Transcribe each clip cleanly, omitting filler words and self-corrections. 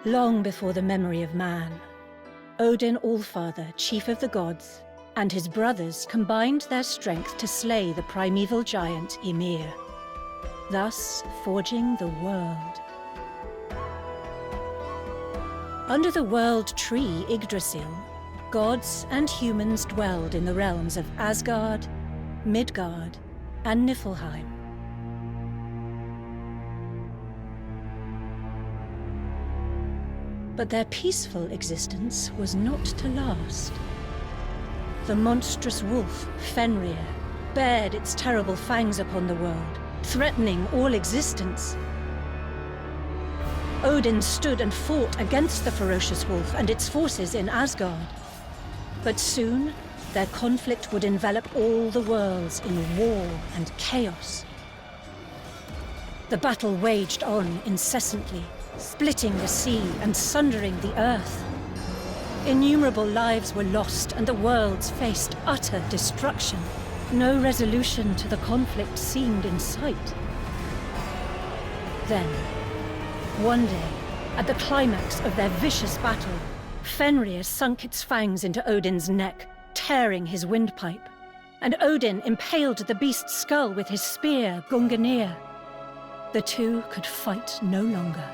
Long before the memory of man, Odin All-Father, chief of the gods, and his brothers combined their strength to slay the primeval giant Ymir, thus forging the world. Under the world tree Yggdrasil, gods and humans dwelled in the realms of Asgard, Midgard, and Niflheim. But their peaceful existence was not to last. The monstrous wolf, Fenrir, bared its terrible fangs upon the world, threatening all existence. Odin stood and fought against the ferocious wolf and its forces in Asgard. But soon, their conflict would envelop all the worlds in war and chaos. The battle waged on incessantly, splitting the sea and sundering the earth. Innumerable lives were lost and the worlds faced utter destruction. No resolution to the conflict seemed in sight. Then, one day, at the climax of their vicious battle, Fenrir sunk its fangs into Odin's neck, tearing his windpipe, and Odin impaled the beast's skull with his spear, Gungnir. The two could fight no longer,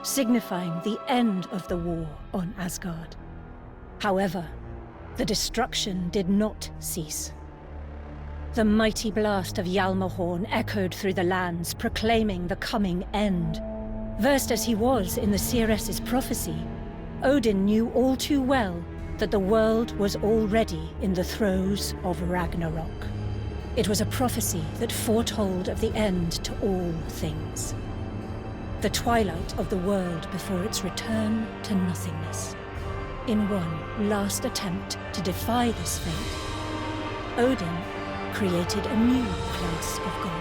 signifying the end of the war on Asgard. However, the destruction did not cease. The mighty blast of Hjalmarhorn echoed through the lands, proclaiming the coming end. Versed as he was in the seeress's prophecy, Odin knew all too well that the world was already in the throes of Ragnarok. It was a prophecy that foretold of the end to all things. The twilight of the world before its return to nothingness. In one last attempt to defy this fate, Odin created a new class of gods.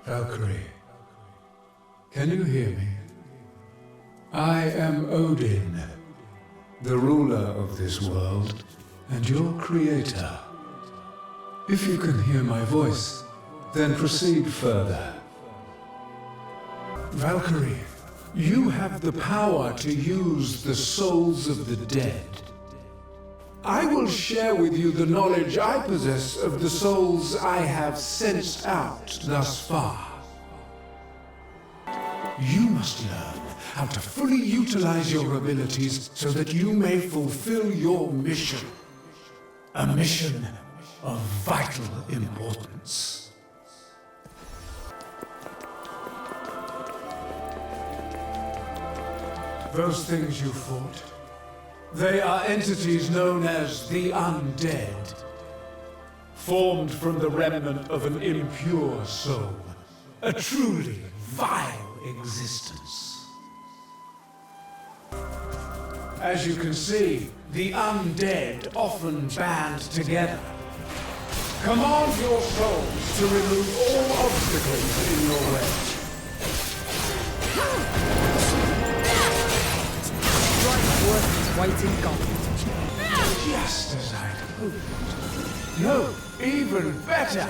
Valkyrie, can you hear me? I am Odin, the ruler of this world and your creator. If you can hear my voice, then proceed further. Valkyrie, you have the power to use the souls of the dead. I will share with you the knowledge I possess of the souls I have sensed out thus far. You must learn how to fully utilize your abilities so that you may fulfill your mission. A mission of vital importance. Those things you fought, they are entities known as the undead, formed from the remnant of an impure soul, a truly vile existence. As you can see, the undead often band together. Command your souls to remove all obstacles in your way. Worth its weight in gold. Just as I'd hoped. No, even better.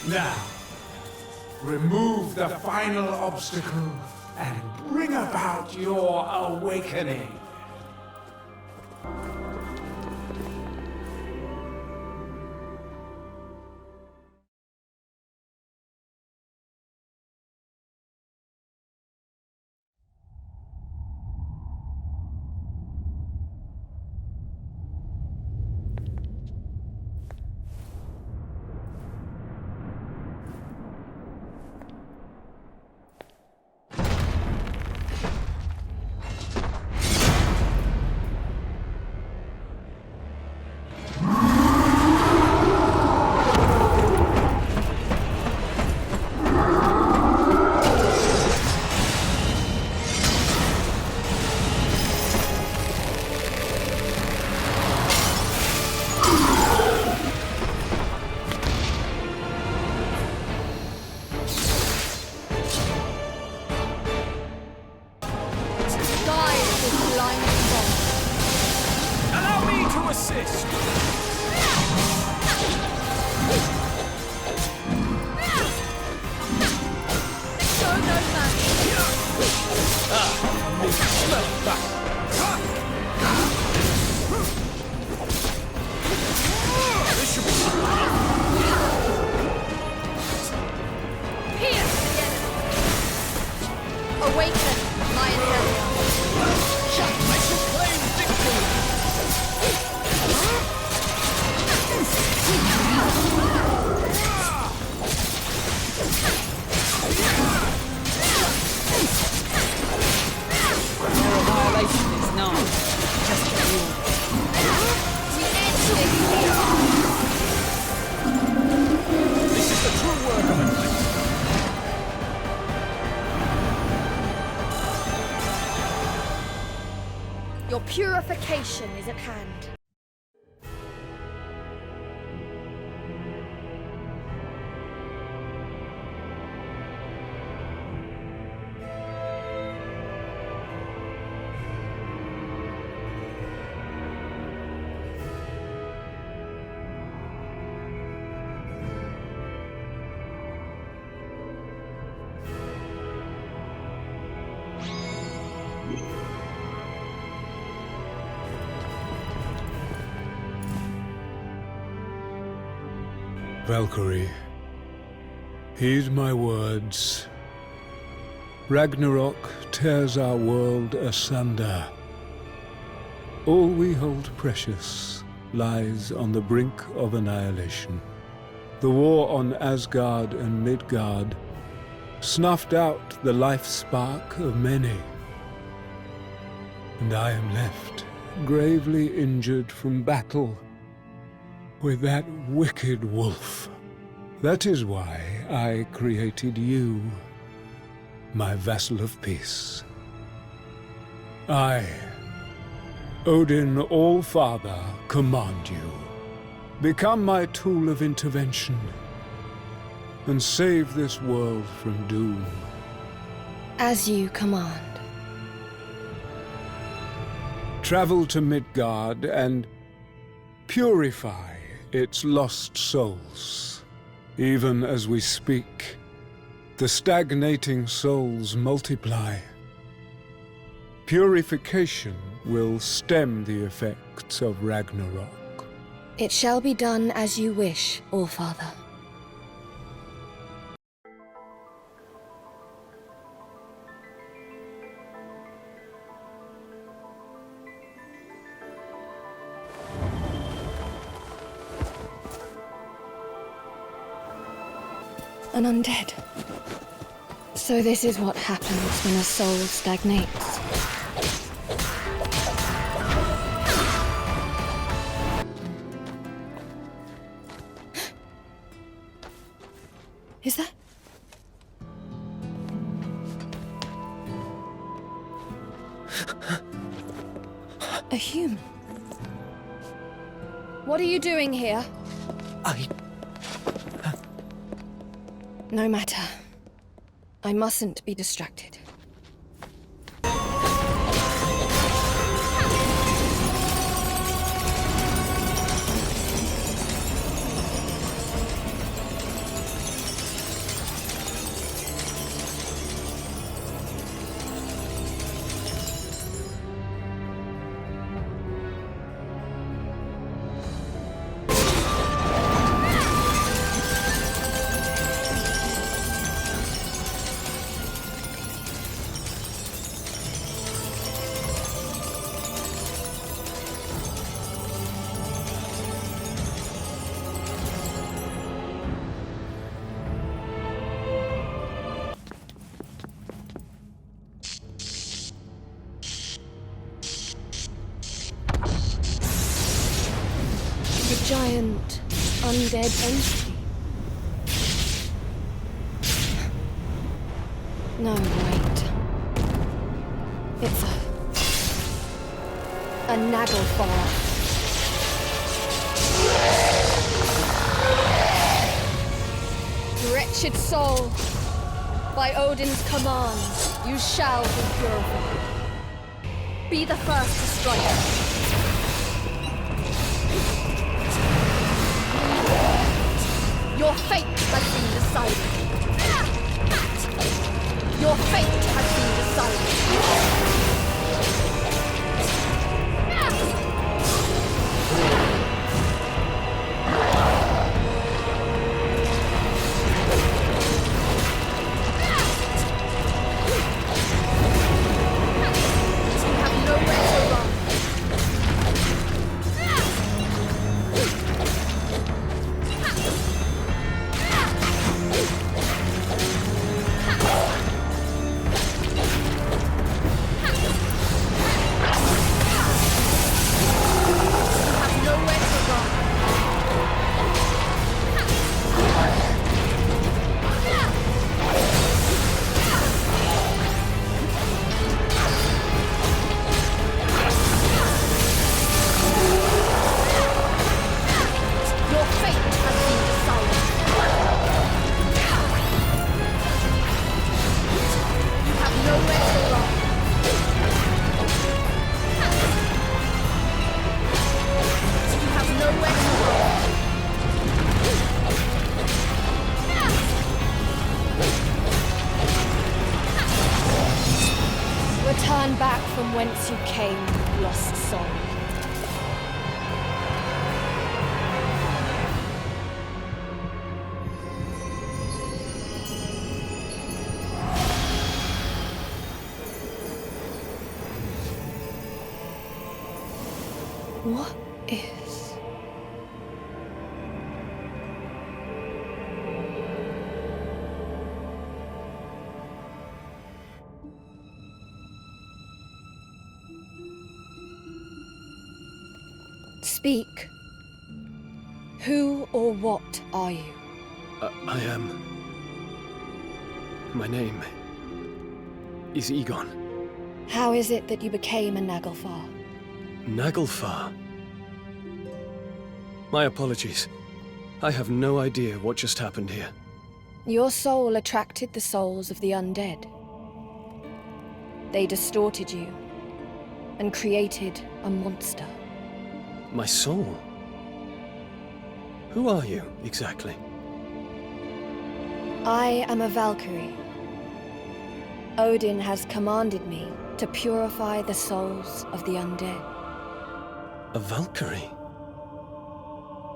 Now, remove the final obstacle and bring about your awakening. blinding bolt. Allow me to assist! Show no mercy. This should be Pierce the enemy. Awaken, my interior. I shall claim victory! Your annihilation is nigh. Just a rule. We end this. This is the true work of a knight. Your purification is at hand. Valkyrie, heed my words. Ragnarok tears our world asunder. All we hold precious lies on the brink of annihilation. The war on Asgard and Midgard snuffed out the life spark of many. And I am left, gravely injured from battle, with that wicked wolf. That is why I created you, my vassal of peace. I, Odin All-Father, command you. Become my tool of intervention, and save this world from doom. As you command. Travel to Midgard and purify its lost souls. Even as we speak, the stagnating souls multiply. Purification will stem the effects of Ragnarok. It shall be done as you wish, All-Father. An undead. So this is what happens when a soul stagnates. Is that... a human? What are you doing here? No matter. I mustn't be distracted. Giant, undead entity. No, wait. It's a Naglfar. Wretched soul, by Odin's command, you shall be purified. Be the first to strike. Your fate has been decided. Your fate has been decided. Return back from whence you came, lost soul. What is... Speak. Who or what are you? I am... My name is Eygon. How is it that you became a Naglfar? Naglfar? My apologies. I have no idea what just happened here. Your soul attracted the souls of the undead. They distorted you and created a monster. My soul? Who are you, exactly? I am a Valkyrie. Odin has commanded me to purify the souls of the undead. A Valkyrie?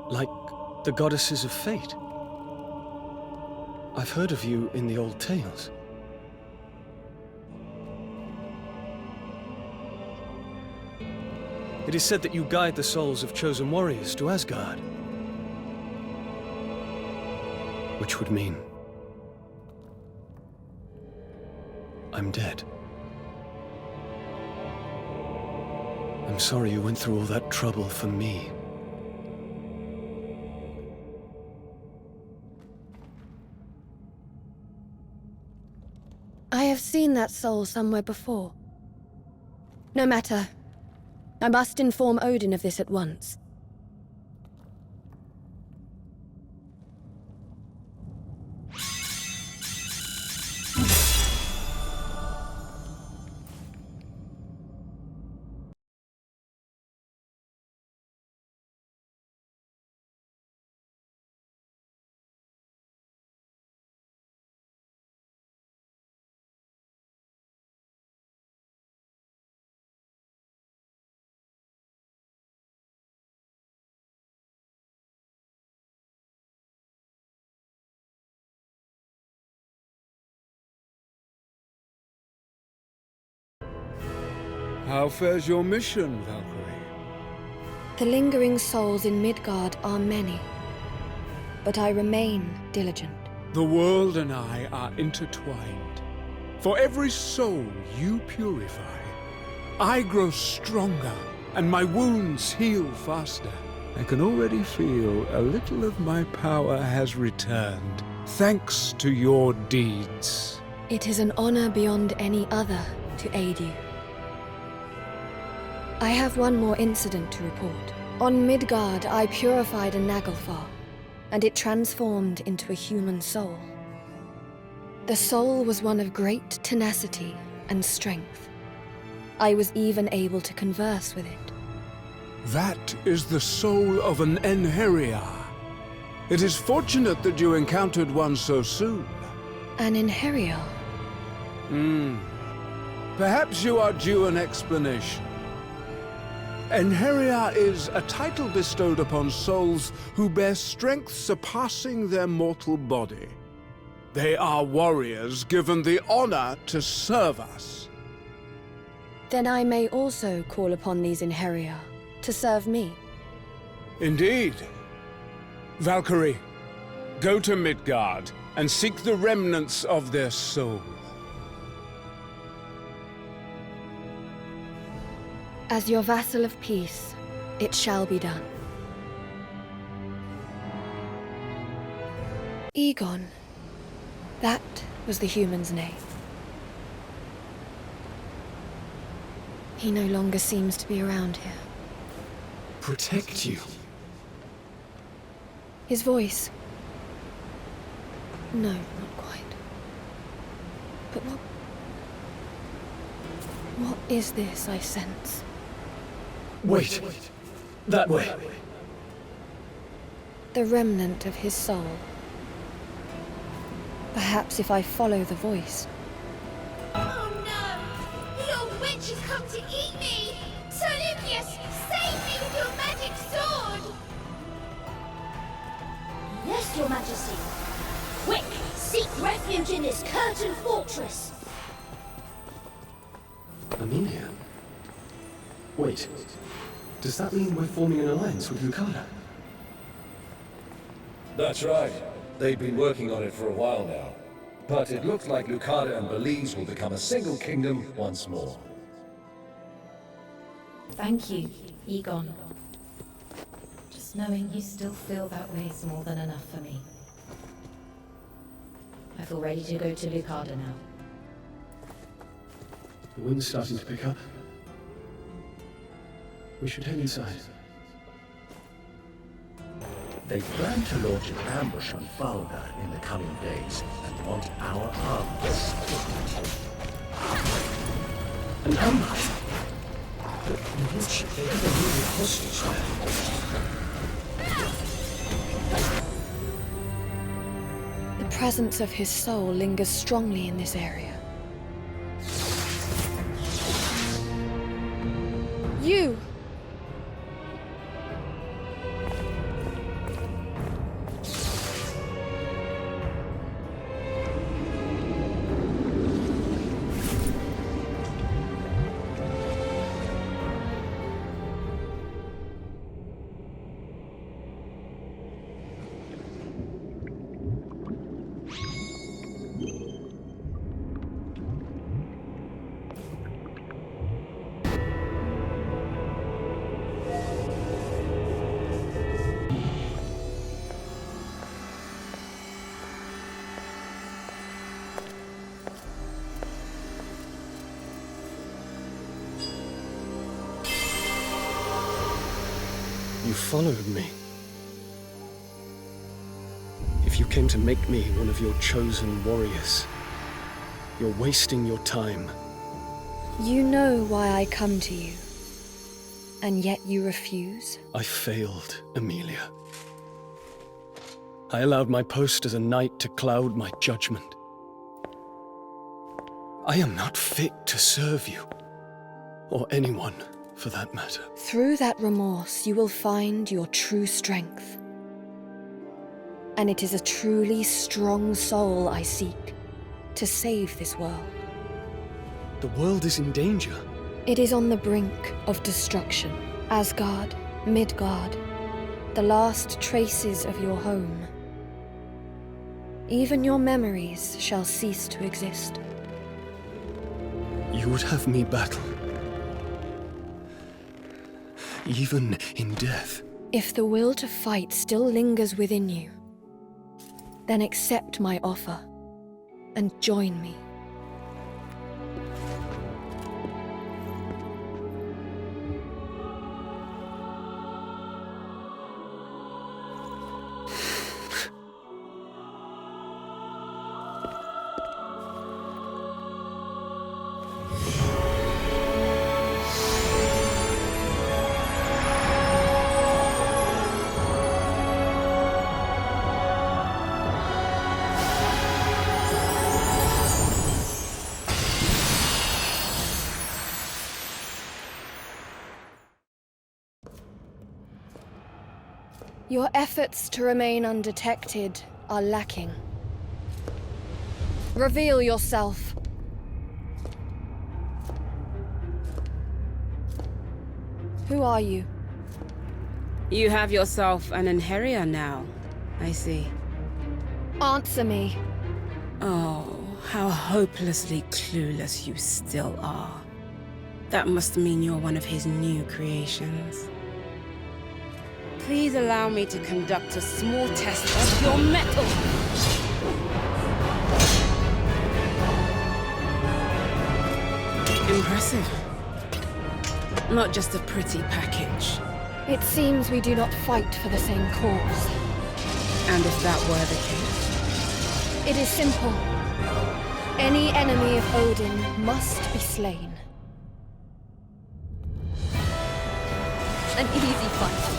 Like the goddesses of fate? I've heard of you in the old tales. It is said that you guide the souls of chosen warriors to Asgard. Which would mean... I'm dead. I'm sorry you went through all that trouble for me. I have seen that soul somewhere before. No matter. I must inform Odin of this at once. How fares your mission, Valkyrie? The lingering souls in Midgard are many, but I remain diligent. The world and I are intertwined. For every soul you purify, I grow stronger, and my wounds heal faster. I can already feel a little of my power has returned, thanks to your deeds. It is an honor beyond any other to aid you. I have one more incident to report. On Midgard, I purified a Naglfar, and it transformed into a human soul. The soul was one of great tenacity and strength. I was even able to converse with it. That is the soul of an Enheria. It is fortunate that you encountered one so soon. An Enheria? Perhaps you are due an explanation. Enheria is a title bestowed upon souls who bear strength surpassing their mortal body. They are warriors given the honor to serve us. Then I may also call upon these Enheria to serve me. Indeed. Valkyrie, go to Midgard and seek the remnants of their soul. As your vassal of peace, it shall be done. Eygon. That was the human's name. He no longer seems to be around here. Protect you. His voice. No, not quite. But what is this I sense? Wait. That way. The remnant of his soul. Perhaps if I follow the voice. Oh no! The old witch has come to eat me! Sir Lucius, save me with your magic sword! Yes, your majesty. Quick, seek refuge in this curtain fortress. Amelia? Wait. Does that mean we're forming an alliance with Lucada? That's right. They've been working on it for a while now. But it looks like Lucada and Belize will become a single kingdom once more. Thank you, Eygon. Just knowing you still feel that way is more than enough for me. I feel ready to go to Lucada now. The wind's starting to pick up. We should head inside. They plan to launch an ambush on Valga in the coming days and want our arms. An ambush? But which they have a really hostage there. The presence of his soul lingers strongly in this area. You! You followed me. If you came to make me one of your chosen warriors, you're wasting your time. You know why I come to you, and yet you refuse? I failed, Amelia. I allowed my post as a knight to cloud my judgment. I am not fit to serve you, or anyone, for that matter. Through that remorse, you will find your true strength. And it is a truly strong soul I seek, to save this world. The world is in danger. It is on the brink of destruction. Asgard, Midgard, the last traces of your home. Even your memories shall cease to exist. You would have me battle. Even in death. If the will to fight still lingers within you, then accept my offer and join me. Your efforts to remain undetected are lacking. Reveal yourself. Who are you? You have yourself an Inheria now, I see. Answer me. Oh, how hopelessly clueless you still are. That must mean you're one of his new creations. Please allow me to conduct a small test of your metal. Impressive. Not just a pretty package. It seems we do not fight for the same cause. And if that were the case? It is simple. Any enemy of Odin must be slain. An easy fight.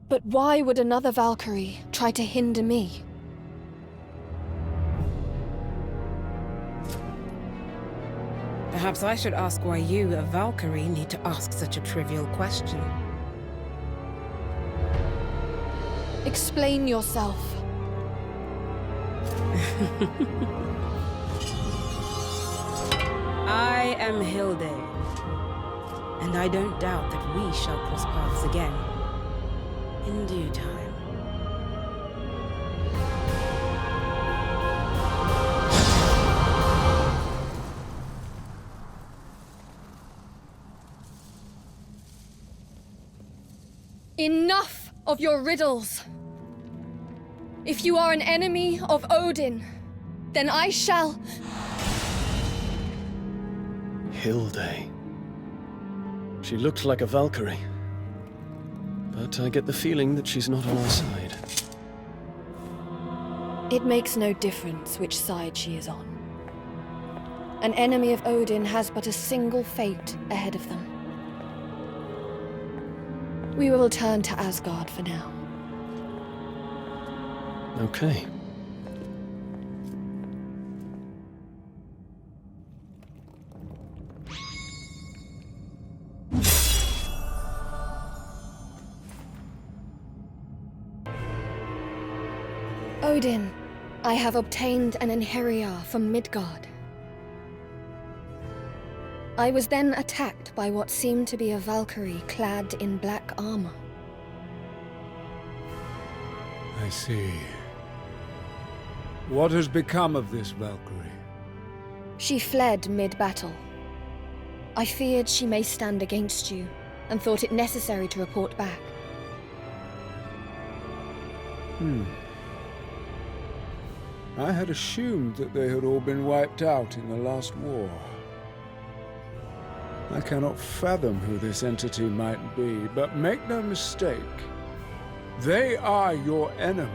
But why would another Valkyrie try to hinder me? Perhaps I should ask why you, a Valkyrie, need to ask such a trivial question. Explain yourself. I am Hilde, and I don't doubt that we shall cross paths again. In due time. Enough of your riddles! If you are an enemy of Odin, then I shall... Hilde. She looked like a Valkyrie. But I get the feeling that she's not on our side. It makes no difference which side she is on. An enemy of Odin has but a single fate ahead of them. We will return to Asgard for now. Okay. Odin, I have obtained an Inheria from Midgard. I was then attacked by what seemed to be a Valkyrie clad in black armor. I see. What has become of this Valkyrie? She fled mid-battle. I feared she may stand against you, and thought it necessary to report back. I had assumed that they had all been wiped out in the last war. I cannot fathom who this entity might be, but make no mistake, they are your enemy.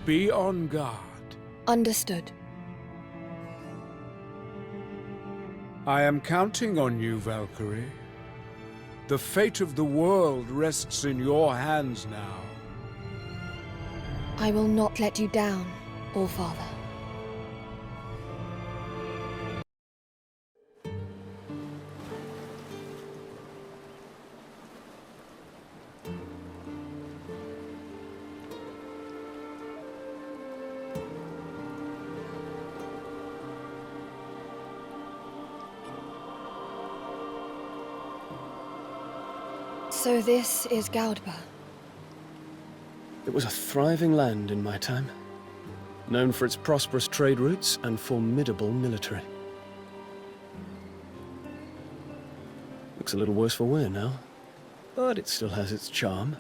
Be on guard. Understood. I am counting on you, Valkyrie. The fate of the world rests in your hands now. I will not let you down, All-Father. So this is Gaudba. It was a thriving land in my time, known for its prosperous trade routes and formidable military. Looks a little worse for wear now, but it still has its charm.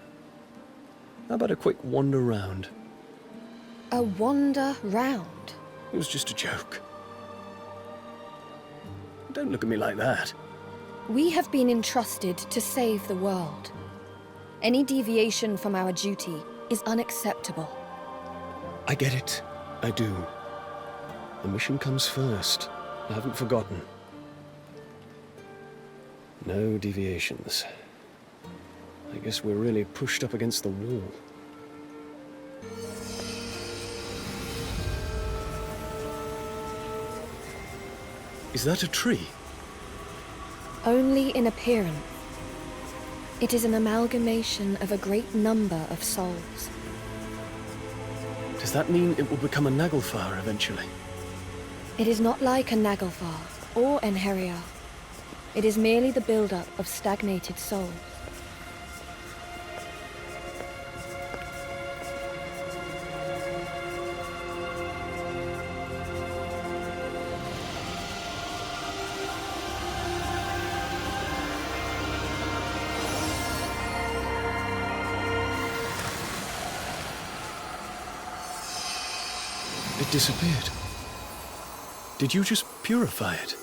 How about a quick wander round? A wander round? It was just a joke. Don't look at me like that. We have been entrusted to save the world. Any deviation from our duty is unacceptable. I get it. I do. The mission comes first. I haven't forgotten. No deviations. I guess we're really pushed up against the wall. Is that a tree? Only in appearance. It is an amalgamation of a great number of souls. Does that mean it will become a Naglfar eventually? It is not like a Naglfar or Enheria. It is merely the buildup of stagnated souls. It disappeared. Did you just purify it?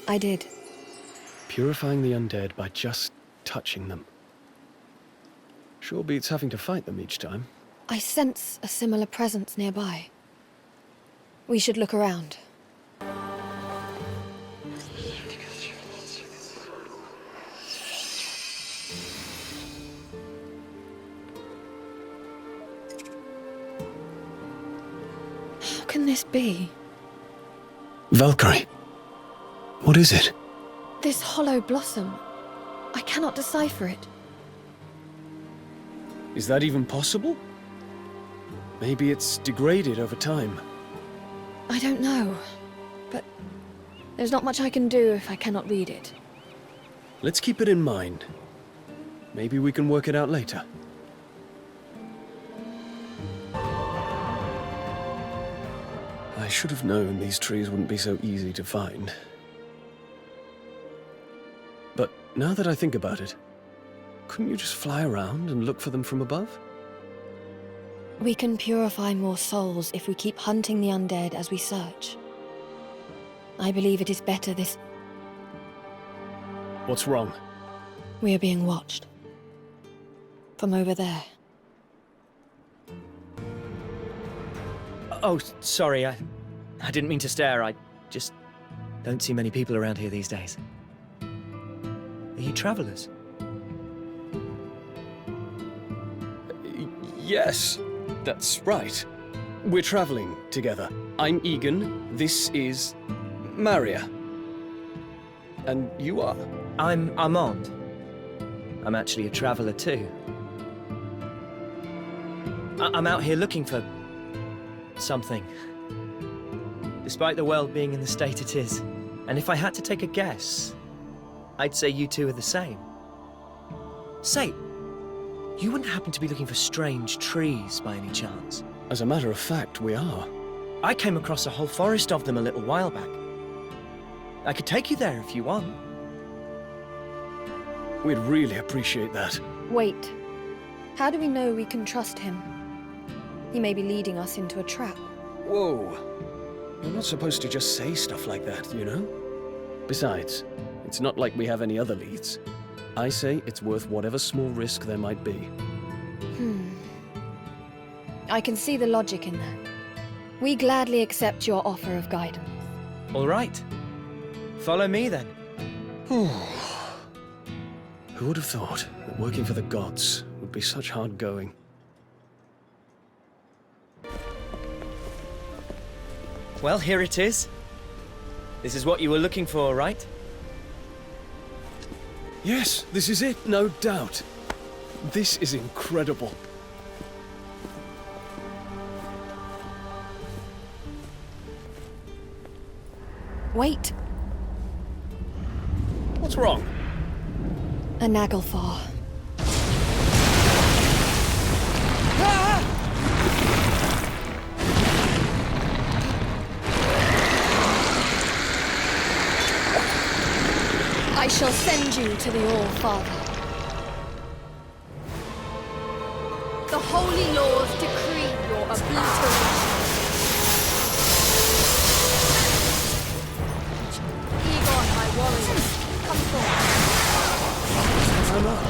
I did. Purifying the undead by just touching them. Sure beats having to fight them each time. I sense a similar presence nearby. We should look around. How can this be? Valkyrie. What is it? This hollow blossom. I cannot decipher it. Is that even possible? Maybe it's degraded over time. I don't know, but there's not much I can do if I cannot read it. Let's keep it in mind. Maybe we can work it out later. I should have known these trees wouldn't be so easy to find. But now that I think about it, couldn't you just fly around and look for them from above? We can purify more souls if we keep hunting the undead as we search. I believe it is better this... What's wrong? We are being watched. From over there. Oh, sorry, I didn't mean to stare. I just don't see many people around here these days. Are you travelers? Yes, that's right. We're traveling together. I'm Eygon. This is Maria. And you are? I'm Armand. I'm actually a traveler too. I'm out here looking for something. Despite the world being in the state it is. And if I had to take a guess, I'd say you two are the same. Say, you wouldn't happen to be looking for strange trees by any chance? As a matter of fact, we are. I came across a whole forest of them a little while back. I could take you there if you want. We'd really appreciate that. Wait. How do we know we can trust him? He may be leading us into a trap. Whoa. You're not supposed to just say stuff like that, you know? Besides, it's not like we have any other leads. I say it's worth whatever small risk there might be. I can see the logic in that. We gladly accept your offer of guidance. All right. Follow me then. Who would have thought that working for the gods would be such hard going? Well, here it is. This is what you were looking for, right? Yes, this is it, no doubt. This is incredible. Wait. What's wrong? A Naglfar. shall send you to the All-Father. The holy laws decree your obliteration. Eygon, my warriors, come forth. I'm up.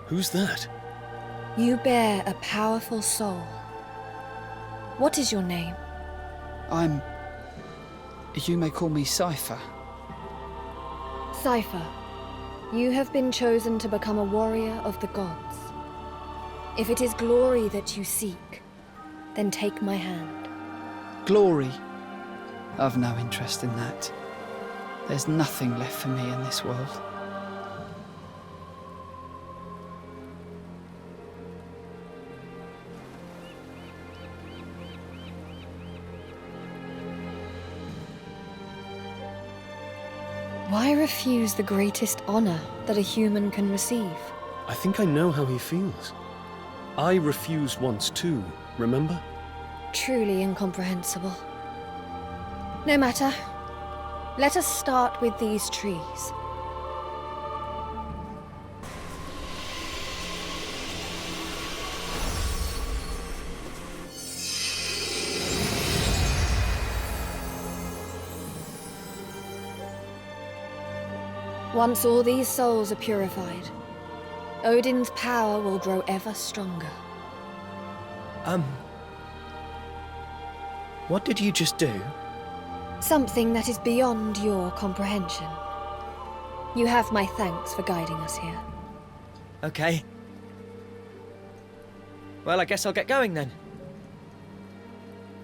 Who's that? You bear a powerful soul. What is your name? You may call me Cypher. Cypher, you have been chosen to become a warrior of the gods. If it is glory that you seek, then take my hand. Glory? I've no interest in that. There's nothing left for me in this world. Why refuse the greatest honor that a human can receive? I think I know how he feels. I refused once too, remember? Truly incomprehensible. No matter. Let us start with these trees. Once all these souls are purified, Odin's power will grow ever stronger. What did you just do? Something that is beyond your comprehension. You have my thanks for guiding us here. Okay. Well, I guess I'll get going then.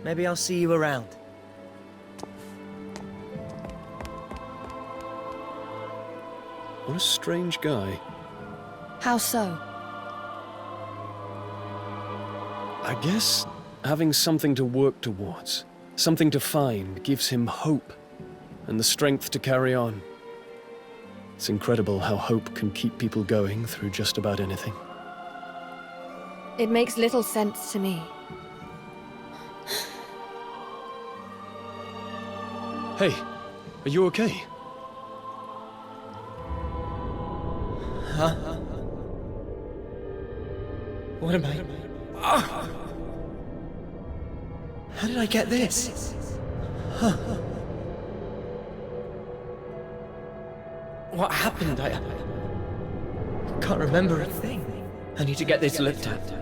Maybe I'll see you around. What a strange guy. How so? I guess having something to work towards, something to find, gives him hope and the strength to carry on. It's incredible how hope can keep people going through just about anything. It makes little sense to me. Hey, are you okay? Huh? What am I? Ah! How did I get this? Huh. What happened? I can't remember a thing. I need to get this looked at.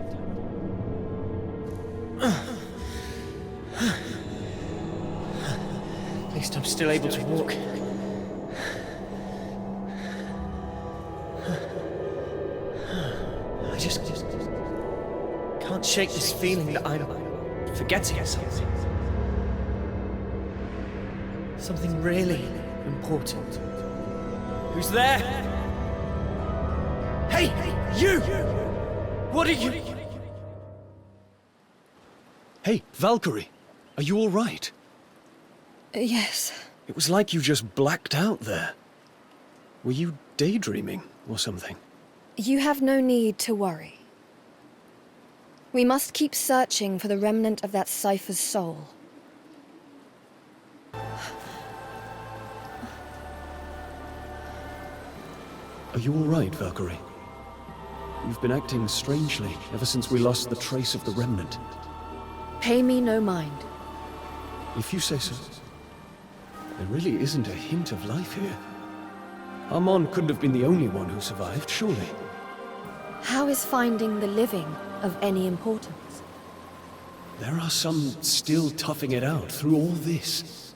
At least I'm still able to walk. I just can't shake this feeling that I'm forgetting something. Something really important. Who's there? Hey, you! What are you? Hey, Valkyrie, are you all right? Yes. It was like you just blacked out there. Were you daydreaming or something? You have no need to worry. We must keep searching for the remnant of that Cypher's soul. Are you all right, Valkyrie? You've been acting strangely ever since we lost the trace of the remnant. Pay me no mind. If you say so. There really isn't a hint of life here. Armand couldn't have been the only one who survived, surely. How is finding the living of any importance? There are some still toughing it out through all this.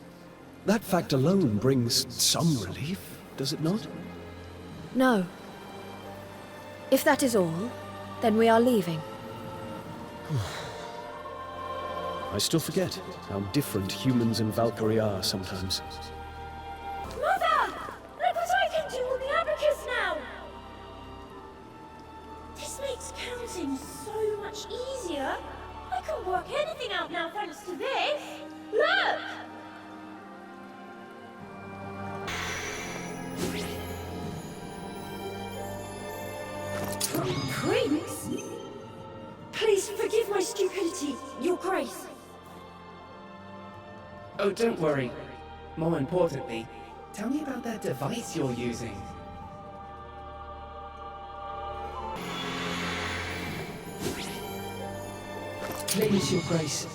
That fact alone brings some relief, does it not? No. If that is all, then we are leaving. I still forget how different humans and Valkyrie are sometimes. Mother! Look what I can do on the abacus now! This makes counting so much easier. I can work anything out now thanks to this. Look! Prince? Please forgive my stupidity, Your Grace. Oh, don't worry. More importantly, tell me about that device you're using. Please, Your Grace,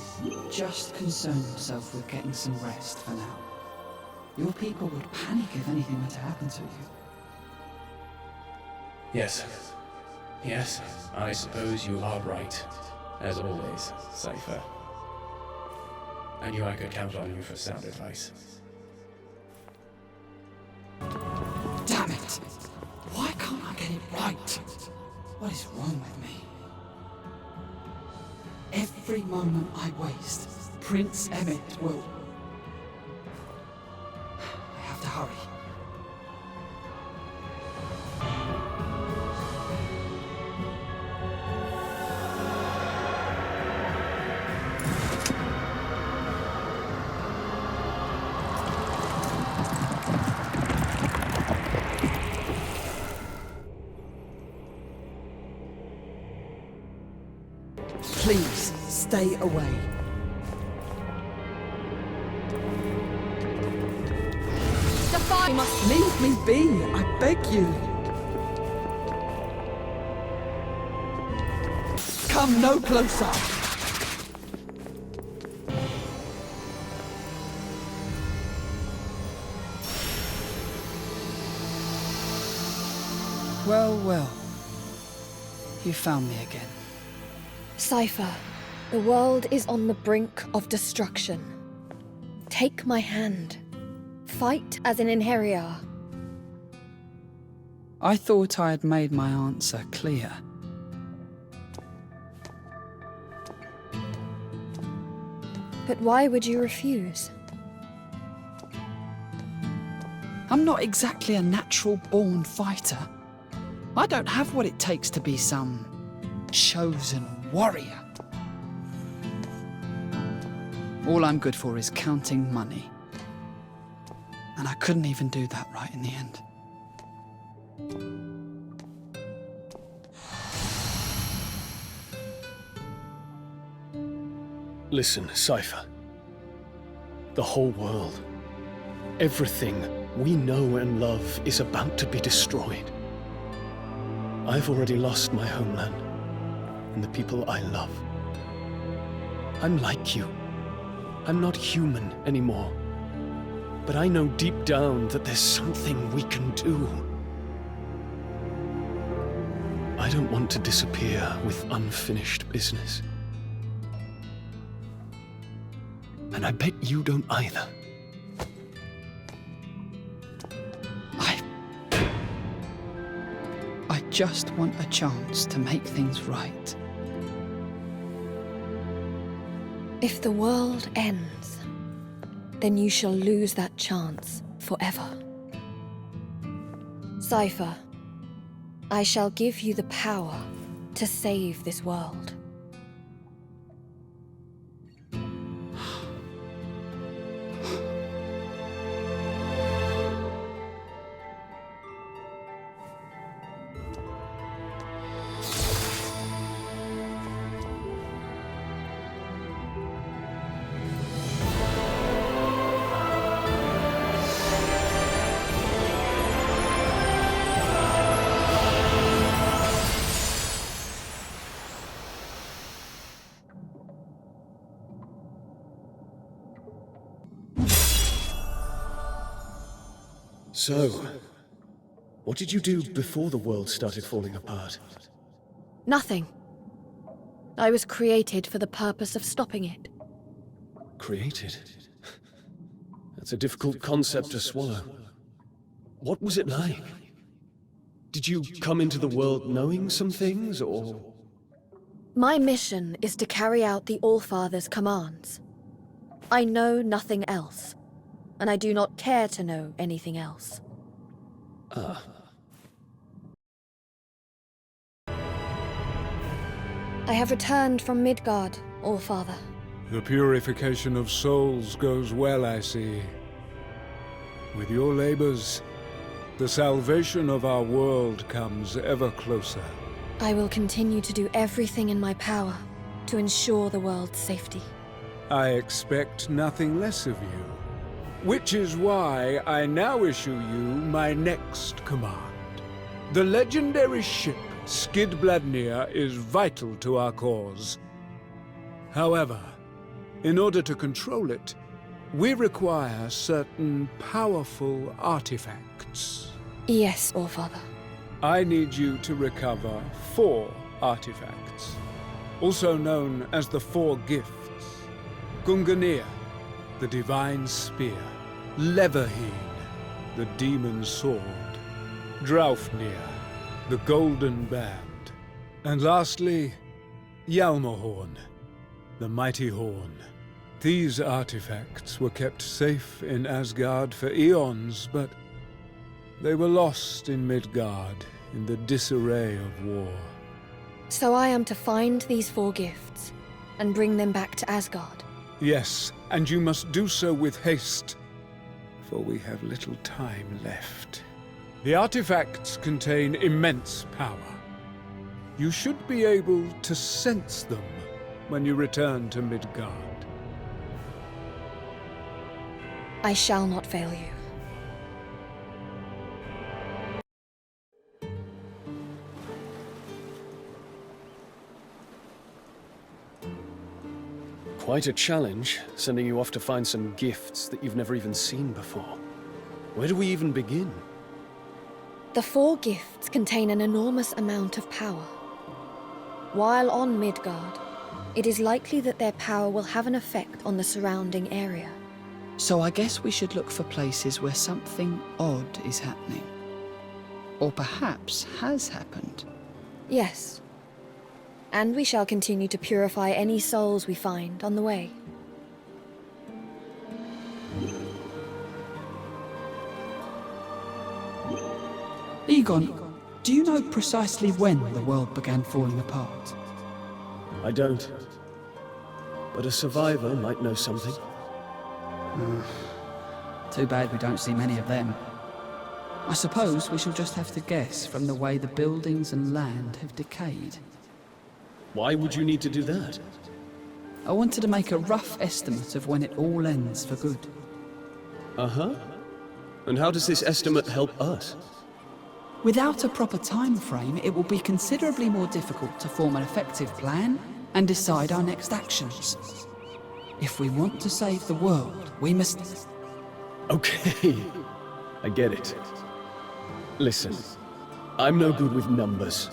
just concern yourself with getting some rest for now. Your people would panic if anything were to happen to you. Yes. Yes, I suppose you are right. As always, Cypher. I knew I could count on you for sound advice. Damn it! Why can't I get it right? What is wrong with me? Every moment I waste, Prince Emmett will... I have to hurry. Please, stay away. You must leave me be, I beg you. Come no closer. Well, well. You found me again. Cypher, the world is on the brink of destruction. Take my hand. Fight as an Inheriar. I thought I had made my answer clear. But why would you refuse? I'm not exactly a natural-born fighter. I don't have what it takes to be some chosen warrior. All I'm good for is counting money. And I couldn't even do that right in the end. Listen, Cypher. The whole world, everything we know and love is about to be destroyed. I've already lost my homeland and the people I love. I'm like you. I'm not human anymore. But I know deep down that there's something we can do. I don't want to disappear with unfinished business. And I bet you don't either. I just want a chance to make things right. If the world ends, then you shall lose that chance forever. Cypher, I shall give you the power to save this world. So, what did you do before the world started falling apart? Nothing. I was created for the purpose of stopping it. Created? That's a difficult concept to swallow. What was it like? Did you come into the world knowing some things, or...? My mission is to carry out the All-Father's commands. I know nothing else, and I do not care to know anything else. Ah. I have returned from Midgard, All-Father. The purification of souls goes well, I see. With your labors, the salvation of our world comes ever closer. I will continue to do everything in my power to ensure the world's safety. I expect nothing less of you, which is why I now issue you my next command. The legendary ship Skidbladnir is vital to our cause. However, in order to control it, we require certain powerful artifacts. Yes, All-Father. I need you to recover 4 artifacts, also known as the 4 gifts. Gungnir, the divine spear. Leverheen, the demon sword. Draupnir, the golden band. And lastly, Hjalmarhorn, the mighty horn. These artifacts were kept safe in Asgard for eons, but they were lost in Midgard in the disarray of war. So I am to find these 4 gifts and bring them back to Asgard. Yes, and you must do so with haste, for we have little time left. The artifacts contain immense power. You should be able to sense them when you return to Midgard. I shall not fail you. Quite a challenge, sending you off to find some gifts that you've never even seen before. Where do we even begin? The 4 gifts contain an enormous amount of power. While on Midgard, it is likely that their power will have an effect on the surrounding area. So I guess we should look for places where something odd is happening. Or perhaps has happened. Yes. And we shall continue to purify any souls we find on the way. Eygon, do you know precisely when the world began falling apart? I don't. But a survivor might know something. Too bad we don't see many of them. I suppose we shall just have to guess from the way the buildings and land have decayed. Why would you need to do that? I wanted to make a rough estimate of when it all ends for good. Uh-huh. And how does this estimate help us? Without a proper time frame, it will be considerably more difficult to form an effective plan and decide our next actions. If we want to save the world, we must... Okay, I get it. Listen, I'm no good with numbers.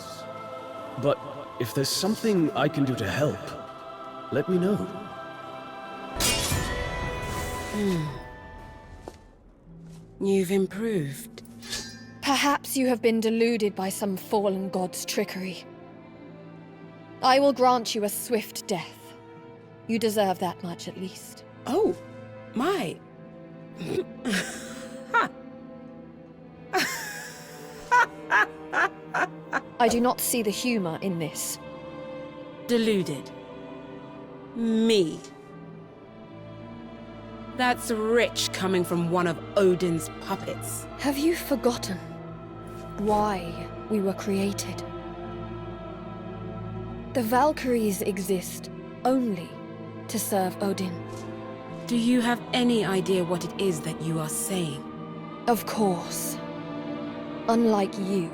But if there's something I can do to help, let me know. You've improved. Perhaps you have been deluded by some fallen god's trickery. I will grant you a swift death. You deserve that much, at least. Oh, my. I do not see the humor in this. Deluded. Me. That's rich coming from one of Odin's puppets. Have you forgotten why we were created? The Valkyries exist only to serve Odin. Do you have any idea what it is that you are saying? Of course. Unlike you,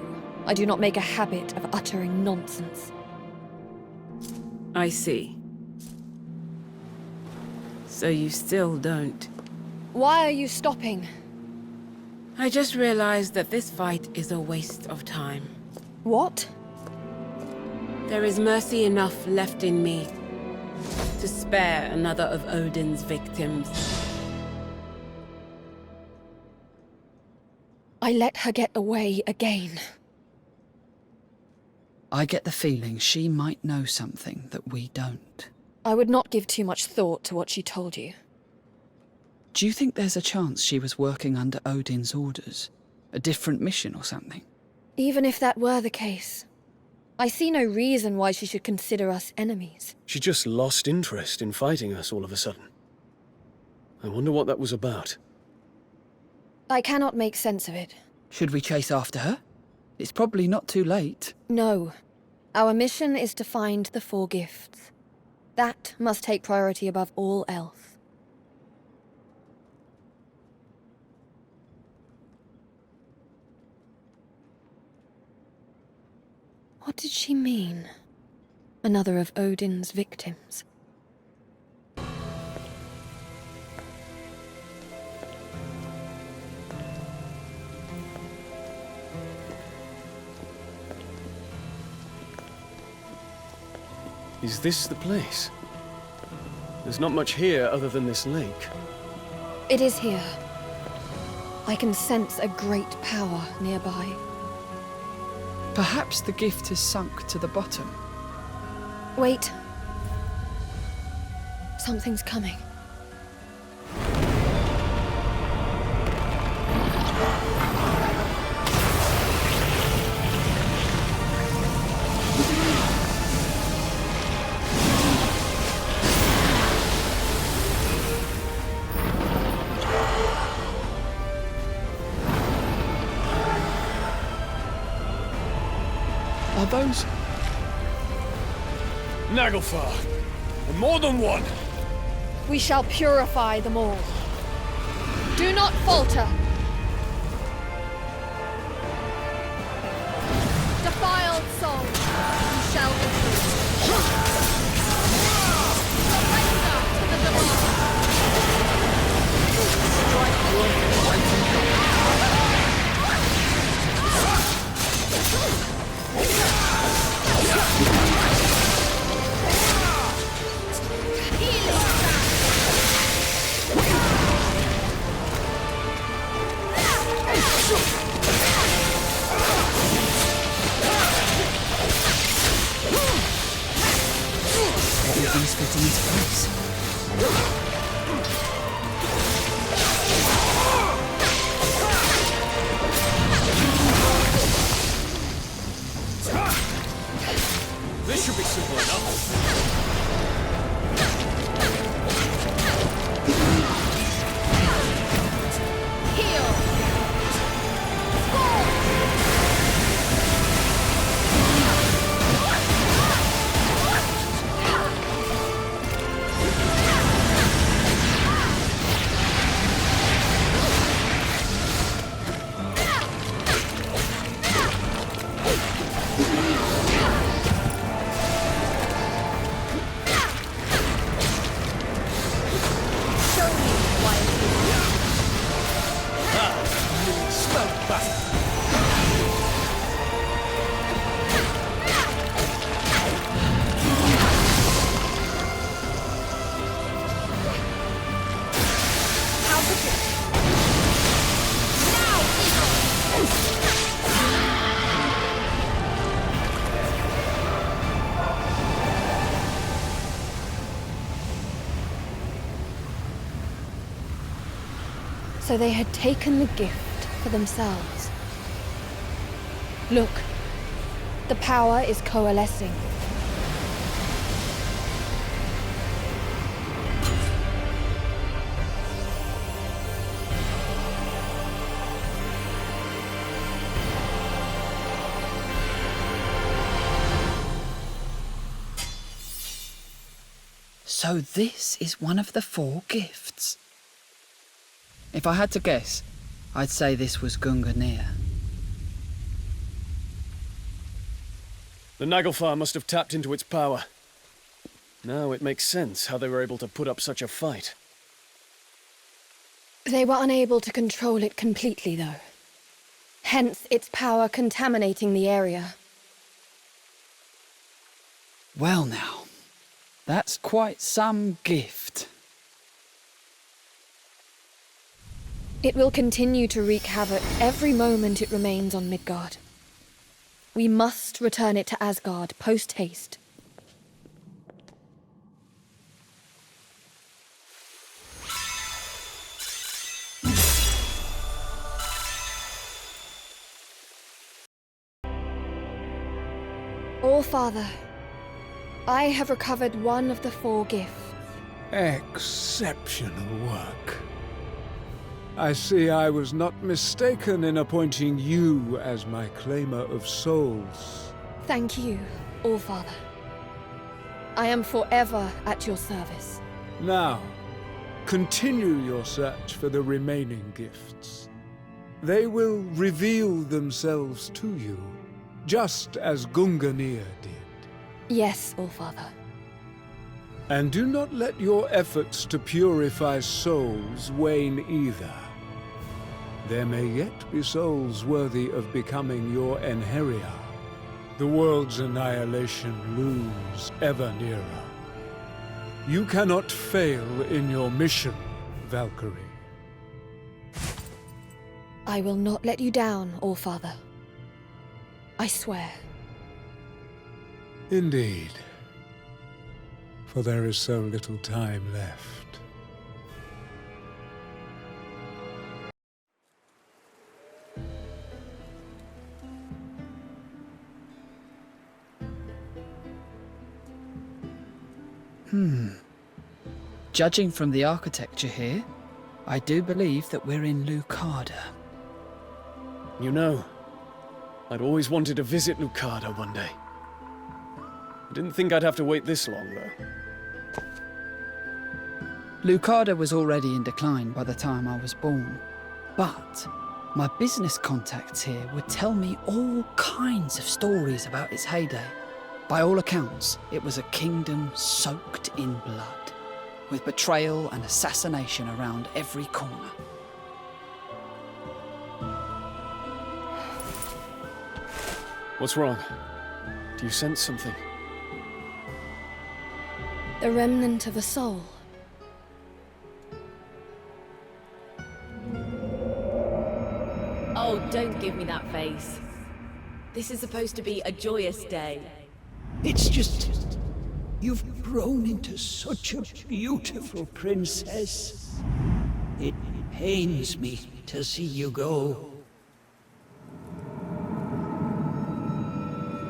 I do not make a habit of uttering nonsense. I see. So you still don't. Why are you stopping? I just realized that this fight is a waste of time. What? There is mercy enough left in me to spare another of Odin's victims. I let her get away again. I get the feeling she might know something that we don't. I would not give too much thought to what she told you. Do you think there's a chance she was working under Odin's orders? A different mission or something? Even if that were the case, I see no reason why she should consider us enemies. She just lost interest in fighting us all of a sudden. I wonder what that was about. I cannot make sense of it. Should we chase after her? It's probably not too late. No. Our mission is to find the four gifts. That must take priority above all else. What did she mean? Another of Odin's victims. Is this the place? There's not much here other than this lake. It is here. I can sense a great power nearby. Perhaps the gift has sunk to the bottom. Wait. Something's coming. Are those... Naglfar! And more than one! We shall purify them all. Do not falter! Defiled soul, you shall be free. Surrender to the divine! Everything's fitting into place. This should be simple enough. So they had taken the gift for themselves. Look, the power is coalescing. So this is one of the 4 gifts. If I had to guess, I'd say this was Gungnir. The Naglfar must have tapped into its power. Now it makes sense how they were able to put up such a fight. They were unable to control it completely, though. Hence its power contaminating the area. Well now, that's quite some gift. It will continue to wreak havoc every moment it remains on Midgard. We must return it to Asgard post-haste. All-Father, I have recovered one of the 4 gifts. Exceptional work. I see I was not mistaken in appointing you as my claimer of souls. Thank you, All-Father. I am forever at your service. Now, continue your search for the remaining gifts. They will reveal themselves to you, just as Gungnir did. Yes, All-Father. And do not let your efforts to purify souls wane either. There may yet be souls worthy of becoming your emissary. The world's annihilation looms ever nearer. You cannot fail in your mission, Valkyrie. I will not let you down, All-Father. I swear. Indeed. For there is so little time left. Judging from the architecture here, I do believe that we're in Lucarda. You know, I'd always wanted to visit Lucarda one day. I didn't think I'd have to wait this long, though. Lucarda was already in decline by the time I was born, but my business contacts here would tell me all kinds of stories about its heyday. By all accounts, it was a kingdom soaked in blood, with betrayal and assassination around every corner. What's wrong? Do you sense something? The remnant of a soul. Oh, don't give me that face. This is supposed to be a joyous day. It's just... you've grown into such a beautiful princess. It pains me to see you go.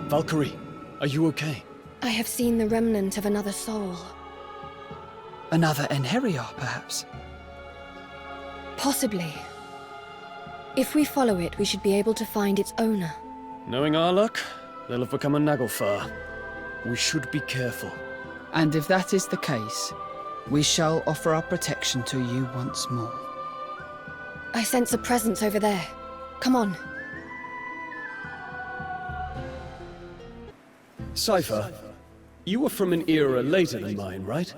Valkyrie, are you okay? I have seen the remnant of another soul. Another emissary, perhaps? Possibly. If we follow it, we should be able to find its owner. Knowing our luck, they'll have become a Naglfar. We should be careful. And if that is the case, we shall offer our protection to you once more. I sense a presence over there. Come on. Cypher, you were from an era later than mine, right?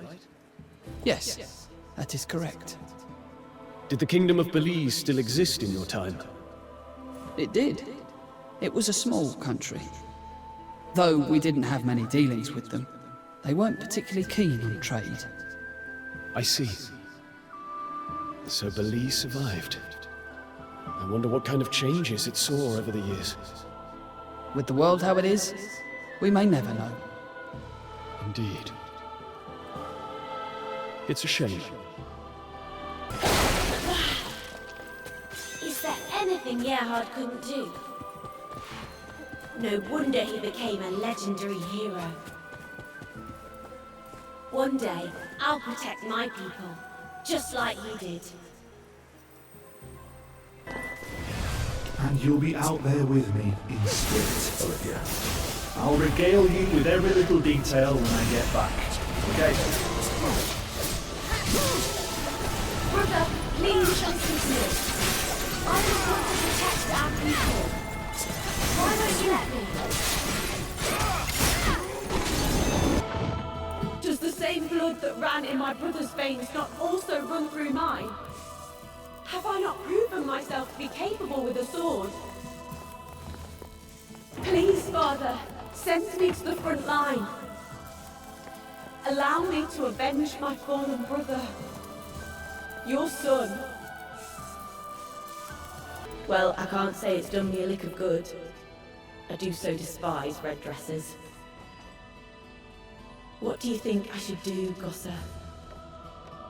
Yes, that is correct. Did the Kingdom of Belize still exist in your time? It did. It was a small country. Though we didn't have many dealings with them, they weren't particularly keen on trade. I see. So Belize survived. I wonder what kind of changes it saw over the years. With the world how it is, we may never know. Indeed. It's a shame. anything Gerhard couldn't do. No wonder he became a legendary hero. One day, I'll protect my people, just like he did. And you'll be out there with me in spirit, Olivia. I'll regale you with every little detail when I get back. Okay? Brother, please listen to me. I just want to protect our people. Why won't you let me? Does the same blood that ran in my brother's veins not also run through mine? Have I not proven myself to be capable with a sword? Please, Father, send me to the front line. Allow me to avenge my fallen brother. Your son. Well, I can't say it's done me a lick of good. I do so despise red dresses. What do you think I should do, Gossa?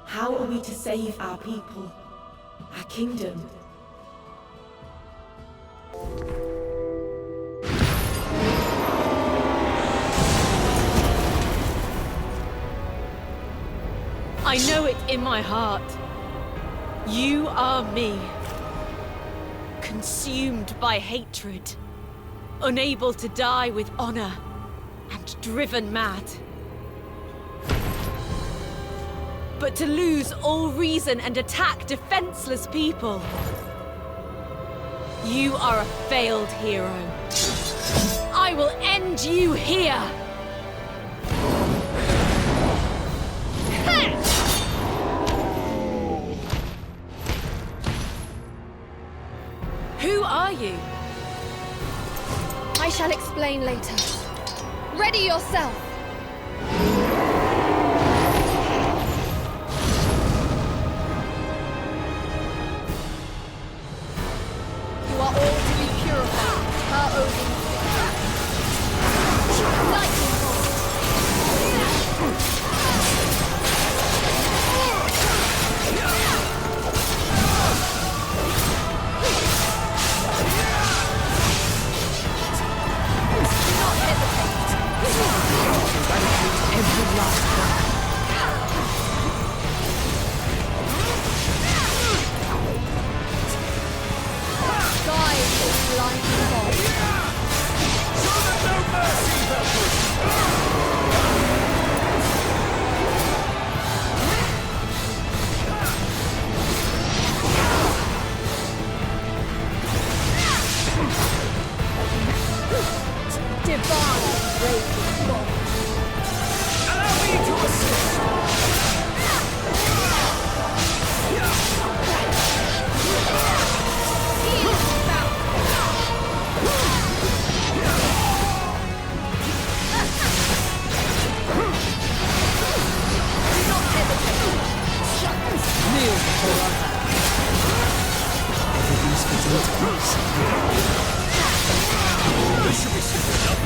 How are we to save our people? Our kingdom? I know it in my heart. You are me. Consumed by hatred. Unable to die with honor. And driven mad. But to lose all reason and attack defenseless people. You are a failed hero. I will end you here! Who are you? I shall explain later. Ready yourself! You are all to be purified per Odin's decree. Lightning bolt! Every last one. Guide this blinding bolt. Show them no mercy, Valkyrie! Divine raging bolt. Allow me to assist! Kneel before our hand. Everything's fitting into place. This should be simple enough.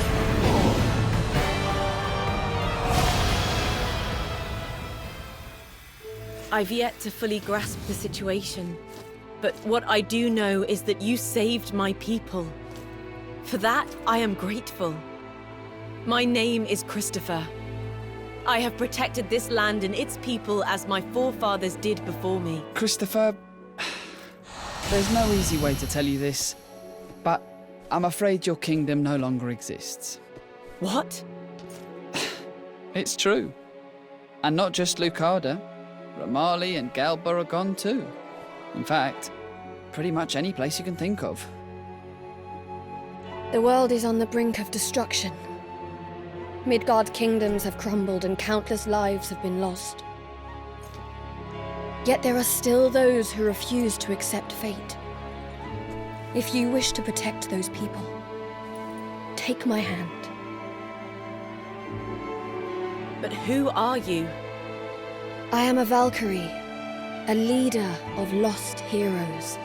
I've yet to fully grasp the situation, but what I do know is that you saved my people. For that, I am grateful. My name is Christopher. I have protected this land and its people as my forefathers did before me. Christopher, there's no easy way to tell you this, but I'm afraid your kingdom no longer exists. What? It's true. And not just Lucada. Ramali and Galba are gone too. In fact, pretty much any place you can think of. The world is on the brink of destruction. Midgard kingdoms have crumbled and countless lives have been lost. Yet there are still those who refuse to accept fate. If you wish to protect those people, take my hand. But who are you? I am a Valkyrie, a leader of lost heroes.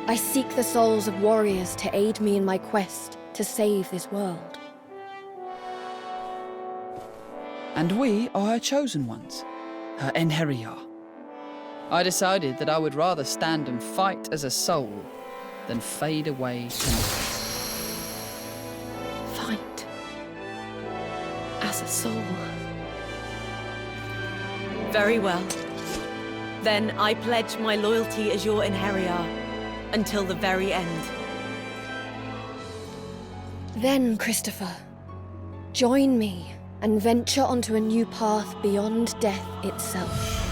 I seek the souls of warriors to aid me in my quest to save this world. And we are her chosen ones, her Enheriar. I decided that I would rather stand and fight as a soul then fade away to nothing. Fight. As a soul. Very well. Then I pledge my loyalty as your inheritor until the very end. Then, Christopher, join me and venture onto a new path beyond death itself.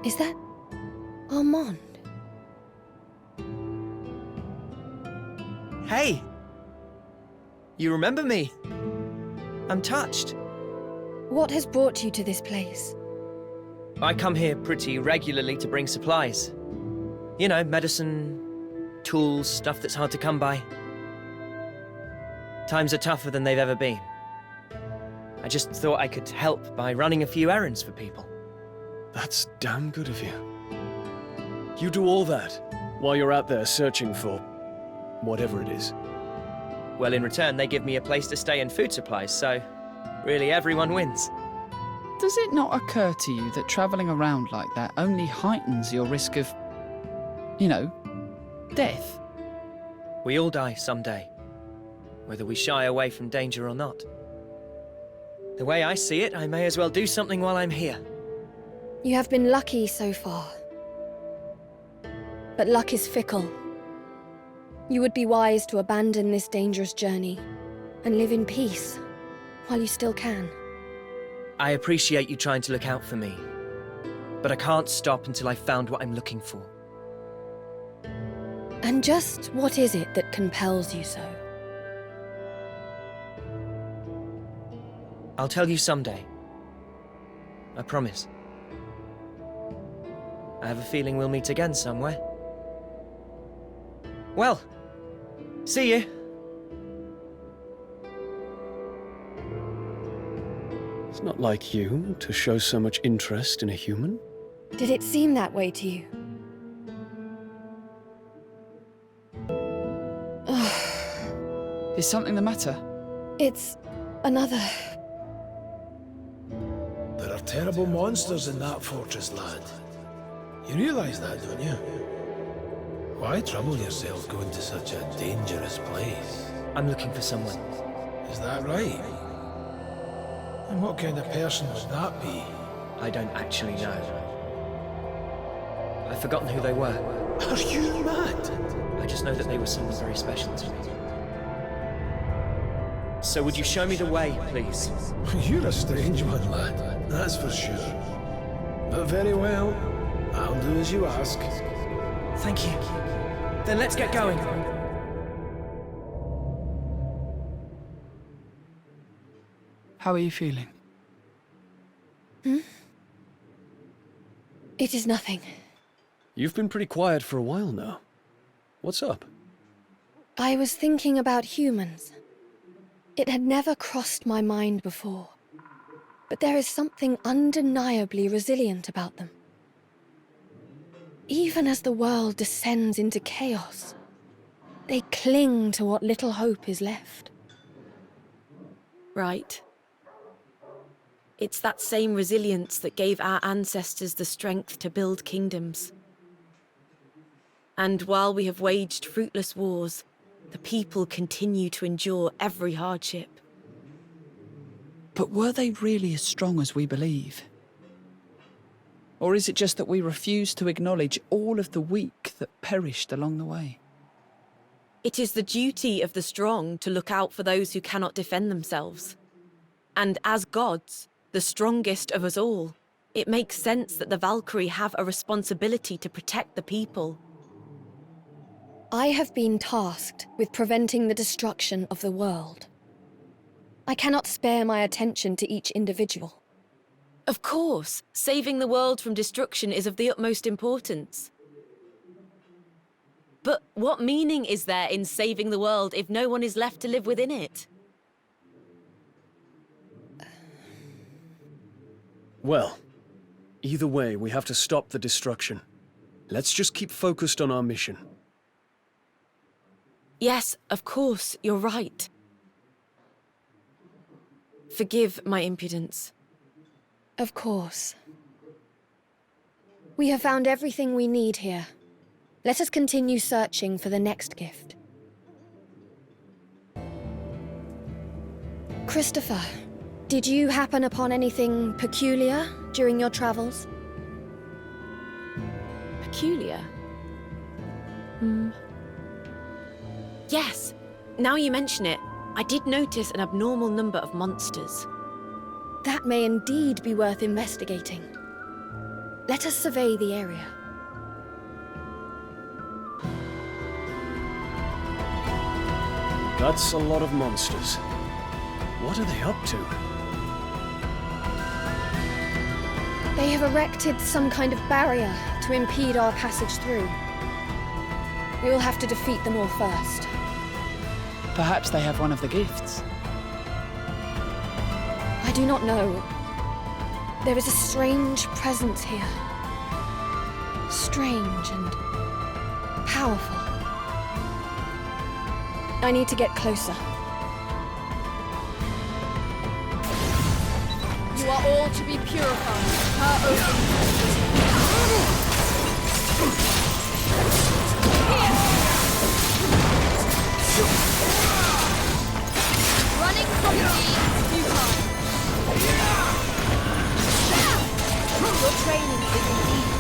Is that Armand? Hey! You remember me? I'm touched. What has brought you to this place? I come here pretty regularly to bring supplies. You know, medicine, tools, stuff that's hard to come by. Times are tougher than they've ever been. I just thought I could help by running a few errands for people. That's damn good of you. You do all that while you're out there searching for whatever it is. Well, in return, they give me a place to stay and food supplies, so really everyone wins. Does it not occur to you that travelling around like that only heightens your risk of, you know, death? We all die someday, whether we shy away from danger or not. The way I see it, I may as well do something while I'm here. You have been lucky so far. But luck is fickle. You would be wise to abandon this dangerous journey and live in peace while you still can. I appreciate you trying to look out for me, but I can't stop until I've found what I'm looking for. And just what is it that compels you so? I'll tell you someday. I promise. I have a feeling we'll meet again somewhere. Well, see you. It's not like you to show so much interest in a human. Did it seem that way to you? Is something the matter? It's another... There are terrible monsters in that fortress, lad. You realise that, don't you? Why trouble yourself going to such a dangerous place? I'm looking for someone. Is that right? And what kind of person would that be? I don't actually know. I've forgotten who they were. Are you mad? I just know that they were someone very special to me. So would you show me the way, please? You're a strange one, lad. That's for sure. But very well. I'll do as you ask. Thank you. Then let's get going. How are you feeling? It is nothing. You've been pretty quiet for a while now. What's up? I was thinking about humans. It had never crossed my mind before. But there is something undeniably resilient about them. Even as the world descends into chaos, they cling to what little hope is left. Right. It's that same resilience that gave our ancestors the strength to build kingdoms. And while we have waged fruitless wars, the people continue to endure every hardship. But were they really as strong as we believe? Or is it just that we refuse to acknowledge all of the weak that perished along the way? It is the duty of the strong to look out for those who cannot defend themselves. And as gods, the strongest of us all, it makes sense that the Valkyrie have a responsibility to protect the people. I have been tasked with preventing the destruction of the world. I cannot spare my attention to each individual. Of course, saving the world from destruction is of the utmost importance. But what meaning is there in saving the world if no one is left to live within it? Well, either way, we have to stop the destruction. Let's just keep focused on our mission. Yes, of course, you're right. Forgive my impudence. Of course. We have found everything we need here. Let us continue searching for the next gift. Christopher, did you happen upon anything peculiar during your travels? Peculiar? Yes, now you mention it, I did notice an abnormal number of monsters. That may indeed be worth investigating. Let us survey the area. That's a lot of monsters. What are they up to? They have erected some kind of barrier to impede our passage through. We will have to defeat them all first. Perhaps they have one of the gifts. I do not know. There is a strange presence here. Strange and powerful. I need to get closer. You are all to be purified. Per Running from me is futile. Your training is indeed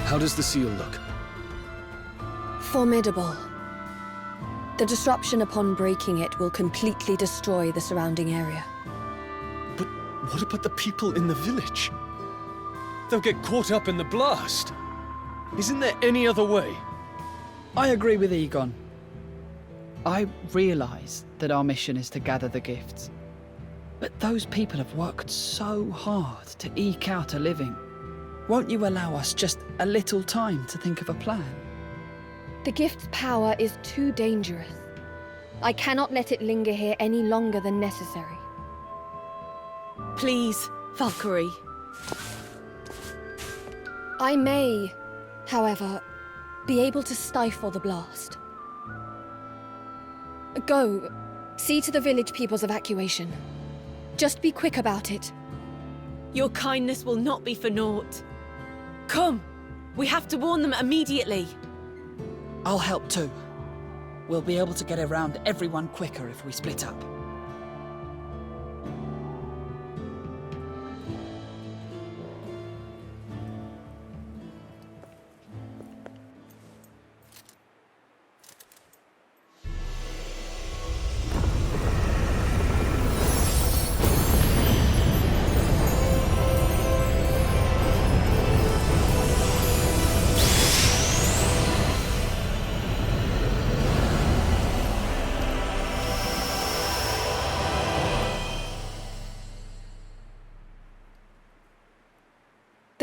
How does the seal look? formidable. The disruption upon breaking it will completely destroy the surrounding area. But what about the people in the village? They'll get caught up in the blast. Isn't there any other way? I agree with Eygon. I realise that our mission is to gather the gifts. But those people have worked so hard to eke out a living. Won't you allow us just a little time to think of a plan? The gift's power is too dangerous. I cannot let it linger here any longer than necessary. Please, Valkyrie. I may, however, be able to stifle the blast. Go, see to the village people's evacuation. Just be quick about it. Your kindness will not be for naught. Come! We have to warn them immediately. I'll help too. We'll be able to get around everyone quicker if we split up.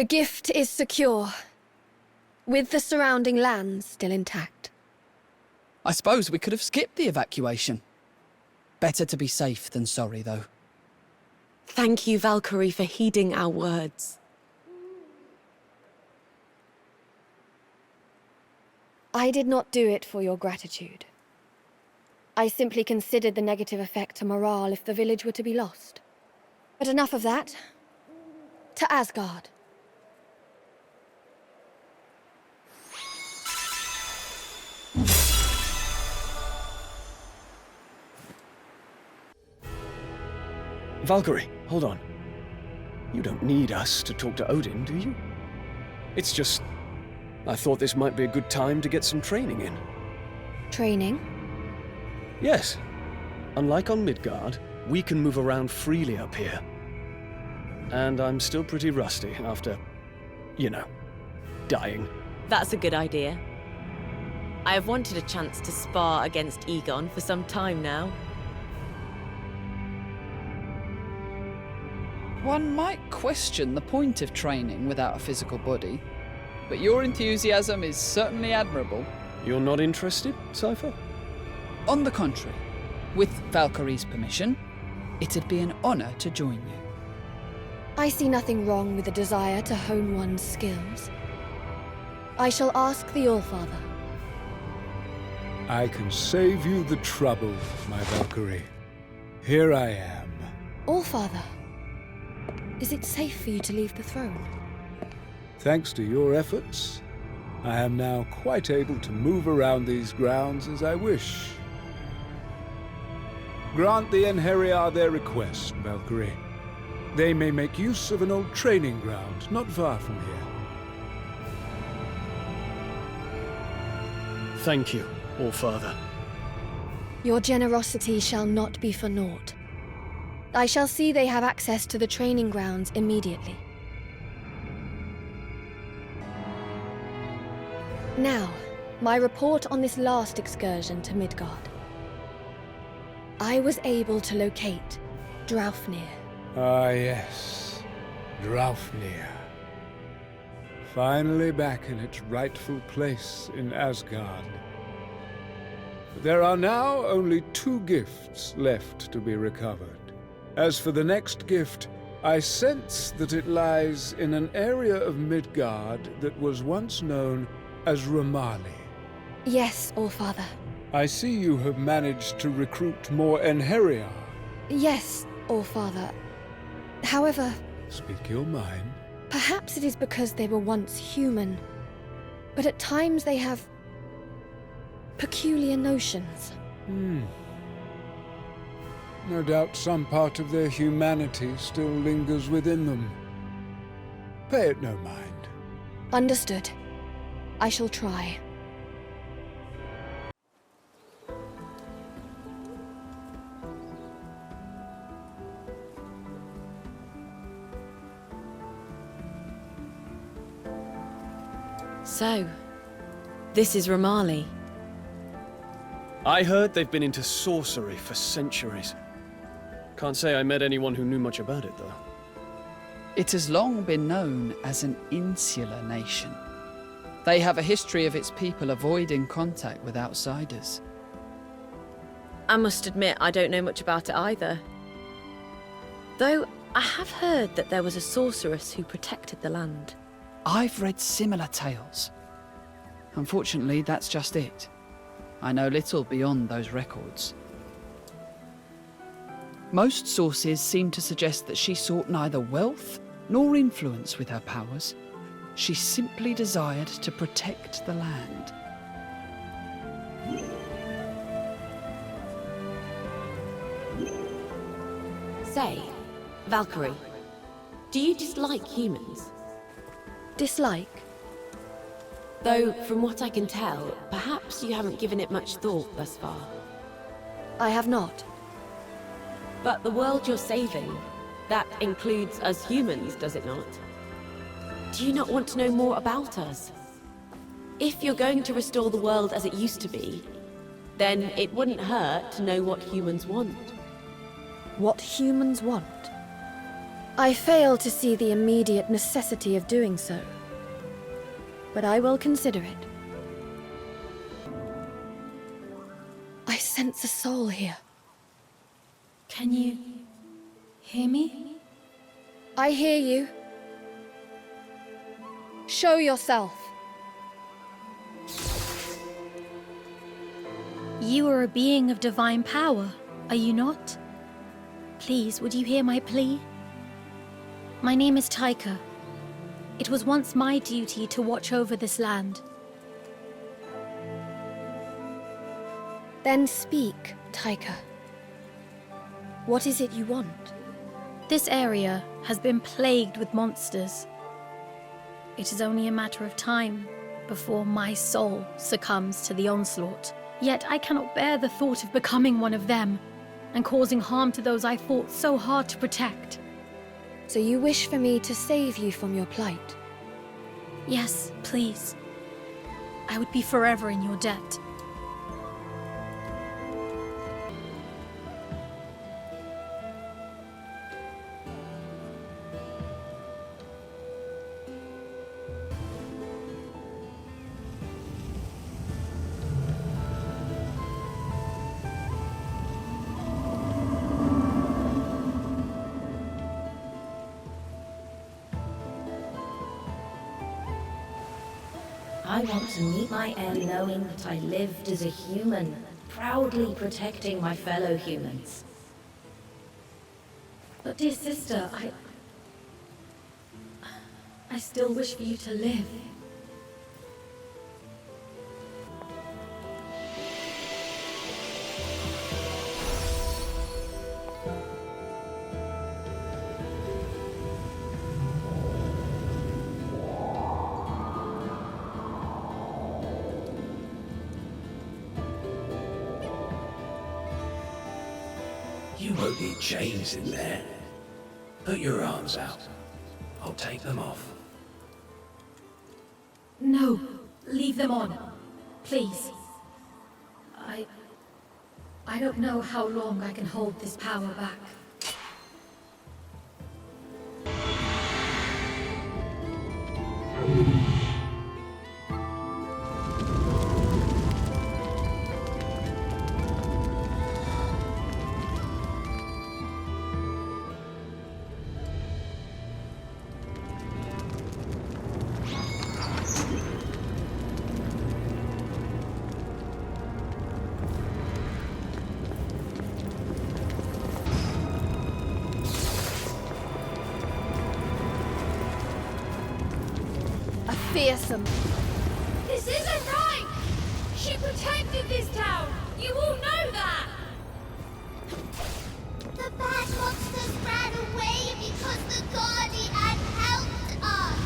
The gift is secure, with the surrounding lands still intact. I suppose we could have skipped the evacuation. Better to be safe than sorry, though. Thank you, Valkyrie, for heeding our words. I did not do it for your gratitude. I simply considered the negative effect to morale if the village were to be lost. But enough of that. To Asgard. Valkyrie, hold on. You don't need us to talk to Odin, do you? It's just... I thought this might be a good time to get some training in. Training? Yes. Unlike on Midgard, we can move around freely up here. And I'm still pretty rusty after, you know, dying. That's a good idea. I have wanted a chance to spar against Eygon for some time now. One might question the point of training without a physical body. but your enthusiasm is certainly admirable. You're not interested, Cypher? On the contrary, with Valkyrie's permission, it'd be an honor to join you. I see nothing wrong with the desire to hone one's skills. I shall ask the All-Father. I can save you the trouble, my Valkyrie. Here I am. All-Father, is it safe for you to leave the throne? Thanks to your efforts, I am now quite able to move around these grounds as I wish. Grant the Einherjar their request, Valkyrie. They may make use of an old training ground not far from here. Thank you, All-Father. Your generosity shall not be for naught. I shall see they have access to the training grounds immediately. Now, my report on this last excursion to Midgard. I was able to locate Draupnir. Ah, yes. Draupnir. Finally back in its rightful place in Asgard. There are now only 2 gifts left to be recovered. As for the next gift, I sense that it lies in an area of Midgard that was once known as Ramali. Yes, All-Father. I see you have managed to recruit more Einherjar. Yes, All-Father. However... Speak your mind. Perhaps it is because they were once human, but at times they have peculiar notions. No doubt some part of their humanity still lingers within them. Pay it no mind. Understood. I shall try. So, this is Ramali. I heard they've been into sorcery for centuries. Can't say I met anyone who knew much about it, though. It has long been known as an insular nation. They have a history of its people avoiding contact with outsiders. I must admit, I don't know much about it either. Though, I have heard that there was a sorceress who protected the land. I've read similar tales. Unfortunately, that's just it. I know little beyond those records. Most sources seem to suggest that she sought neither wealth nor influence with her powers. She simply desired to protect the land. Say, Valkyrie, do you dislike humans? Dislike? Though, from what I can tell, perhaps you haven't given it much thought thus far. I have not. But the world you're saving, that includes us humans, does it not? Do you not want to know more about us? If you're going to restore the world as it used to be, then it wouldn't hurt to know what humans want. What humans want? I fail to see the immediate necessity of doing so. But I will consider it. I sense a soul here. Can you hear me? I hear you. Show yourself. You are a being of divine power, are you not? Please, would you hear my plea? My name is Taika. It was once my duty to watch over this land. Then speak, Taika. What is it you want? This area has been plagued with monsters. It is only a matter of time before my soul succumbs to the onslaught. Yet I cannot bear the thought of becoming one of them and causing harm to those I fought so hard to protect. So you wish for me to save you from your plight? Yes, please. I would be forever in your debt. I want to meet my end knowing that I lived as a human, proudly protecting my fellow humans. But dear sister, I still wish for you to live. You won't need chains in there. Put your arms out. I'll take them off. No, leave them on. Please. I don't know how long I can hold this power back. Fearsome. This isn't right! She protected this town! You all know that! The bad monsters ran away because the Guardian helped us!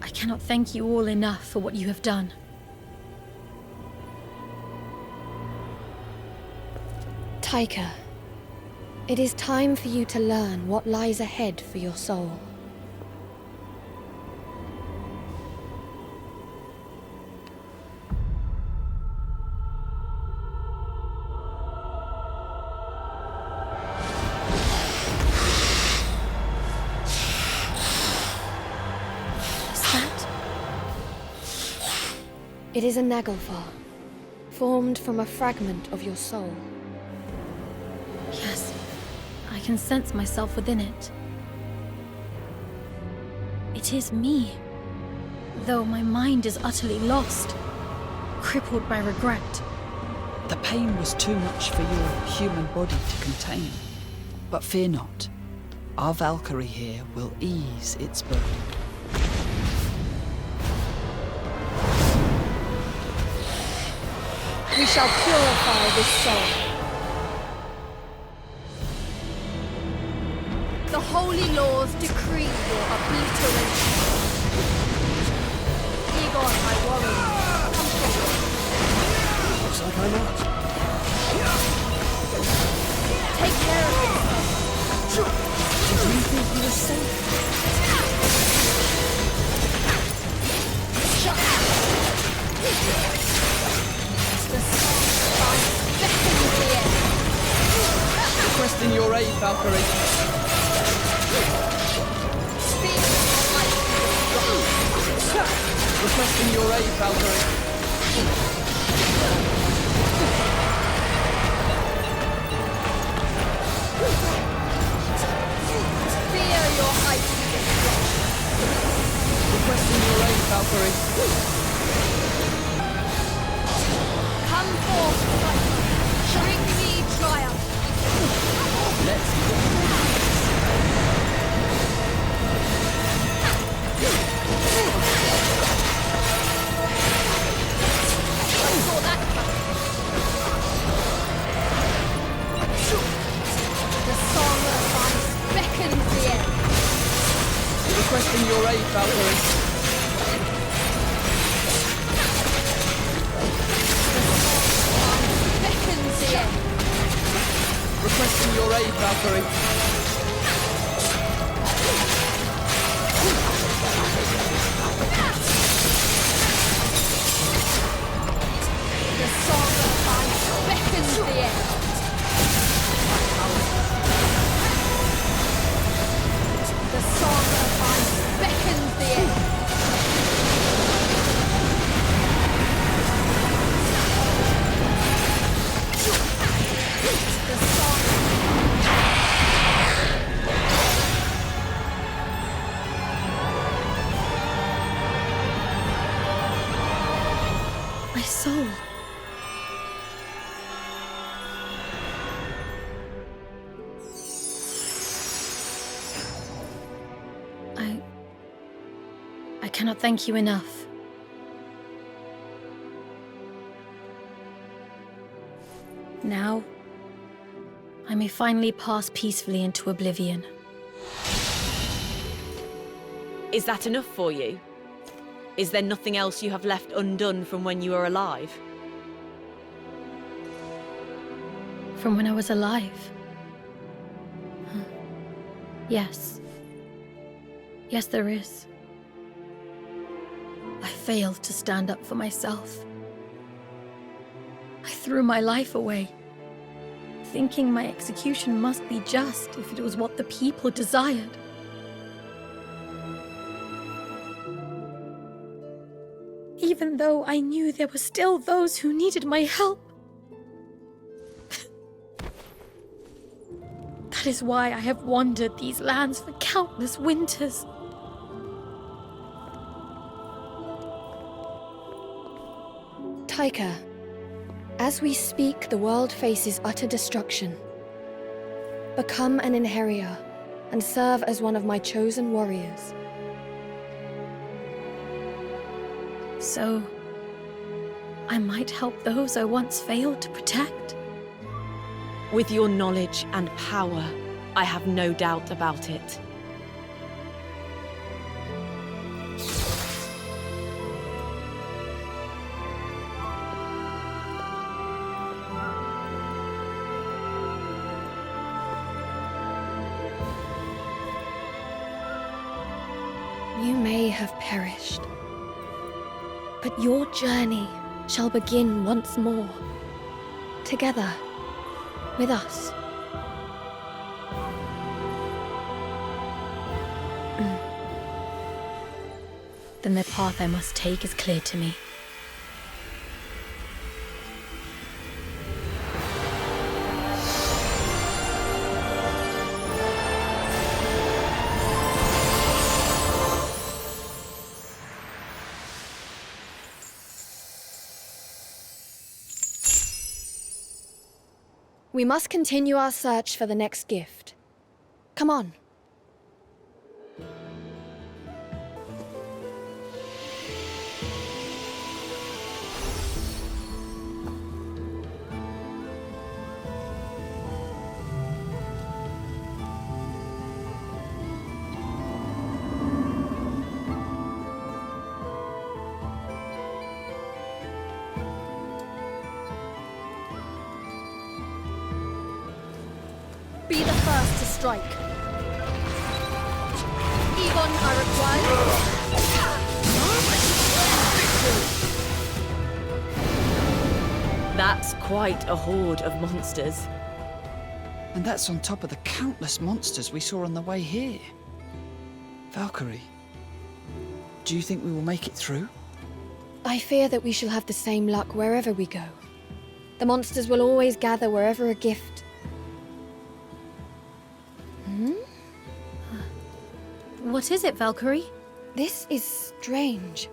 I cannot thank you all enough for what you have done. Taika, it is time for you to learn what lies ahead for your soul. It is a Naglfar, formed from a fragment of your soul. Yes, I can sense myself within it. It is me, though my mind is utterly lost, crippled by regret. The pain was too much for your human body to contain. But fear not. Our Valkyrie here will ease its burden. We shall purify this soul. The holy laws decree your obliteration. Eygon, my warrior, come forward. Looks like I'm out. Take care of yourself. Did you think you were safe? Shut up. The sun beckons the air. Requesting your aid, Valkyrie. Requesting your aid, Valkyrie. Fear your height. Requesting your aid, Valkyrie. Come forth, bring me triumph. Let's go. I saw that coming. The song of ice beckons the end. Requesting your aid, Valkyrie. Requesting your aid, Valkyrie. The song of ice beckons the end. The song of ice beckons the end. I cannot thank you enough. Now, I may finally pass peacefully into oblivion. Is that enough for you? Is there nothing else you have left undone from when you were alive? From when I was alive? Yes. Yes, there is. I failed to stand up for myself. I threw my life away, thinking my execution must be just if it was what the people desired. Even though I knew there were still those who needed my help. That is why I have wandered these lands for countless winters. Taika, as we speak, the world faces utter destruction. Become an inheritor and serve as one of my chosen warriors. So, I might help those I once failed to protect. With your knowledge and power, I have no doubt about it. You may have perished, but your journey shall begin once more, together with us. Then the path I must take is clear to me. We must continue our search for the next gift. Come on. Be the first to strike. Eygon are required. That's quite a horde of monsters. And that's on top of the countless monsters we saw on the way here. Valkyrie, do you think we will make it through? I fear that we shall have the same luck wherever we go. The monsters will always gather wherever a gift. What is it, Valkyrie? This is strange.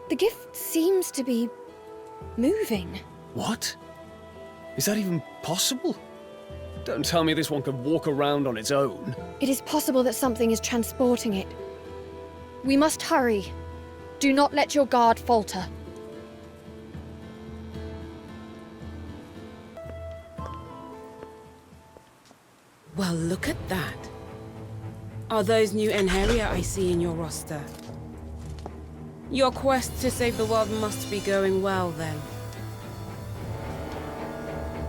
The gift seems to be moving. What? Is that even possible? Don't tell me this one could walk around on its own. It is possible that something is transporting it. We must hurry. Do not let your guard falter. Well, look at that. Are those new Enheria I see in your roster? Your quest to save the world must be going well, then.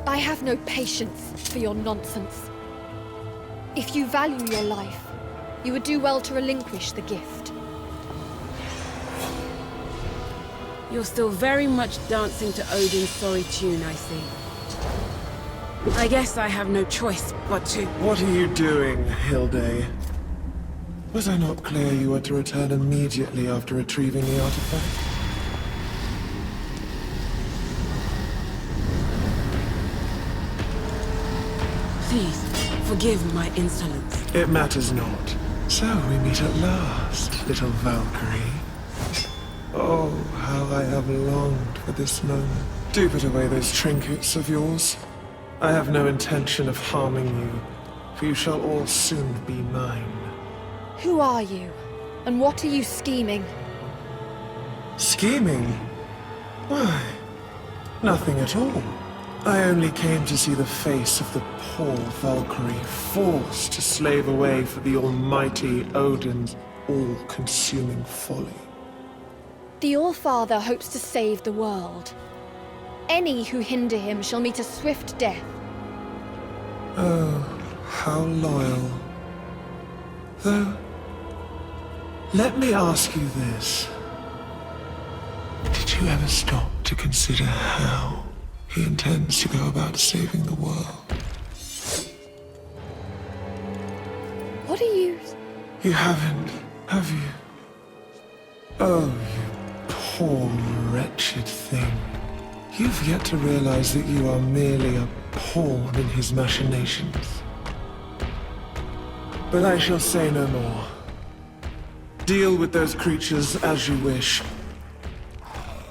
I have no patience for your nonsense. If you value your life, you would do well to relinquish the gift. You're still very much dancing to Odin's sorry tune, I see. I guess I have no choice but to... What are you doing, Hilde? Was I not clear you were to return immediately after retrieving the artifact? Please, forgive my insolence. It matters not. So we meet at last, little Valkyrie. Oh, how I have longed for this moment. Do put away those trinkets of yours. I have no intention of harming you, for you shall all soon be mine. Who are you? And what are you scheming? Scheming? Why, nothing at all. I only came to see the face of the poor Valkyrie forced to slave away for the almighty Odin's all-consuming folly. The All-Father hopes to save the world. Any who hinder him shall meet a swift death. Oh, how loyal. Though, let me ask you this. Did you ever stop to consider how he intends to go about saving the world? What are you... You haven't, have you? Oh, you poor, wretched thing. You've yet to realize that you are merely a pawn in his machinations. But I shall say no more. Deal with those creatures as you wish.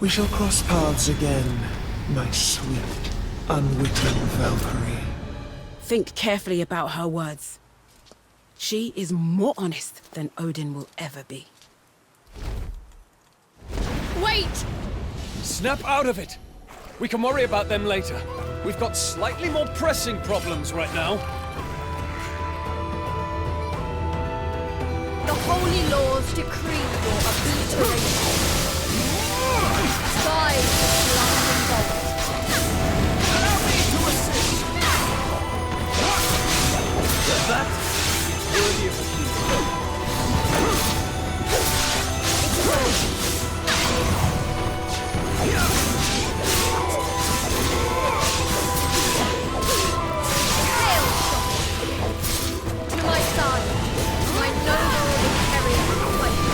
We shall cross paths again, my sweet, unwitting Valkyrie. Think carefully about her words. She is more honest than Odin will ever be. Wait! Snap out of it! We can worry about them later. We've got slightly more pressing problems right now. The holy laws decree your obliteration. Skies blinding bolt. Allow me to assist! That is worthy of a king. To my side, my noble Imperial fighter.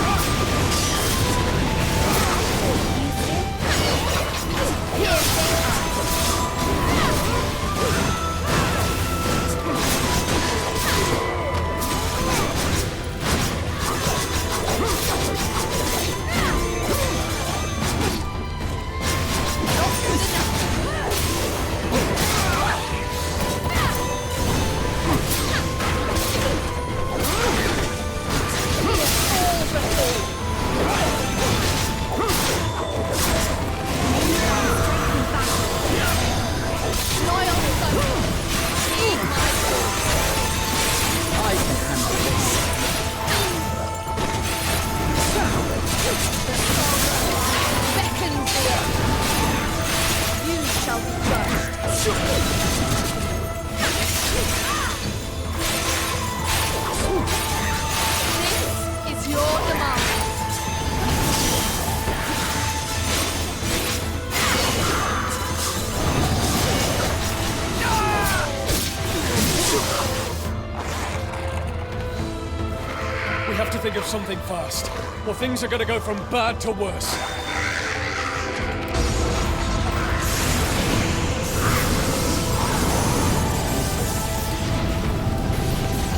Think of something fast, or things are gonna go from bad to worse.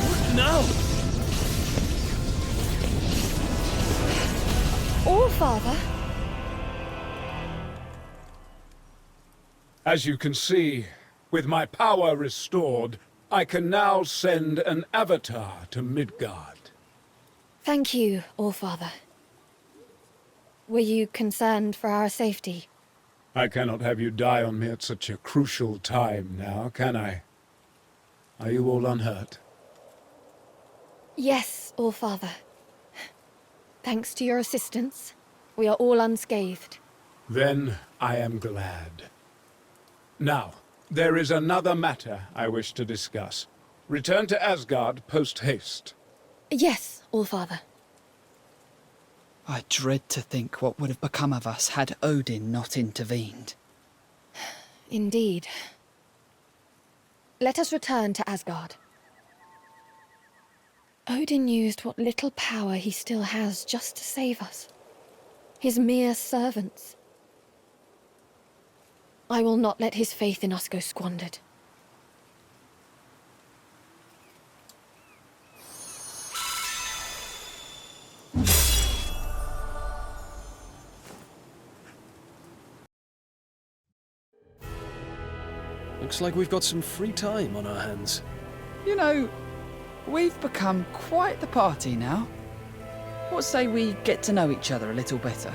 What now? All-Father? As you can see, with my power restored, I can now send an avatar to Midgard. Thank you, All-Father. Were you concerned for our safety? I cannot have you die on me at such a crucial time now, can I? Are you all unhurt? Yes, All-Father. Thanks to your assistance, we are all unscathed. Then I am glad. Now, there is another matter I wish to discuss. Return to Asgard post-haste. Yes, All-Father. I dread to think what would have become of us had Odin not intervened. Indeed. Let us return to Asgard. Odin used what little power he still has just to save us. His mere servants. I will not let his faith in us go squandered. Looks like we've got some free time on our hands. You know, We've become quite the party now. What say we get to know each other a little better?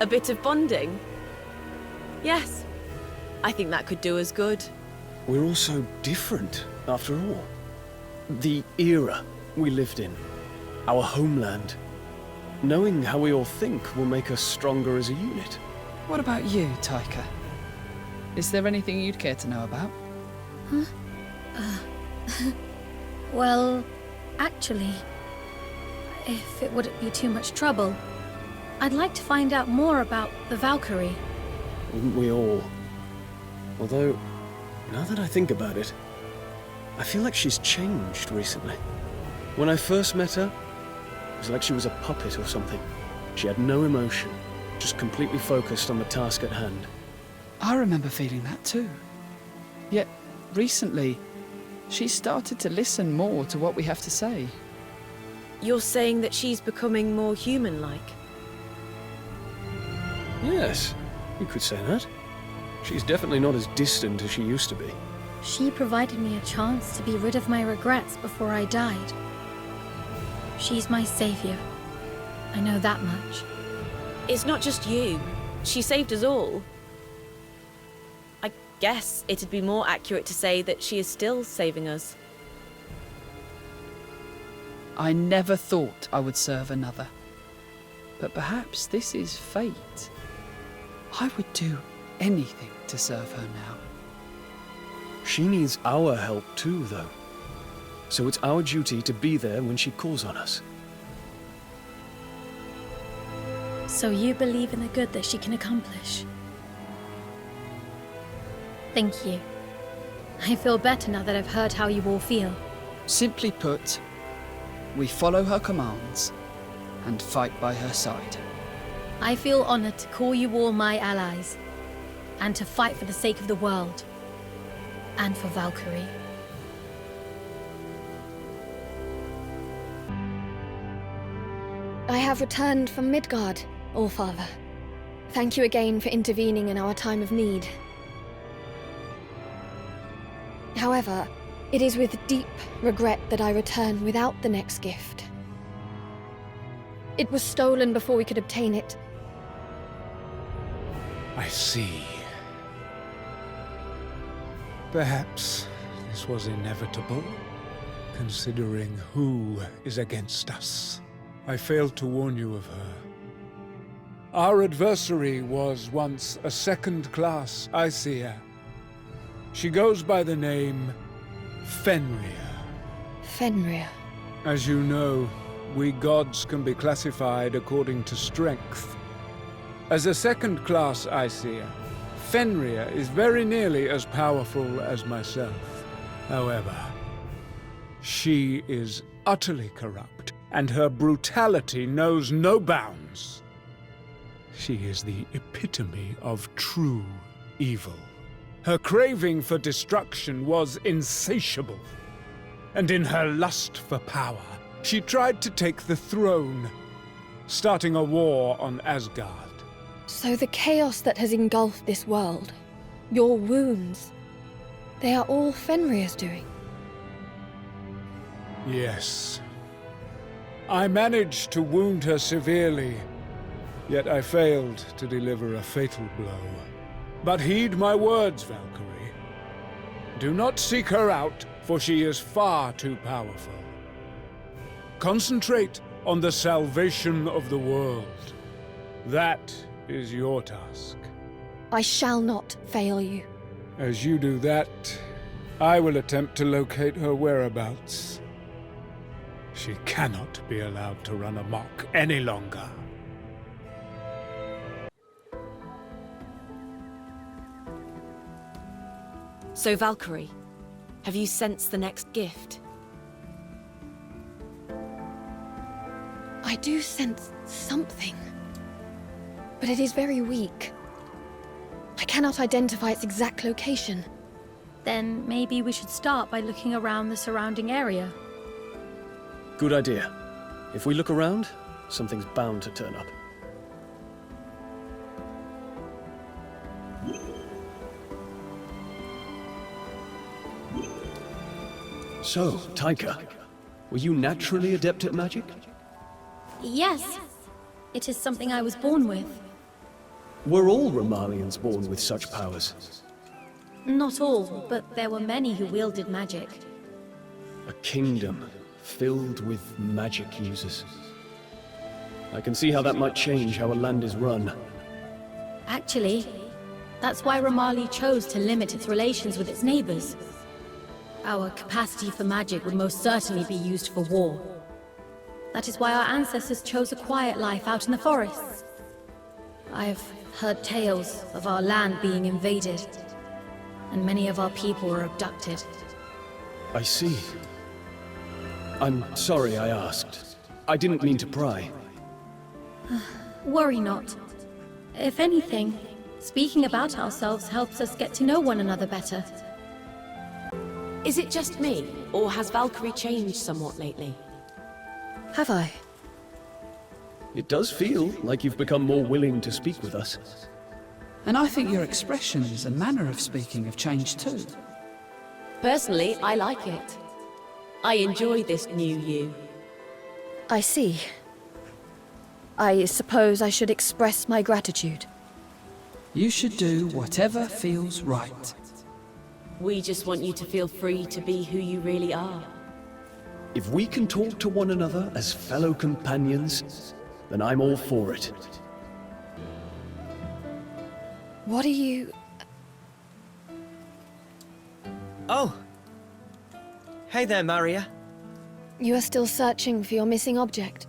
A bit of bonding? Yes. I think that could do us good. We're all so different, after all. The era we lived in, our homeland. Knowing how we all think will make us stronger as a unit. What about you, Taika? Is there anything you'd care to know about? Huh? Well, actually, if it wouldn't be too much trouble, I'd like to find out more about the Valkyrie. Wouldn't we all? Although, now that I think about it, I feel like she's changed recently. When I first met her, it was like she was a puppet or something. She had no emotion, just completely focused on the task at hand. I remember feeling that too. Yet, recently, she started to listen more to what we have to say. You're saying that she's becoming more human-like? Yes, you could say that. She's definitely not as distant as she used to be. She provided me a chance to be rid of my regrets before I died. She's my savior. I know that much. It's not just you. She saved us all. I guess it'd be more accurate to say that she is still saving us. I never thought I would serve another. But perhaps this is fate. I would do anything to serve her now. She needs our help too, though. So it's our duty to be there when she calls on us. So you believe in the good that she can accomplish? Thank you. I feel better now that I've heard how you all feel. Simply put, we follow her commands and fight by her side. I feel honored to call you all my allies, and to fight for the sake of the world, and for Valkyrie. I have returned from Midgard, All-Father. Thank you again for intervening in our time of need. However, it is with deep regret that I return without the next gift. It was stolen before we could obtain it. I see. Perhaps this was inevitable, considering who is against us. I failed to warn you of her. Our adversary was once a second-class Aesir. She goes by the name Fenrir. Fenrir. As you know, we gods can be classified according to strength. As a second-class Aesir, Fenrir is very nearly as powerful as myself. However, she is utterly corrupt, and her brutality knows no bounds. She is the epitome of true evil. Her craving for destruction was insatiable, and in her lust for power, she tried to take the throne, starting a war on Asgard. So the chaos that has engulfed this world, your wounds, they are all Fenrir's doing? Yes. I managed to wound her severely, yet I failed to deliver a fatal blow. But heed my words, Valkyrie. Do not seek her out, for she is far too powerful. Concentrate on the salvation of the world. That is your task. I shall not fail you. As you do that, I will attempt to locate her whereabouts. She cannot be allowed to run amok any longer. So, Valkyrie, have you sensed the next gift? I do sense something, but it is very weak. I cannot identify its exact location. Then maybe we should start by looking around the surrounding area. Good idea. If we look around, something's bound to turn up. So, Taika, Were you naturally adept at magic? Yes. It is something I was born with. Were all Romalians born with such powers? Not all, but there were many who wielded magic. A kingdom filled with magic users. I can see how that might change how a land is run. Actually, that's why Romali chose to limit its relations with its neighbors. Our capacity for magic would most certainly be used for war. That is why our ancestors chose a quiet life out in the forests. I've heard tales of our land being invaded, and many of our people were abducted. I see. I'm sorry I asked. I didn't mean to pry. Worry not. If anything, speaking about ourselves helps us get to know one another better. Is it just me, or has Valkyrie changed somewhat lately? Have I? It does feel like you've become more willing to speak with us. And I think your expressions and manner of speaking have changed too. Personally, I like it. I enjoy this new you. I see. I suppose I should express my gratitude. You should do whatever feels right. We just want you to feel free to be who you really are. If we can talk to one another as fellow companions, then I'm all for it. What are you... Oh! Hey there, Maria. You are still searching for your missing object?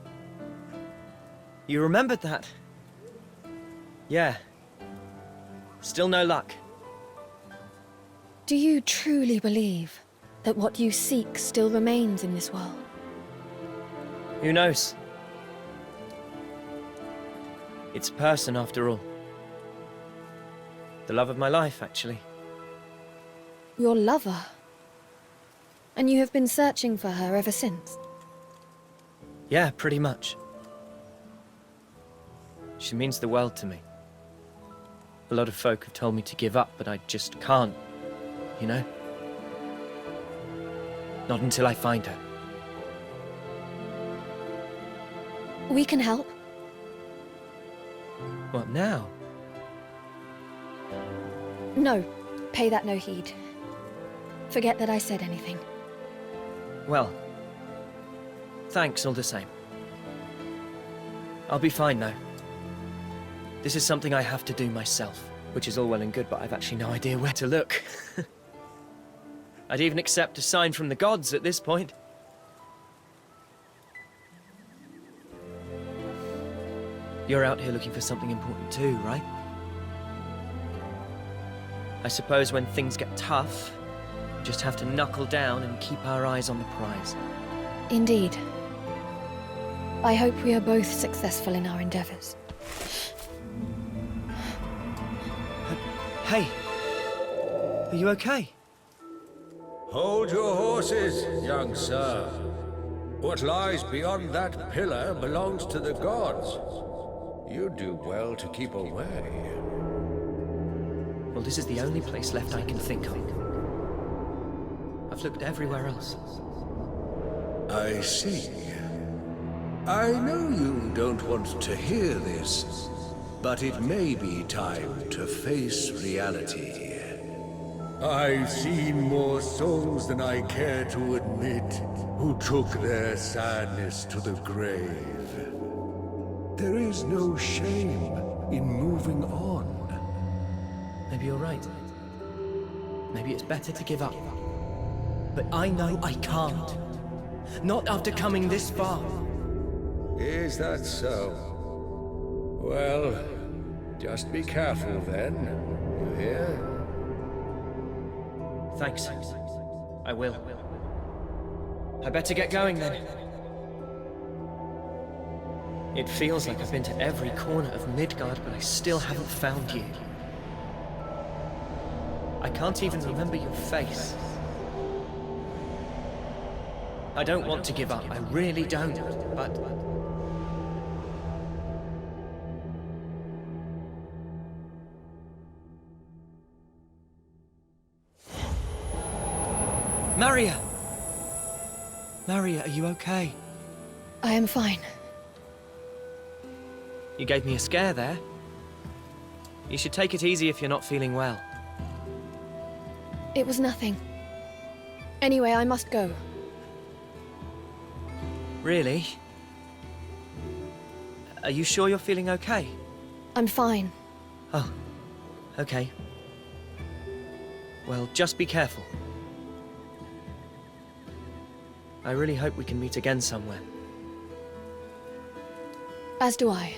You remembered that? Yeah. Still no luck. Do you truly believe that what you seek still remains in this world? Who knows? It's a person, after all. The love of my life, actually. Your lover? And you have been searching for her ever since? Yeah, pretty much. She means the world to me. A lot of folk have told me to give up, but I just can't, you know? Not until I find her. We can help. What now? No, pay that no heed. Forget that I said anything. Well, thanks all the same. I'll be fine now. This is something I have to do myself, which is all well and good, but I've actually no idea where to look. I'd even accept a sign from the gods at this point. You're out here looking for something important too, right? I suppose when things get tough, we just have to knuckle down and keep our eyes on the prize. Indeed. I hope we are both successful in our endeavors. Hey! Are you okay? Hold your horses, young sir. What lies beyond that pillar belongs to the gods. You do well to keep away. Well, this is the only place left I can think of. I've looked everywhere else. I see. I know you don't want to hear this, but it may be time to face reality. I've seen more souls than I care to admit who took their sadness to the grave. There is no shame in moving on. Maybe you're right. Maybe it's better to give up. But I know I can't. Not after coming this far. Is that so? Well, just be careful then, you hear? Thanks. I will. I better get going then. It feels like I've been to every corner of Midgard, but I still haven't found you. I can't even remember your face. I don't want to give up, I really don't, but... Maria! Maria, are you okay? I am fine. You gave me a scare there. You should take it easy if you're not feeling well. It was nothing. Anyway, I must go. Really? Are you sure you're feeling okay? I'm fine. Oh, okay. Well, just be careful. I really hope we can meet again somewhere. As do I.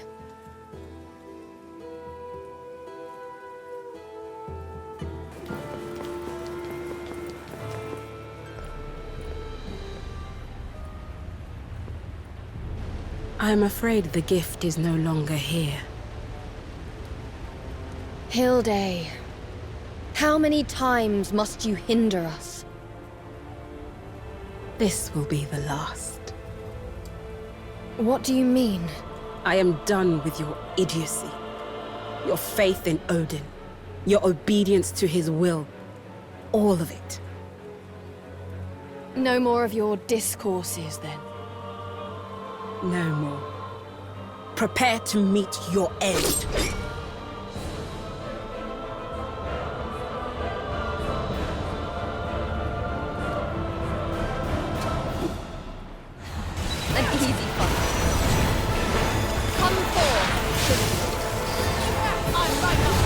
I'm afraid the gift is no longer here. Hilde, how many times must you hinder us? This will be the last. What do you mean? I am done with your idiocy. Your faith in Odin. Your obedience to his will. All of it. No more of your discourses, then. No more. Prepare to meet your end. An easy fight. Come forth. I'm Ragnarok.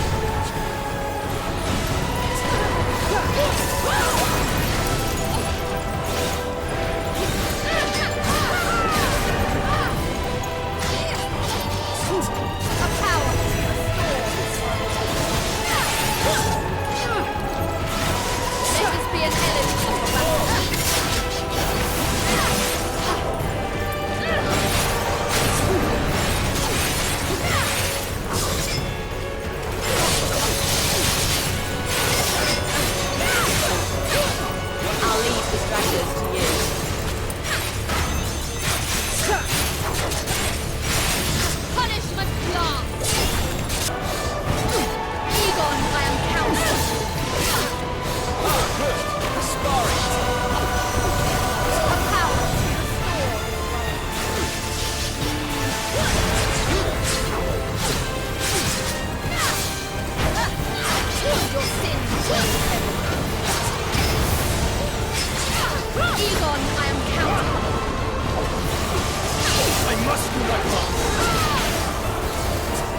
Eygon, I am counted. I must do my part.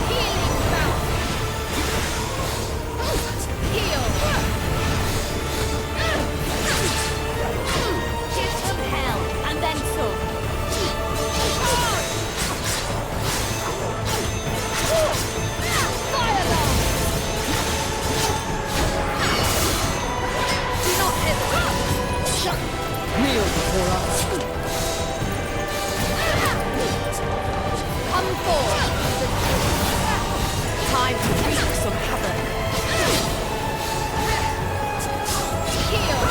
Healing bound. Heal. Kiss from hell, and then some. Fireball. Do not hesitate. Kneel before us. Come forth. Time to wreak some havoc. Heal.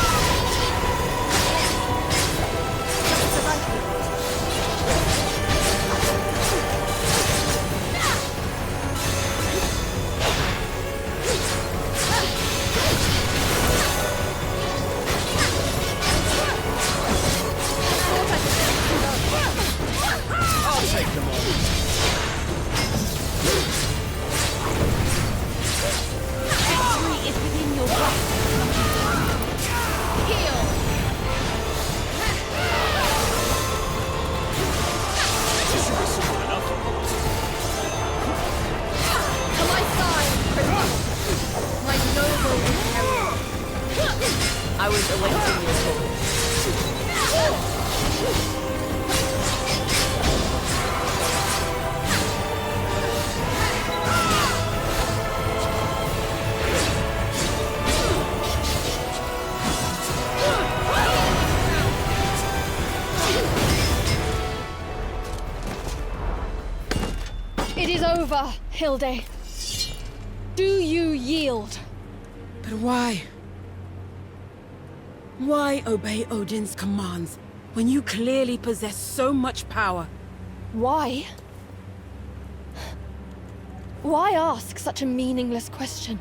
I'll take them all. Victory is within your grasp. Heal. To my side, Prince. My noble inheritance. I was awaiting your call. It is over, Hilde. Do you yield? But why? Why obey Odin's commands when you clearly possess so much power? Why? Why ask such a meaningless question?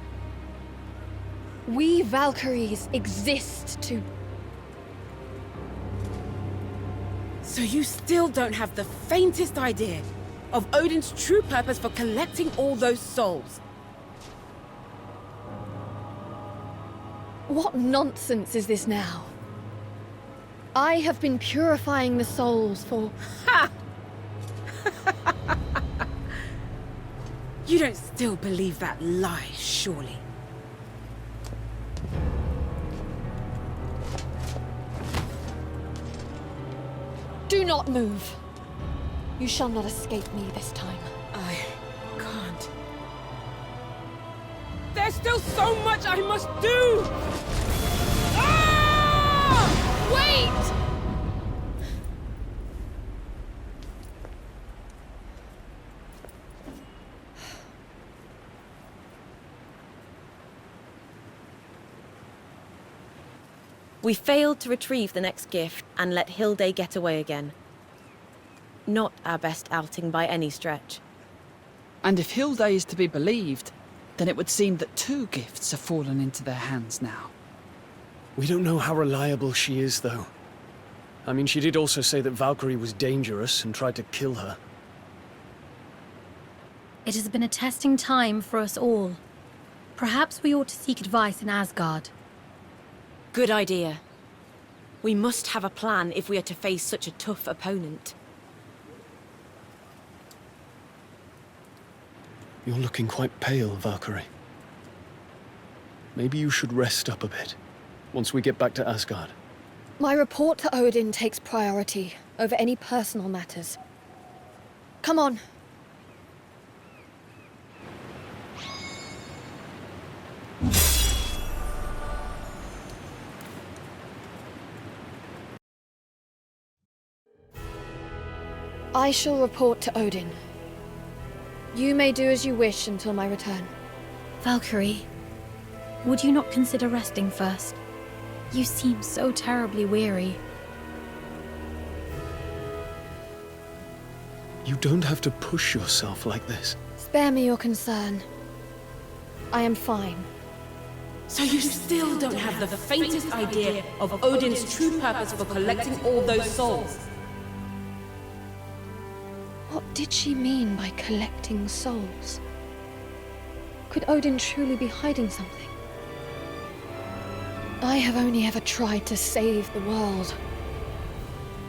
We Valkyries exist to So you still don't have the faintest idea of Odin's true purpose for collecting all those souls? What nonsense is this now? I have been purifying the souls for... Ha! You don't still believe that lie, surely? Do not move. You shall not escape me this time. I can't. There's still so much I must do! Ah! Wait! We failed to retrieve the next gift and let Hilde get away again. Not our best outing by any stretch. And if Hilde is to be believed, then it would seem that 2 gifts have fallen into their hands now. We don't know how reliable she is, though. I mean, she did also say that Valkyrie was dangerous and tried to kill her. It has been a testing time for us all. Perhaps we ought to seek advice in Asgard. Good idea. We must have a plan if we are to face such a tough opponent. You're looking quite pale, Valkyrie. Maybe you should rest up a bit, once we get back to Asgard. My report to Odin takes priority over any personal matters. Come on. I shall report to Odin. You may do as you wish until my return. Valkyrie, would you not consider resting first? You seem so terribly weary. You don't have to push yourself like this. Spare me your concern. I am fine. So you still don't have the faintest idea of Odin's true purpose for collecting all those souls? What did she mean by collecting souls? Could Odin truly be hiding something? I have only ever tried to save the world.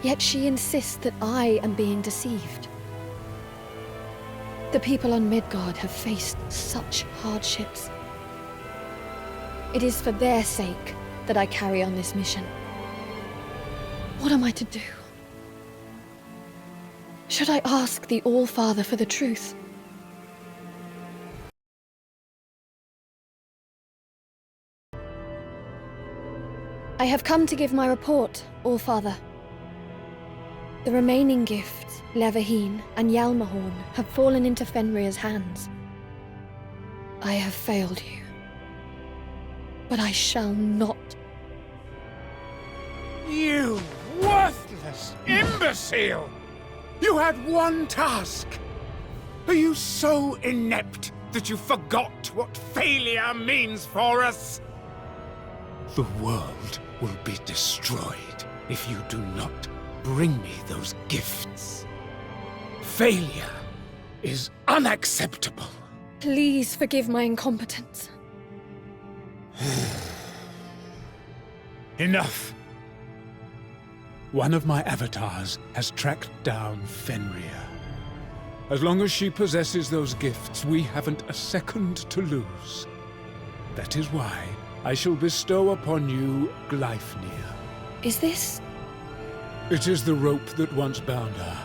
Yet she insists that I am being deceived. The people on Midgard have faced such hardships. It is for their sake that I carry on this mission. What am I to do? Should I ask the All-Father for the truth? I have come to give my report, All-Father. The remaining gifts, Leverheen and Hjalmarhorn, have fallen into Fenrir's hands. I have failed you. But I shall not. You worthless imbecile! You had one task! Are you so inept that you forgot what failure means for us? The world will be destroyed if you do not bring me those gifts. Failure is unacceptable. Please forgive my incompetence. Enough! One of my avatars has tracked down Fenrir. As long as she possesses those gifts, we haven't a second to lose. That is why I shall bestow upon you Gleipnir. Is this... It is the rope that once bound her.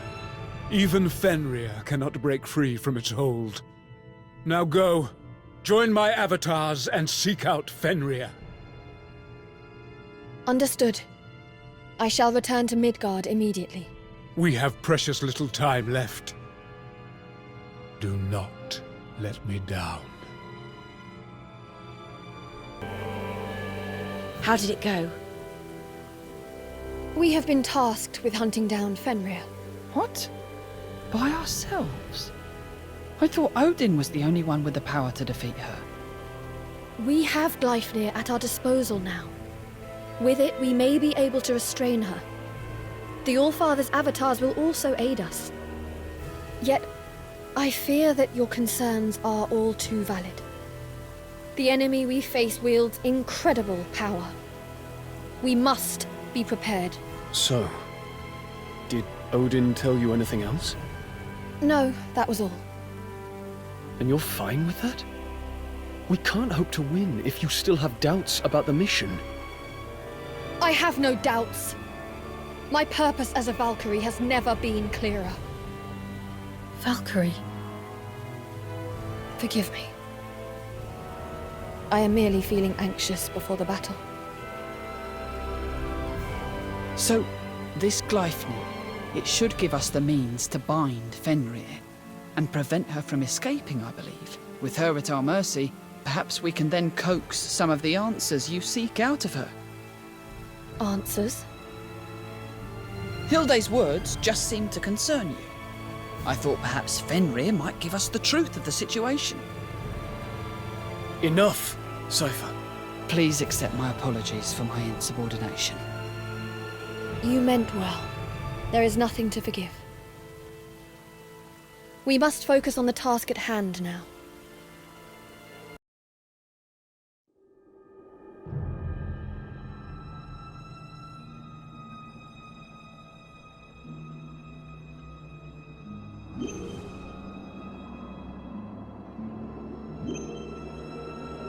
Even Fenrir cannot break free from its hold. Now go, join my avatars and seek out Fenrir. Understood. I shall return to Midgard immediately. We have precious little time left. Do not let me down. How did it go? We have been tasked with hunting down Fenrir. What? By ourselves? I thought Odin was the only one with the power to defeat her. We have Gleipnir at our disposal now. With it, we may be able to restrain her. The All-Father's avatars will also aid us. Yet, I fear that your concerns are all too valid. The enemy we face wields incredible power. We must be prepared. So, did Odin tell you anything else? No, that was all. And you're fine with that? We can't hope to win if you still have doubts about the mission. I have no doubts. My purpose as a Valkyrie has never been clearer. Valkyrie? Forgive me. I am merely feeling anxious before the battle. So, this Gleipnir, it should give us the means to bind Fenrir and prevent her from escaping, I believe. With her at our mercy, perhaps we can then coax some of the answers you seek out of her. Answers? Hilde's words just seem to concern you. I thought perhaps Fenrir might give us the truth of the situation. Enough, Cypher. Please accept my apologies for my insubordination. You meant well. There is nothing to forgive. We must focus on the task at hand now.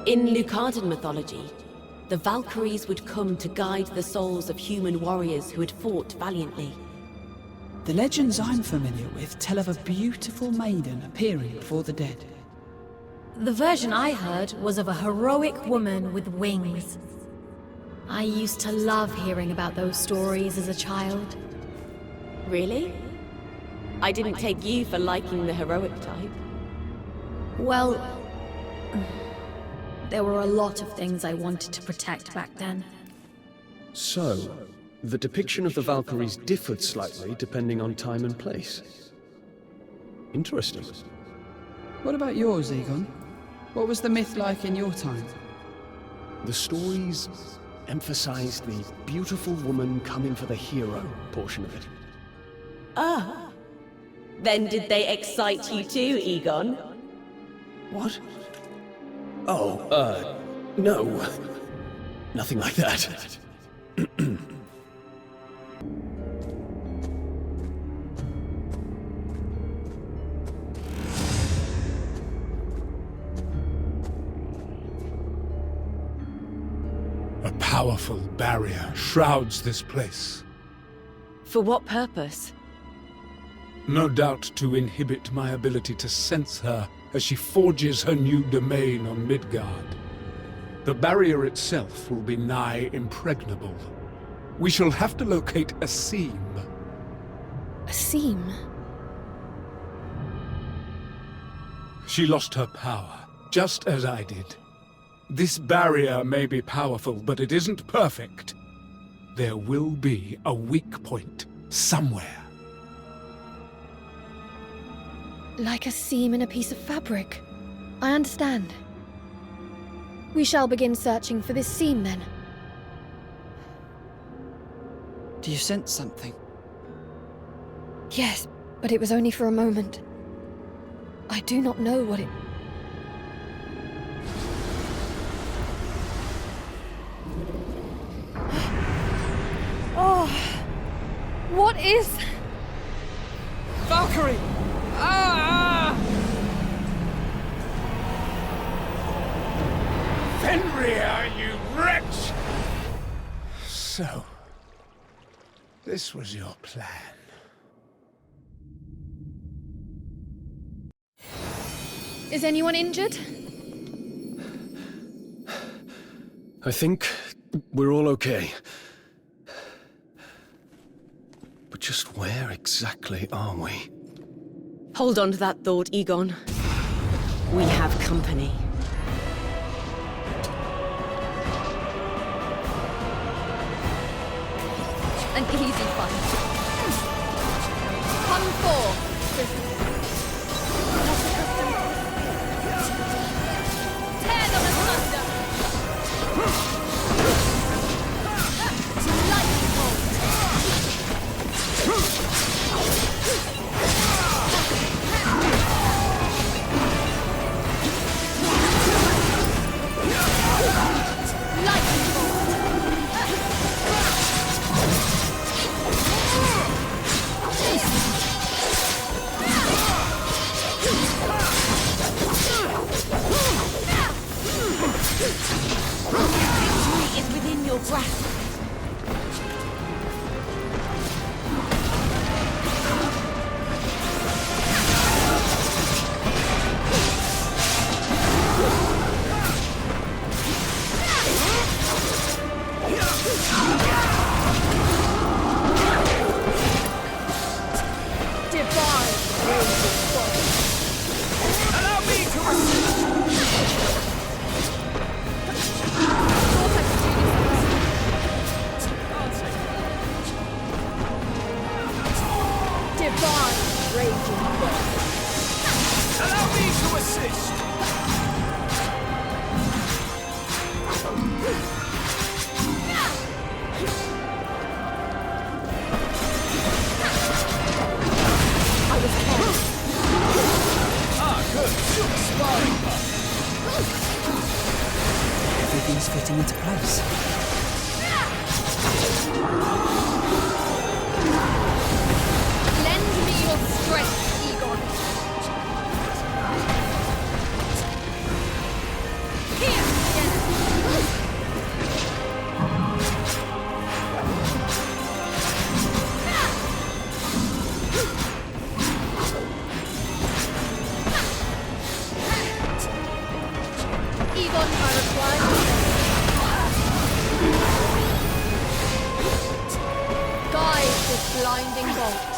In Lucadan mythology, the Valkyries would come to guide the souls of human warriors who had fought valiantly. The legends I'm familiar with tell of a beautiful maiden appearing before the dead. The version I heard was of a heroic woman with wings. I used to love hearing about those stories as a child. Really? I didn't take you for liking the heroic type. Well, there were a lot of things I wanted to protect back then. So, the depiction of the Valkyries differed slightly depending on time and place. Interesting. What about yours, Eygon? What was the myth like in your time? The stories emphasized the beautiful woman coming for the hero portion of it. Ah. Then did they excite you too, Eygon? What? Oh, no. Nothing like that. A powerful barrier shrouds this place. For what purpose? No doubt to inhibit my ability to sense her as she forges her new domain on Midgard. The barrier itself will be nigh impregnable. We shall have to locate a seam. A seam? She lost her power, just as I did. This barrier may be powerful, but it isn't perfect. There will be a weak point somewhere. Like a seam in a piece of fabric. I understand. We shall begin searching for this seam, then. Do you sense something? Yes, but it was only for a moment. I do not know what it... Oh! What is... Valkyrie! Ah! Fenrir, you wretch! So, this was your plan. Is anyone injured? I think we're all okay. But just where exactly are we? Hold on to that thought, Eygon. We have company. An easy fight. Come forth, prisoners. Tear them asunder! Lightning bolt! Divine raging god. Allow me to assist! I was caught. Ah, good. Sparring partner. Everything's fitting into place. Lend me your strength, Eygon. Here, Eygon, I require your aid. Guide this blinding bolt.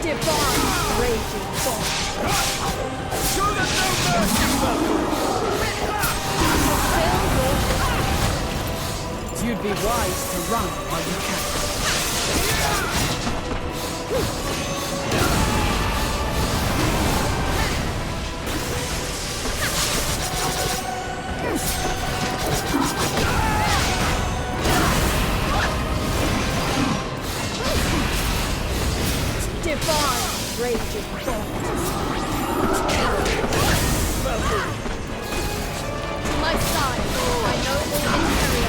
Divine raging bolt. Show them no mercy, Valkyrie! You'd be wise to run while you can. Divine raging bolt. To my side, my noble emissary.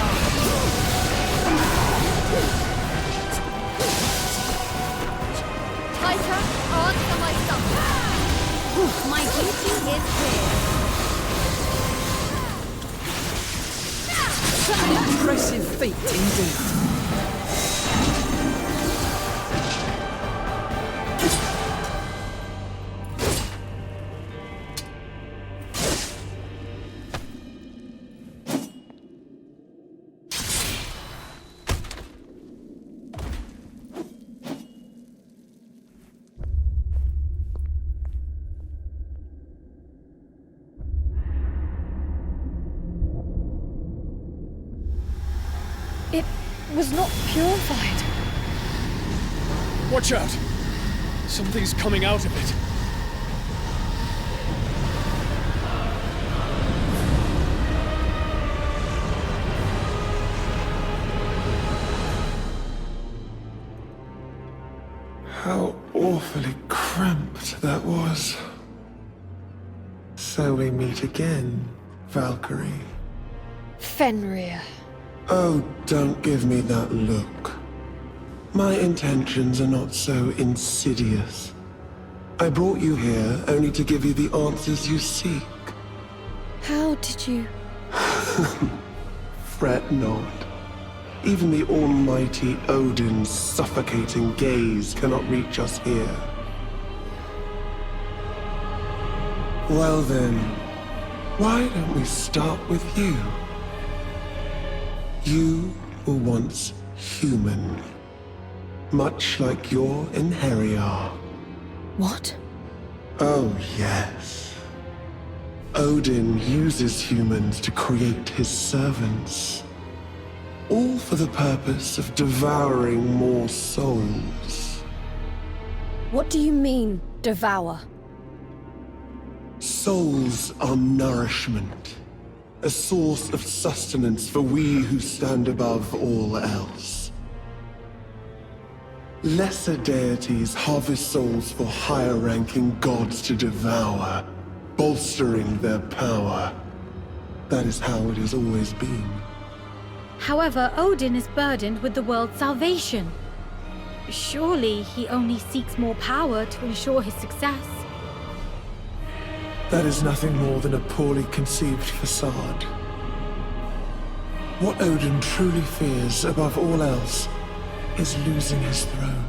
Titan, answer my summons. My duty is clear. An impressive feat indeed. It was not purified. Watch out! Something's coming out of it. How awfully cramped that was. So we meet again, Valkyrie. Fenrir. Oh, don't give me that look. My intentions are not so insidious. I brought you here only to give you the answers you seek. How did you... Fret not. Even the almighty Odin's suffocating gaze cannot reach us here. Well then, why don't we start with you? You were once human, much like your Inheriar. What? Oh yes. Odin uses humans to create his servants. All for the purpose of devouring more souls. What do you mean, devour? Souls are nourishment, a source of sustenance for we who stand above all else. Lesser deities harvest souls for higher-ranking gods to devour, bolstering their power. That is how it has always been. However, Odin is burdened with the world's salvation. Surely he only seeks more power to ensure his success. That is nothing more than a poorly conceived facade. What Odin truly fears above all else is losing his throne.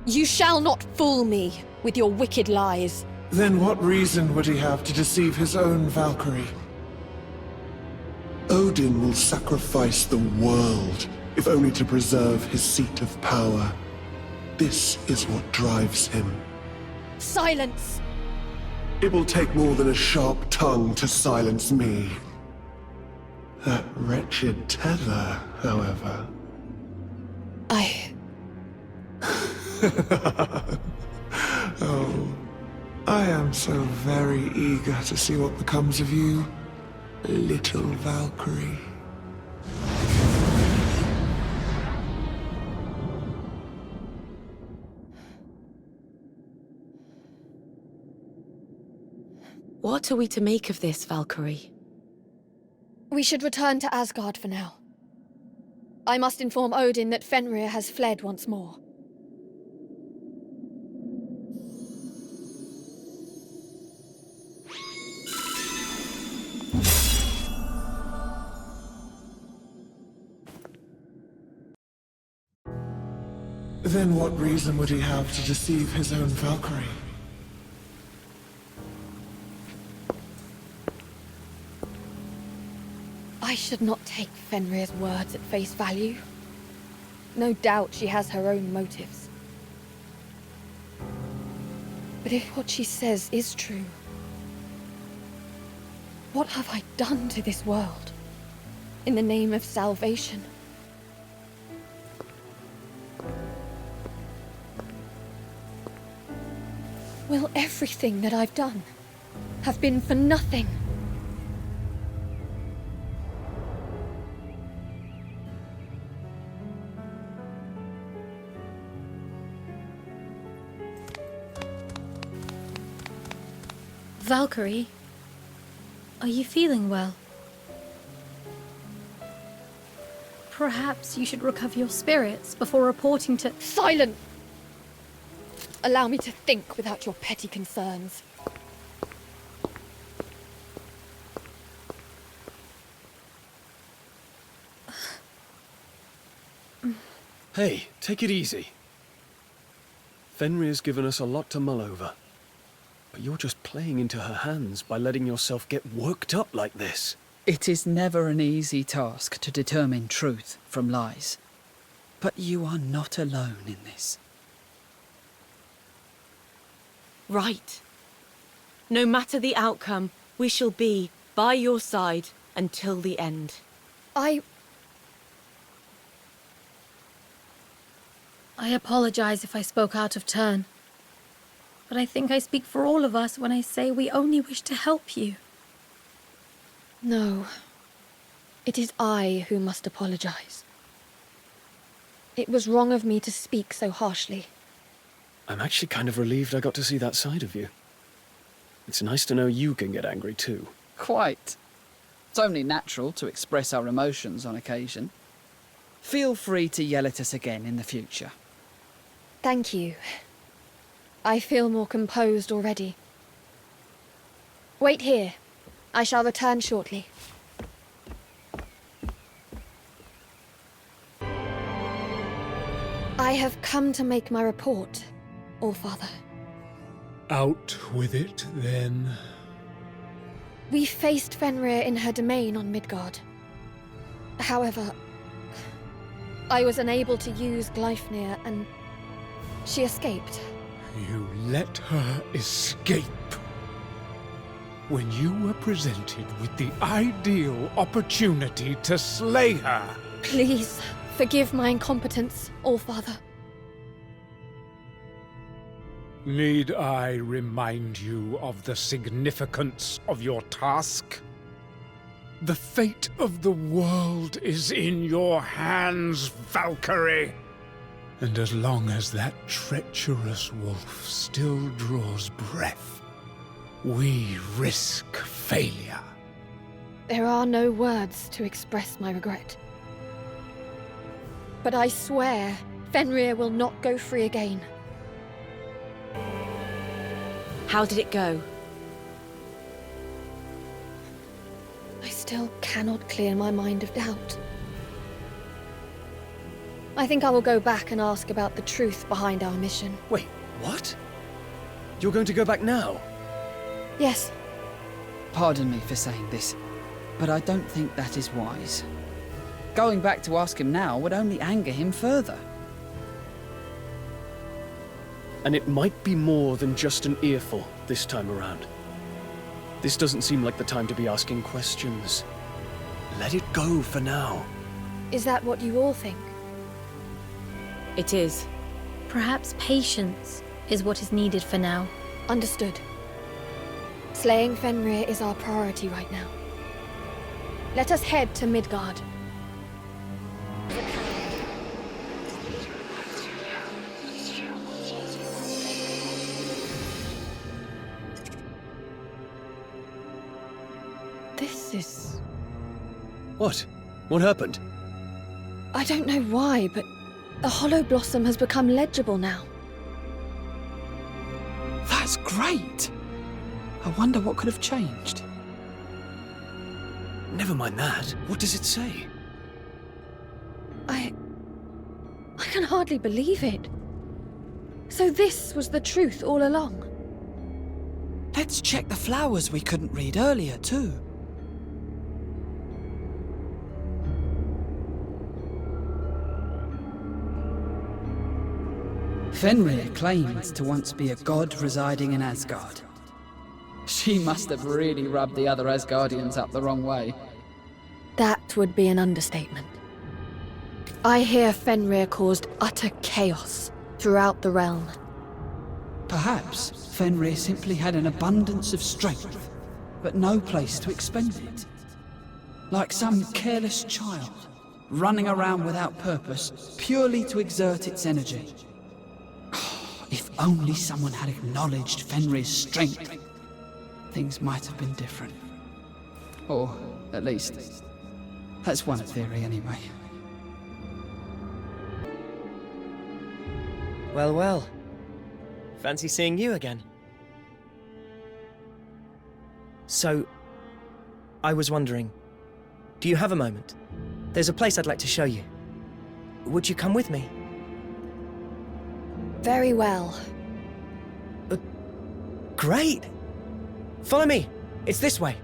You shall not fool me with your wicked lies. Then what reason would he have to deceive his own Valkyrie? Odin will sacrifice the world, if only to preserve his seat of power. This is what drives him. Silence! It will take more than a sharp tongue to silence me. That wretched tether, however. Oh, I am so very eager to see what becomes of you, little Valkyrie. What are we to make of this, Valkyrie? We should return to Asgard for now. I must inform Odin that Fenrir has fled once more. Then what reason would he have to deceive his own Valkyrie? I should not take Fenrir's words at face value. No doubt she has her own motives. But if what she says is true, what have I done to this world in the name of salvation? Will everything that I've done have been for nothing? Valkyrie, are you feeling well? Perhaps you should recover your spirits before reporting to— Silence! Allow me to think without your petty concerns. Hey, take it easy. Fenrir's given us a lot to mull over. But you're just playing into her hands by letting yourself get worked up like this. It is never an easy task to determine truth from lies. But you are not alone in this. Right. No matter the outcome, we shall be by your side until the end. I apologize if I spoke out of turn. But I think I speak for all of us when I say we only wish to help you. No. It is I who must apologize. It was wrong of me to speak so harshly. I'm actually kind of relieved I got to see that side of you. It's nice to know you can get angry too. Quite. It's only natural to express our emotions on occasion. Feel free to yell at us again in the future. Thank you. I feel more composed already. Wait here. I shall return shortly. I have come to make my report, All-Father. Out with it, then. We faced Fenrir in her domain on Midgard. However, I was unable to use Gleipnir and she escaped. You let her escape. When you were presented with the ideal opportunity to slay her. Please, forgive my incompetence, All-Father. Need I remind you of the significance of your task? The fate of the world is in your hands, Valkyrie. And as long as that treacherous wolf still draws breath, we risk failure. There are no words to express my regret. But I swear, Fenrir will not go free again. How did it go? I still cannot clear my mind of doubt. I think I will go back and ask about the truth behind our mission. Wait, what? You're going to go back now? Yes. Pardon me for saying this, but I don't think that is wise. Going back to ask him now would only anger him further. And it might be more than just an earful this time around. This doesn't seem like the time to be asking questions. Let it go for now. Is that what you all think? It is. Perhaps patience is what is needed for now. Understood. Slaying Fenrir is our priority right now. Let us head to Midgard. This is... What? What happened? I don't know why, but the Hollow Blossom has become legible now. That's great! I wonder what could have changed. Never mind that. What does it say? I can hardly believe it. So this was the truth all along? Let's check the flowers we couldn't read earlier, too. Fenrir claims to once be a god residing in Asgard. She must have really rubbed the other Asgardians up the wrong way. That would be an understatement. I hear Fenrir caused utter chaos throughout the realm. Perhaps Fenrir simply had an abundance of strength, but no place to expend it. Like some careless child, running around without purpose, purely to exert its energy. If only someone had acknowledged Fenrir's strength, things might have been different. Or, at least, that's one theory anyway. Well, well. Fancy seeing you again. So, I was wondering, do you have a moment? There's a place I'd like to show you. Would you come with me? Very well. Great! Follow me! It's this way.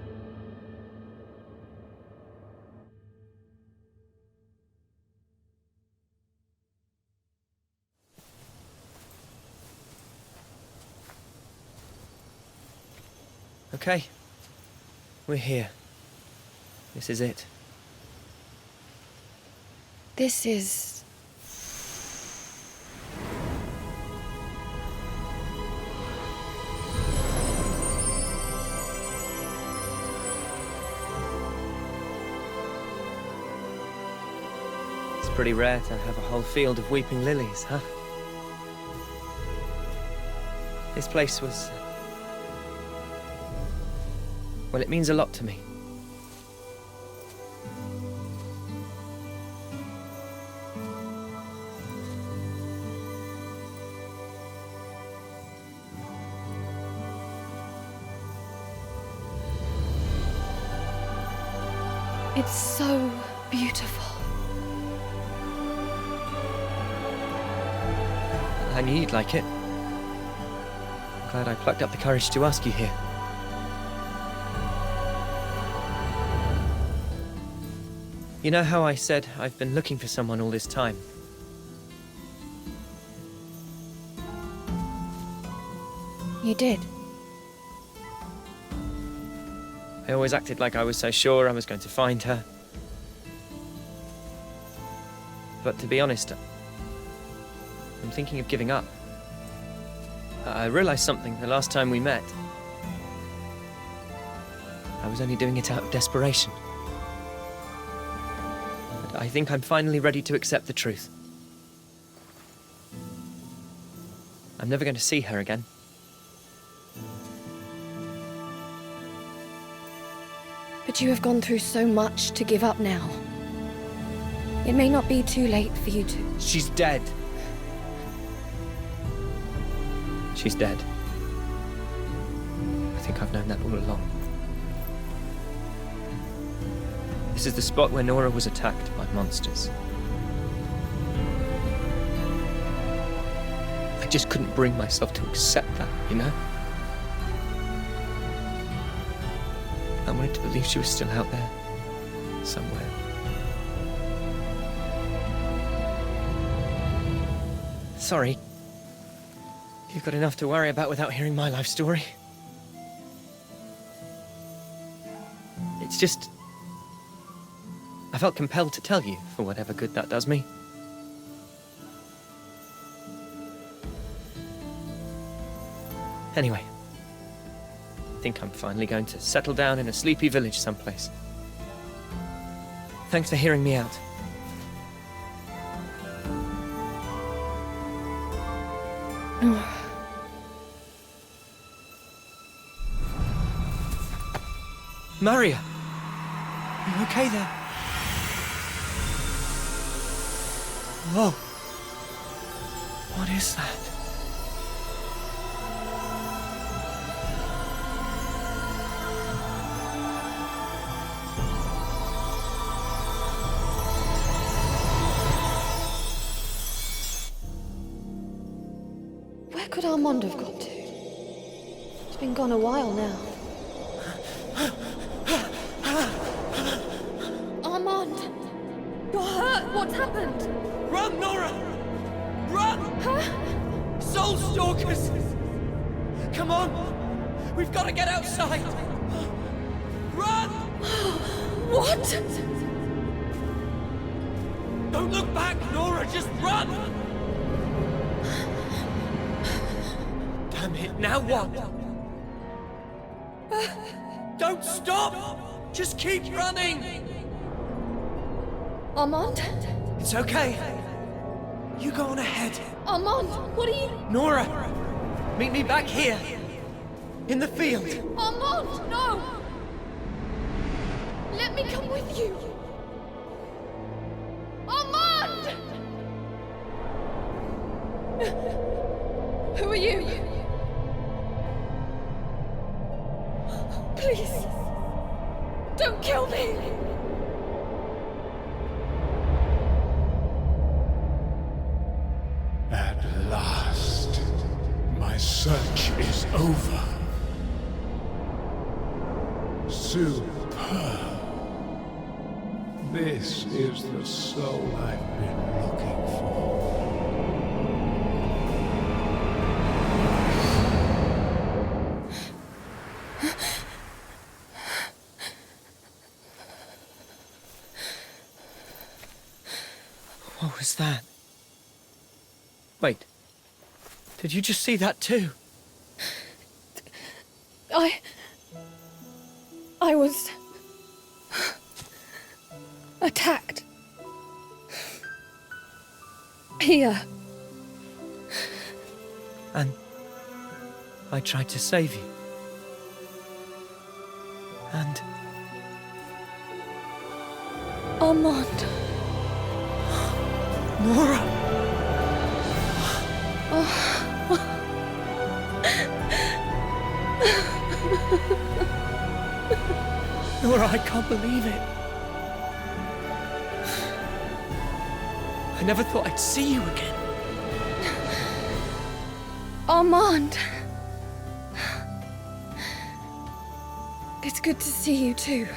Okay. We're here. This is it. This is... It's pretty rare to have a whole field of weeping lilies, huh? This place was... well, it means a lot to me. It's so beautiful. I knew you'd like it. I'm glad I plucked up the courage to ask you here. You know how I said I've been looking for someone all this time? You did. I always acted like I was so sure I was going to find her. But to be honest, I'm thinking of giving up. I realized something the last time we met. I was only doing it out of desperation. But I think I'm finally ready to accept the truth. I'm never going to see her again. But you have gone through so much to give up now. It may not be too late for you to... She's dead. She's dead. I think I've known that all along. This is the spot where Nora was attacked by monsters. I just couldn't bring myself to accept that, you know? I wanted to believe she was still out there. somewhere. Sorry. You've got enough to worry about without hearing my life story. It's just... I felt compelled to tell you, for whatever good that does me. Anyway, I think I'm finally going to settle down in a sleepy village someplace. Thanks for hearing me out. Maria! Are you okay there? Whoa! What is that? Where could Armand have gone to? He's been gone a while now. Armand! You're hurt! What's happened? Run, Nora! Run! Huh? Soul Stalkers! Come on! We've got to get outside! Run! What? Don't look back, Nora! Just run! Damn it, now what? Don't stop! Just keep running! Armand? It's okay. You go on ahead. Armand, what are you... Nora! Meet me back here. In the field. Armand, no! Let me come with you. Armand! Who are you? Please, don't kill me! At last, my search is over. Superb. This is the soul I've been looking for. What was that? Wait. Did you just see that too? I was... attacked. Here. And I tried to save you. And... Armand. Nora! Nora, I can't believe it. I never thought I'd see you again. Armand. It's good to see you too.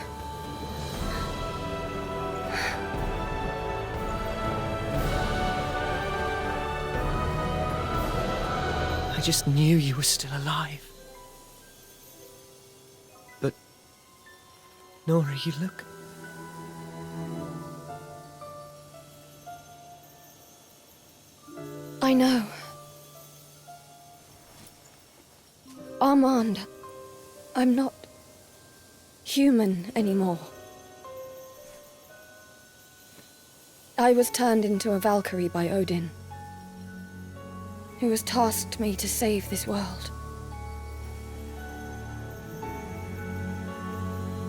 I just knew you were still alive. But, Nora, you look... I know. Armand, I'm not human anymore. I was turned into a Valkyrie by Odin, who has tasked me to save this world.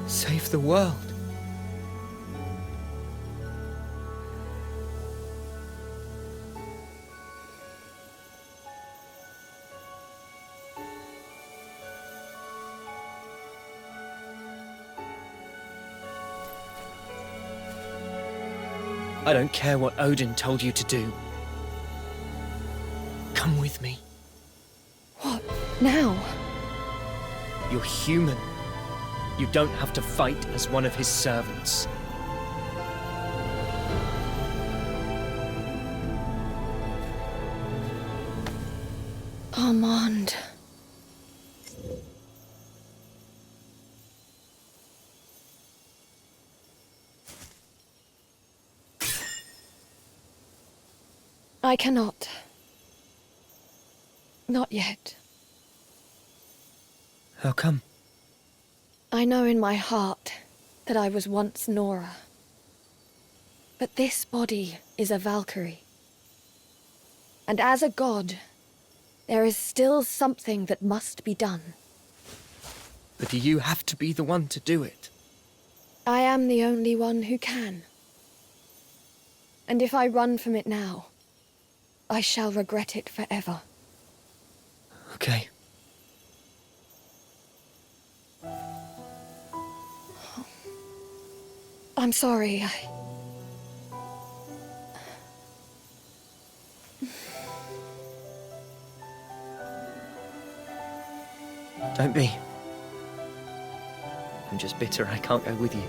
Save the world? I don't care what Odin told you to do. Come with me. What? Now? You're human. You don't have to fight as one of his servants. Armand. I cannot. Not yet. How come? I know in my heart that I was once Nora. But this body is a Valkyrie. And as a god, there is still something that must be done. But do you have to be the one to do it? I am the only one who can. And if I run from it now, I shall regret it forever. Okay. I'm sorry. Don't be. I'm just bitter I can't go with you.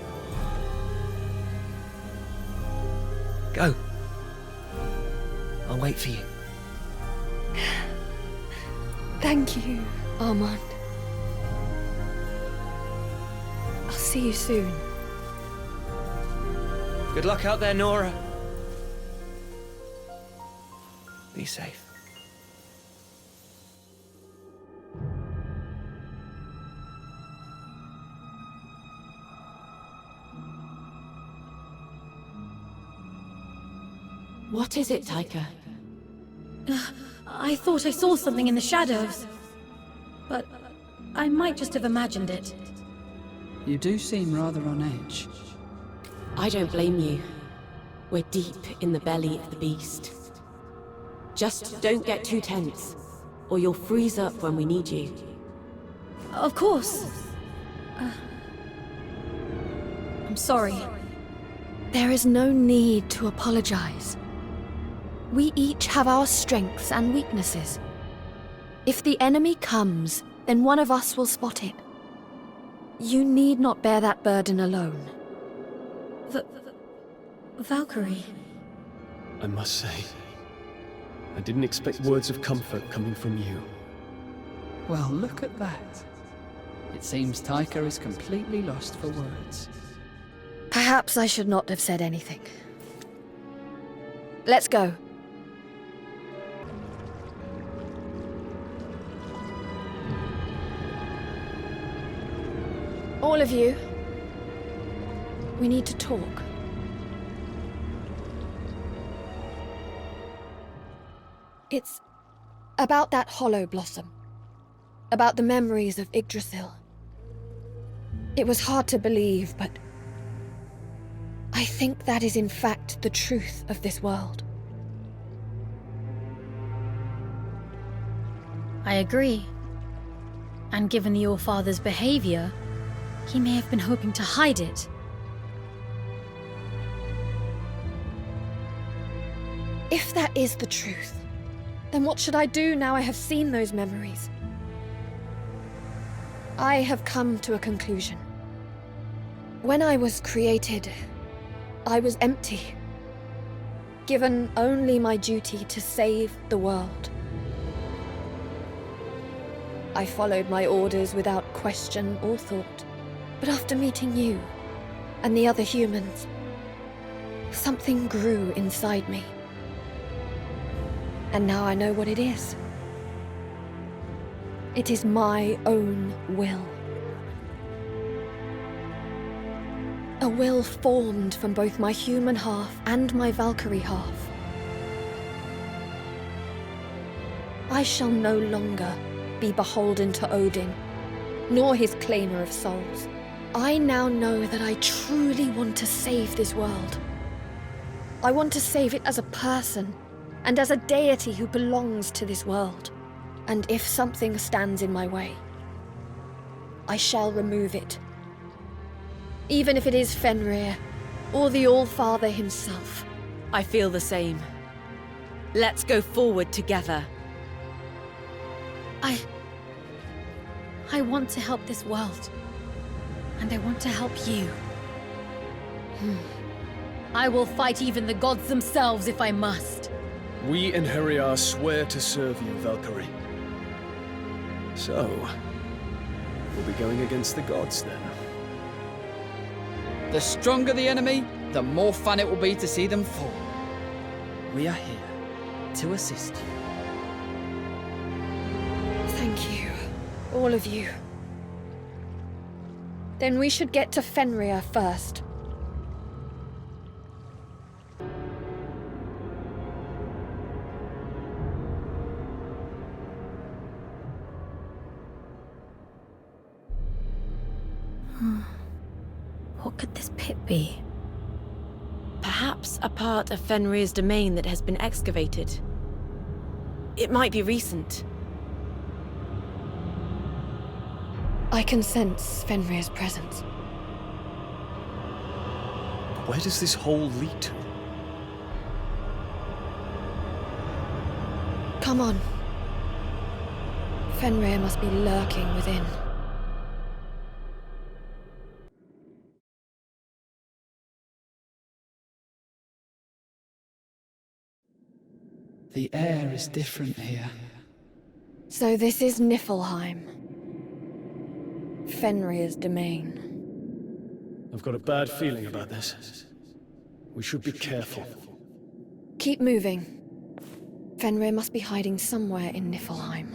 Go. I'll wait for you. Thank you, Armand. I'll see you soon. Good luck out there, Nora. Be safe. What is it, Taika? I thought I saw something in the shadows. But I might just have imagined it. You do seem rather on edge. I don't blame you. We're deep in the belly of the beast. Just don't get too tense, or you'll freeze up when we need you. Of course. I'm sorry. There is no need to apologize. We each have our strengths and weaknesses. If the enemy comes, then one of us will spot it. You need not bear that burden alone. Valkyrie. I must say, I didn't expect words of comfort coming from you. Well, look at that. It seems Taika is completely lost for words. Perhaps I should not have said anything. Let's go. All of you, we need to talk. It's about that hollow blossom. About the memories of Yggdrasil. It was hard to believe, but I think that is in fact the truth of this world. I agree. And given the All-Father's behavior, he may have been hoping to hide it. If that is the truth, then what should I do now I have seen those memories? I have come to a conclusion. When I was created, I was empty, given only my duty to save the world. I followed my orders without question or thought, but after meeting you and the other humans, something grew inside me. And now I know what it is. It is my own will. A will formed from both my human half and my Valkyrie half. I shall no longer be beholden to Odin, nor his claimer of souls. I now know that I truly want to save this world. I want to save it as a person, and as a deity who belongs to this world. And if something stands in my way, I shall remove it. Even if it is Fenrir, or the All-Father himself. I feel the same. Let's go forward together. I want to help this world. And I want to help you. I will fight even the gods themselves if I must. We in Heriar swear to serve you, Valkyrie. So, we'll be going against the gods then. The stronger the enemy, the more fun it will be to see them fall. We are here to assist you. Thank you, all of you. Then we should get to Fenrir first. What could this pit be? Perhaps a part of Fenrir's domain that has been excavated. It might be recent. I can sense Fenrir's presence. But where does this hole lead to? Come on. Fenrir must be lurking within. The air is different here. So this is Niflheim. Fenrir's domain. I've got a bad feeling about this. We should be careful. Keep moving. Fenrir must be hiding somewhere in Niflheim.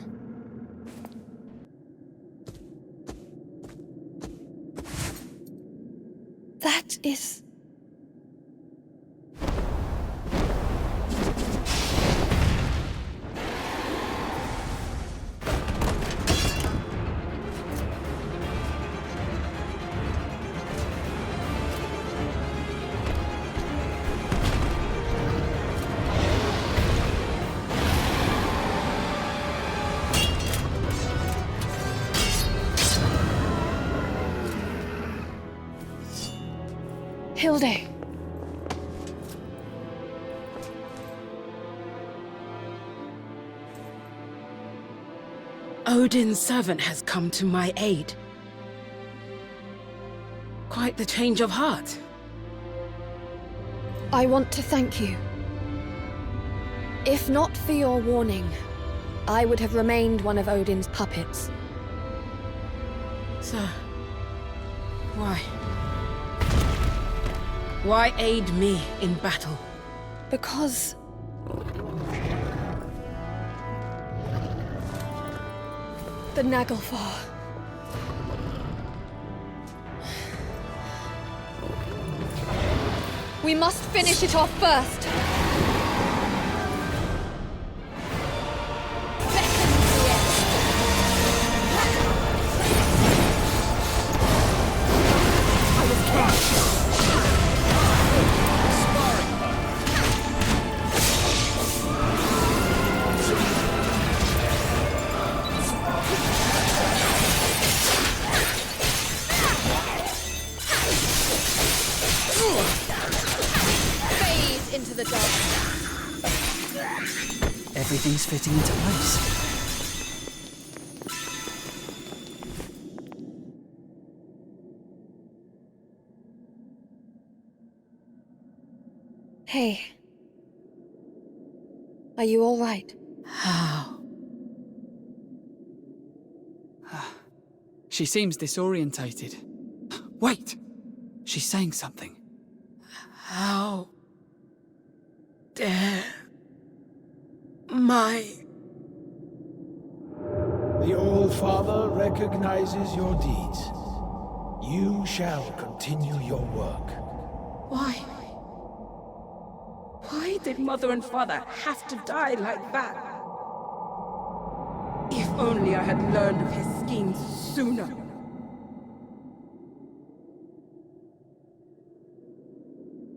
That is... Hilde. Odin's servant has come to my aid. Quite the change of heart. I want to thank you. If not for your warning, I would have remained one of Odin's puppets. Sir, why? Why aid me in battle? Because... the Naglfar. We must finish it off first. Everything's fitting into place. Hey. Are you all right? How? She seems disorientated. Wait! She's saying something. How dare my... The All-Father recognizes your deeds. You shall continue your work. Why? Why did Mother and Father have to die like that? If only I had learned of his schemes sooner.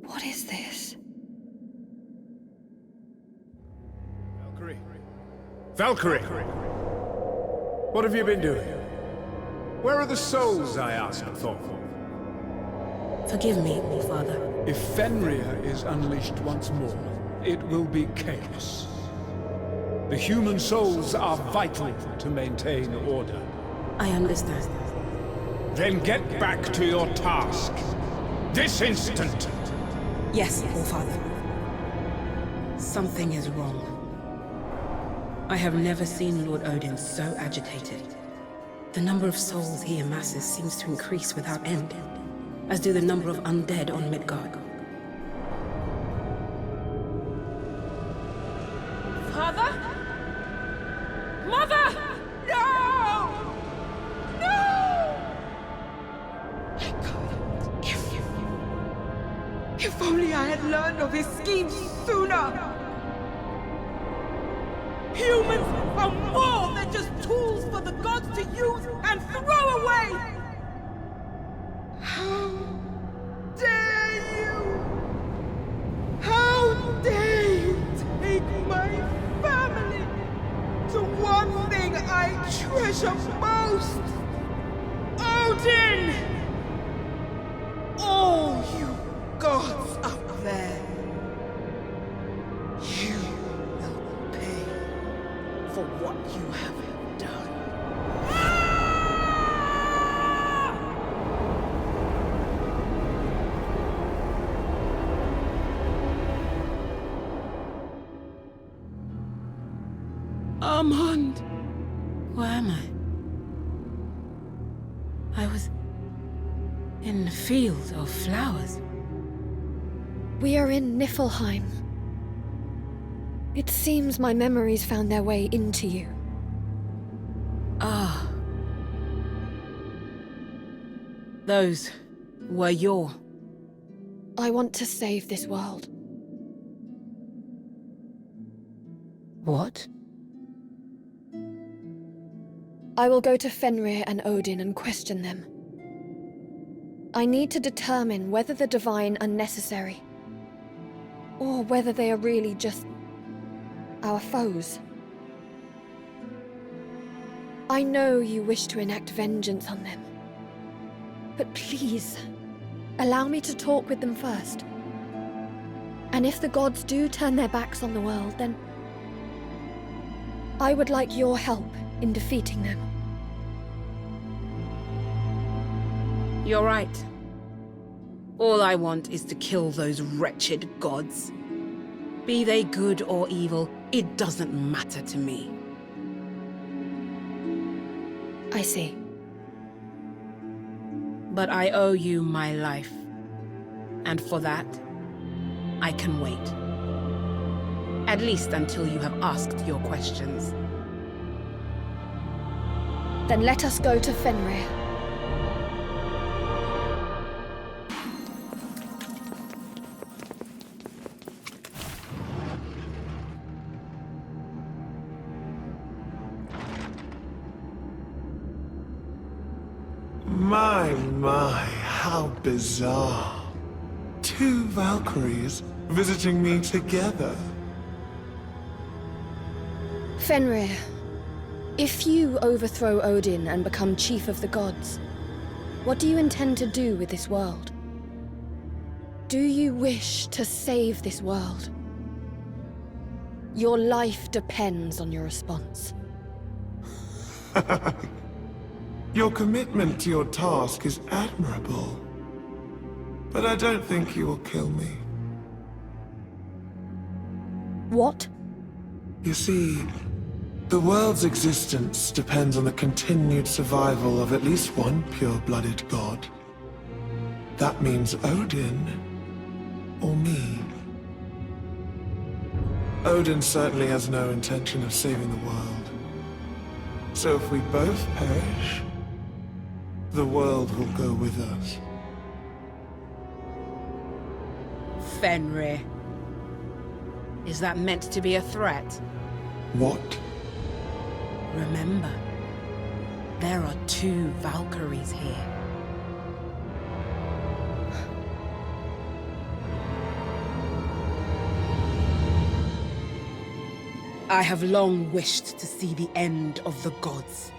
What is this? Valkyrie! What have you been doing? Where are the souls I asked for? Forgive me, Father. If Fenrir is unleashed once more, it will be chaos. The human souls are vital to maintain order. I understand. Then get back to your task. This instant! Yes, All-Father. Something is wrong. I have never seen Lord Odin so agitated. The number of souls he amasses seems to increase without end, as do the number of undead on Midgard. Father? Mother! No! No! If only I had learned of his schemes sooner! Humans are more than just tools for the gods to use and throw away! How dare you? How dare you take my family, the one thing I treasure most? Odin! All you gods up there, you will pay for what you have done. Armand! Where am I? I was in the field of flowers. We are in Niflheim. It seems my memories found their way into you. Ah. Those were your... I want to save this world. What? I will go to Fenrir and Odin and question them. I need to determine whether the Divine are necessary, or whether they are really just our foes. I know you wish to enact vengeance on them, but please, allow me to talk with them first. And if the gods do turn their backs on the world, then I would like your help in defeating them. You're right. All I want is to kill those wretched gods. Be they good or evil, it doesn't matter to me. I see. But I owe you my life. And for that, I can wait. At least until you have asked your questions. Then let us go to Fenrir. My, how bizarre. Two Valkyries visiting me together. Fenrir, if you overthrow Odin and become chief of the gods, what do you intend to do with this world? Do you wish to save this world? Your life depends on your response. Your commitment to your task is admirable. But I don't think you will kill me. What? You see, the world's existence depends on the continued survival of at least one pure-blooded god. That means Odin, or me. Odin certainly has no intention of saving the world. So if we both perish, the world will go with us. Fenrir. Is that meant to be a threat? What? Remember, there are two Valkyries here. I have long wished to see the end of the gods.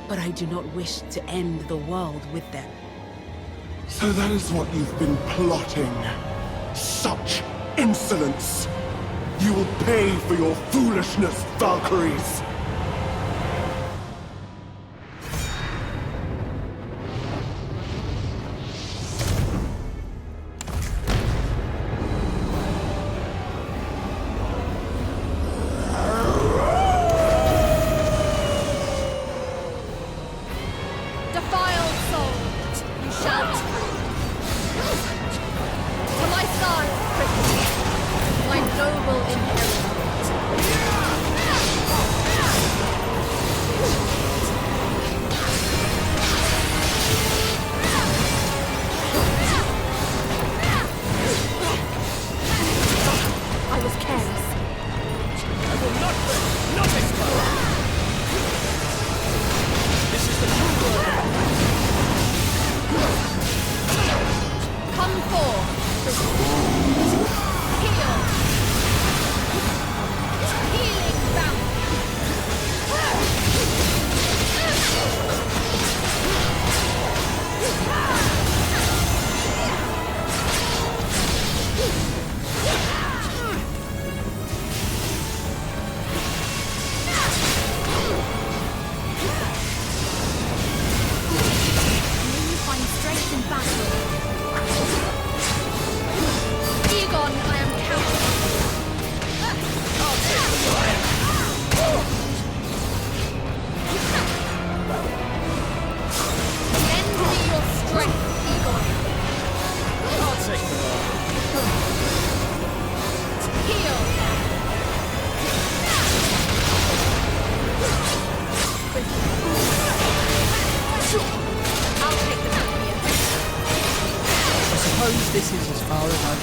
But I do not wish to end the world with them. So that is what you've been plotting. Such insolence! You will pay for your foolishness, Valkyries! noble inheritance. I was careless. I will not break, not explode! This is the true world. Come forth. Heal. Healing bounty. May you find strength in battle. Eygon, I am counting on you. I'll take the fire. Lend me your strength, Eygon. I'll take the Heal. I'll take the rapier. I suppose this is as far as I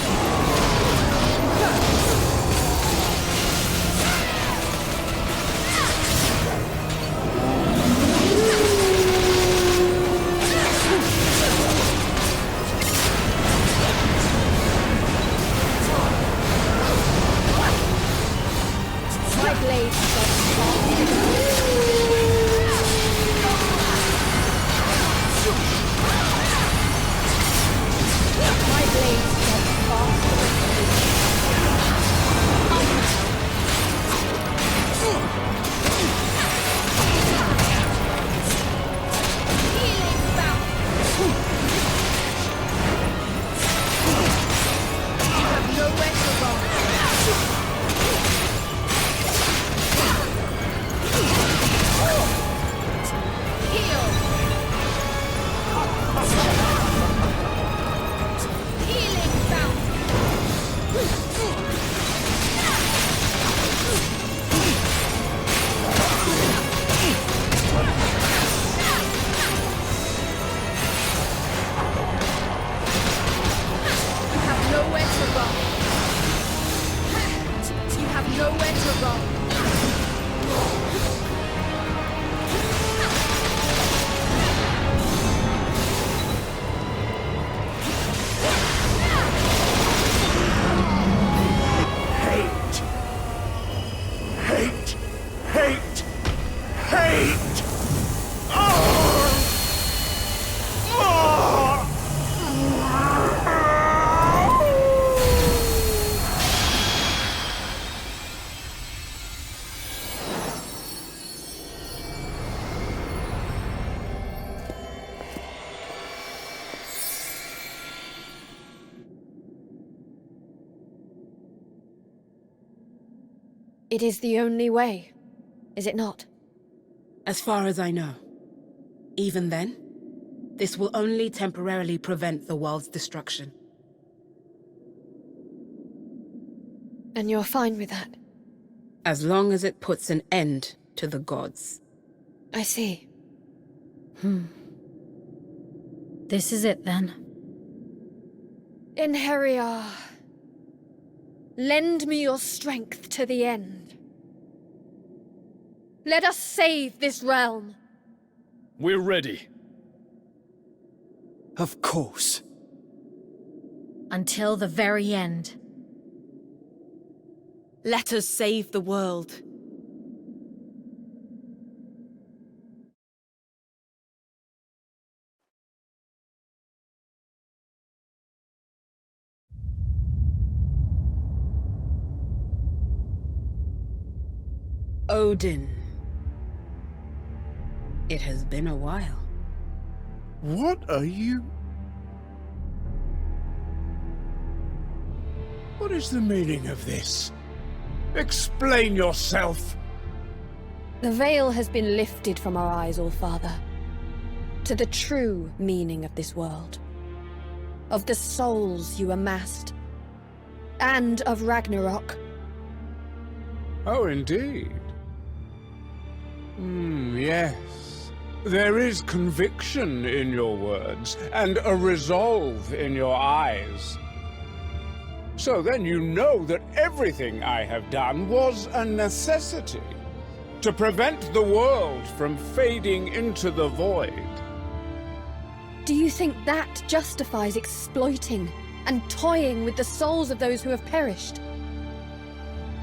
My blade has gone My blade has Healing bounty. You have nowhere to run. Heal. Healing bounty. You have nowhere to run. You have nowhere to run. Hate! Hate! Hate! Hate! Oh! Oh! It is the only way, is it not? As far as I know. Even then, this will only temporarily prevent the world's destruction. And you're fine with that? As long as it puts an end to the gods. I see. This is it then. Inheriar, lend me your strength to the end. Let us save this realm. We're ready. Of course. Until the very end. Let us save the world. Odin. It has been a while. What are you? What is the meaning of this? Explain yourself! The veil has been lifted from our eyes, All-Father, to the true meaning of this world, of the souls you amassed, and of Ragnarok, Oh, indeed. Yes. There is conviction in your words, and a resolve in your eyes. So then you know that everything I have done was a necessity, to prevent the world from fading into the void. Do you think that justifies exploiting and toying with the souls of those who have perished?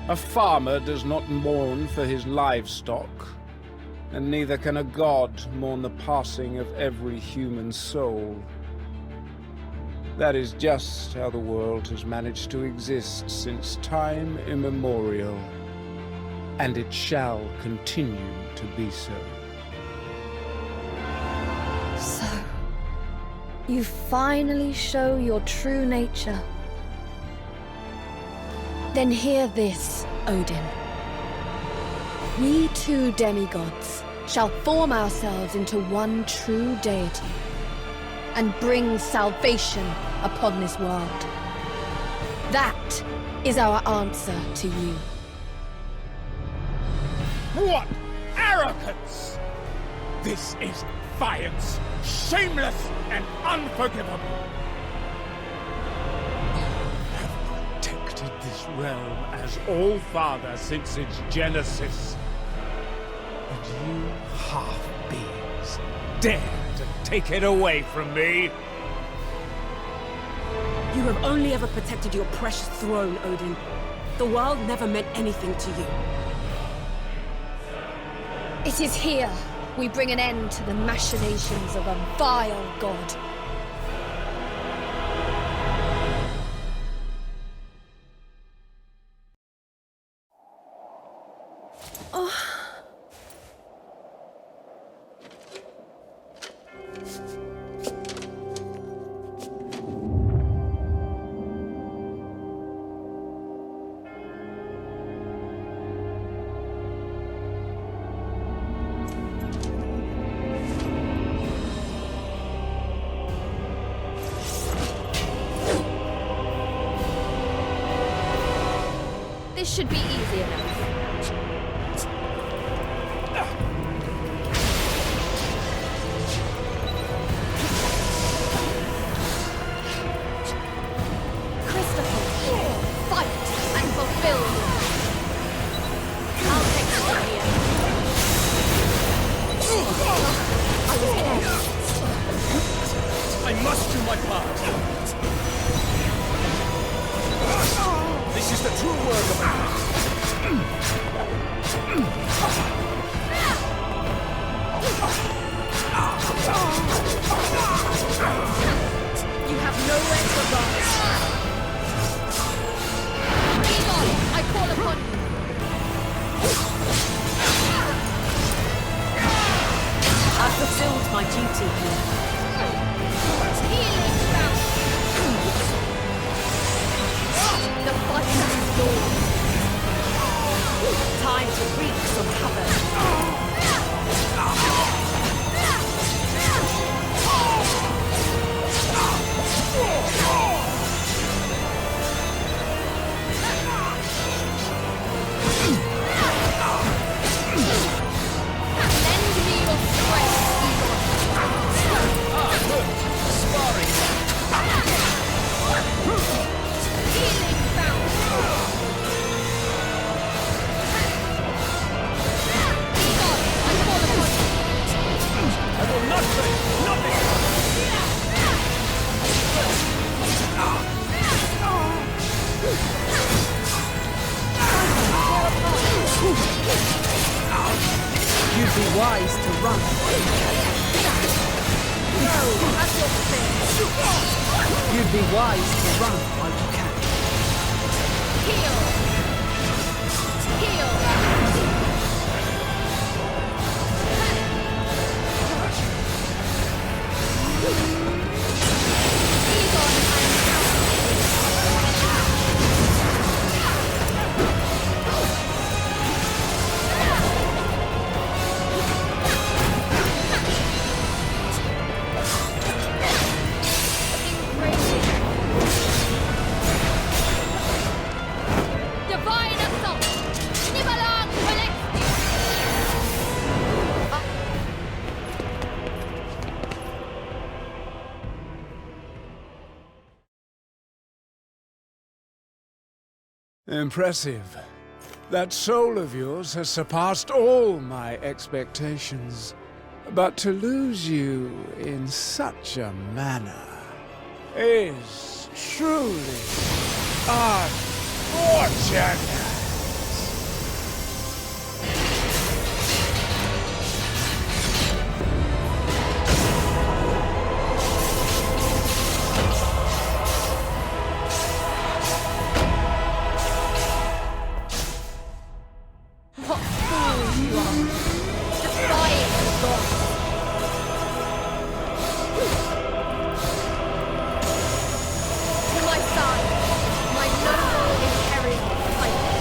A farmer does not mourn for his livestock, and neither can a god mourn the passing of every human soul. That is just how the world has managed to exist since time immemorial, and it shall continue to be so. So, you finally show your true nature. Then hear this, Odin. We two demigods shall form ourselves into one true deity and bring salvation upon this world. That is our answer to you. What arrogance! This is defiance, shameless and unforgivable. This realm as All-Father since its genesis. And you half-beings dare to take it away from me? You have only ever protected your precious throne, Odin. The world never meant anything to you. It is here we bring an end to the machinations of a vile god. This should be easy enough. Impressive. That soul of yours has surpassed all my expectations. But to lose you in such a manner is truly unfortunate. What fools you are! Defying the gods! To my side, my noble imperial fighter!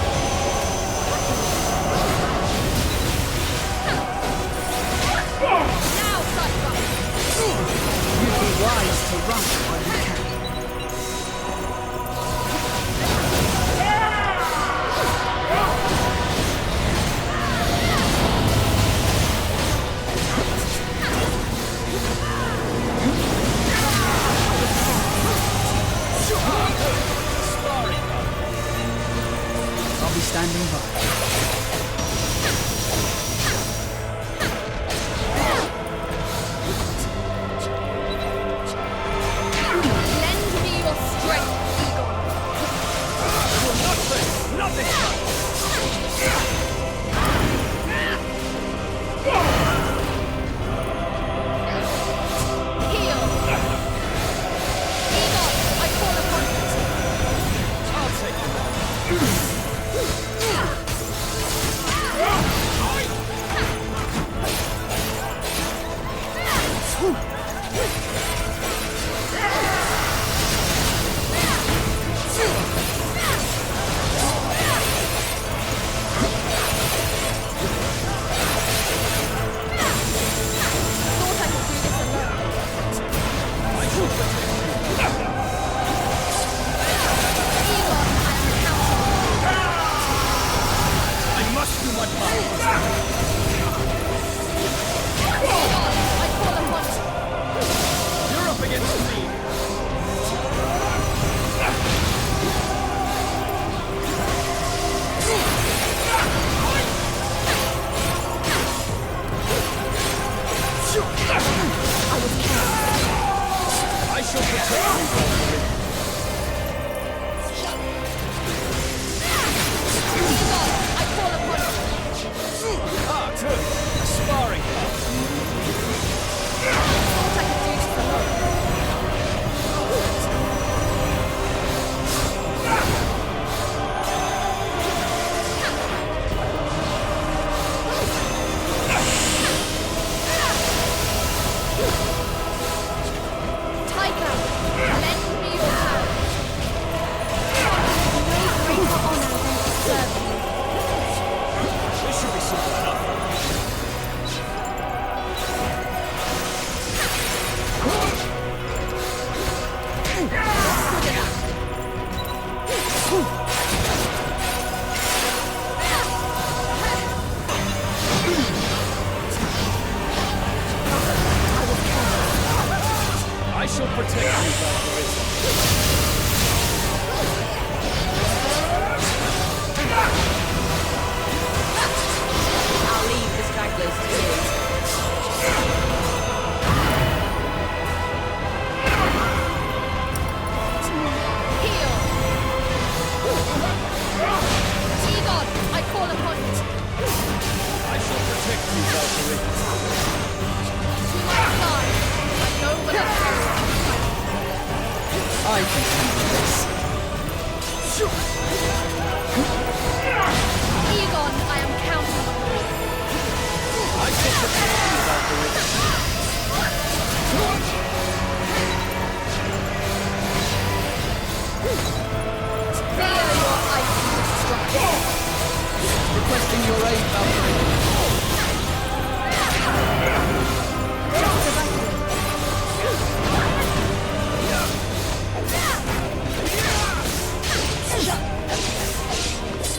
Now, Cypher! You'd be wise to run while you can. I'll be standing by. Lend me your strength, Eygon! Not this time! Heal! Eygon, I call upon you! I'll take you on. I must do my part. I call upon you! You're up against me. I shall protect you, Valkyrie. I call upon you! Ah, good. A sparring partner. Thought I could do this alone. Taika, lend me your hand. No greater honor than to serve you. This should be simple enough. I shall protect you, Valkyrie. I'll leave the stragglers to you. Heal! Eygon, I call upon you! I shall protect you, Valkyrie. To my side, my noble imperial I can handle this. Eygon, I am counting on you. I shall protect you, Valkyrie. Fear your icy destruction. Requesting your aid, Valkyrie.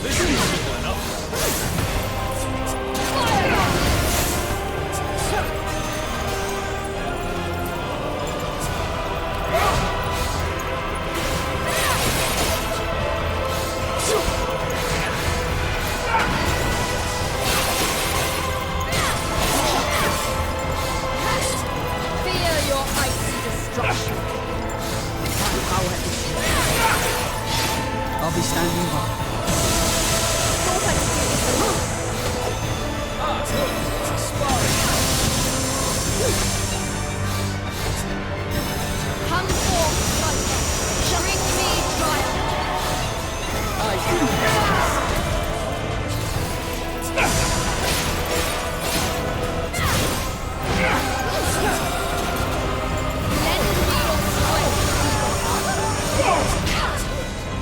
This is simple enough. Fire! be standing by. Come forth, Cypher. Bring me triumph. Lend me your strength.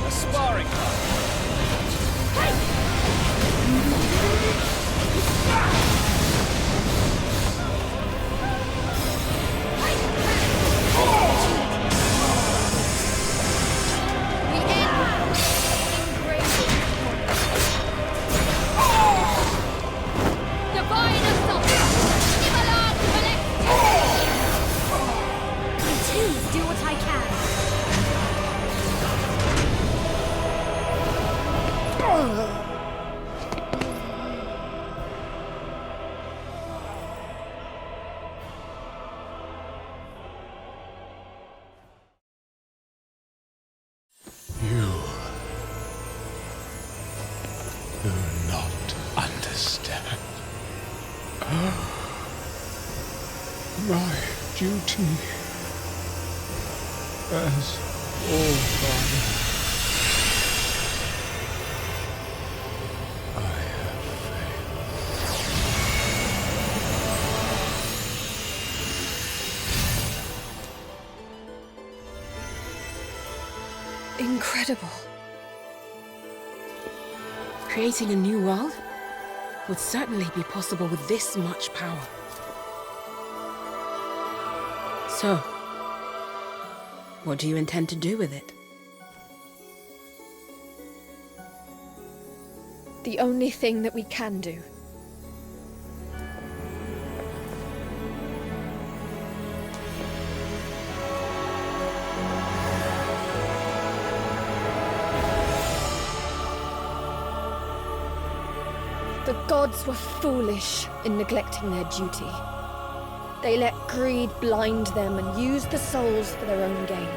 A sparring partner. Divine assault! Nivalar I too do what I can. You do not understand. My duty as All-Father. I have Incredible. Creating a new world would certainly be possible with this much power. So, what do you intend to do with it? The only thing that we can do. The gods were foolish in neglecting their duty. They let greed blind them and used the souls for their own gain.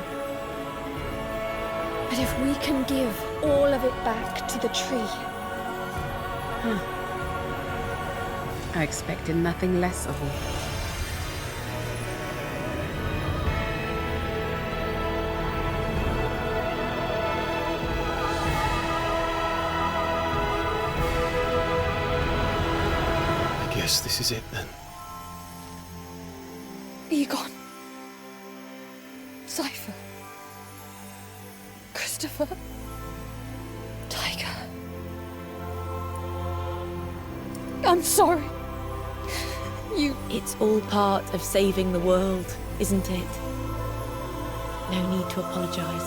But if we can give all of it back to the tree... I expected nothing less of you. I guess this is it then. Eygon. Cypher. Christopher. Tiger. I'm sorry. It's all part of saving the world, isn't it? No need to apologize.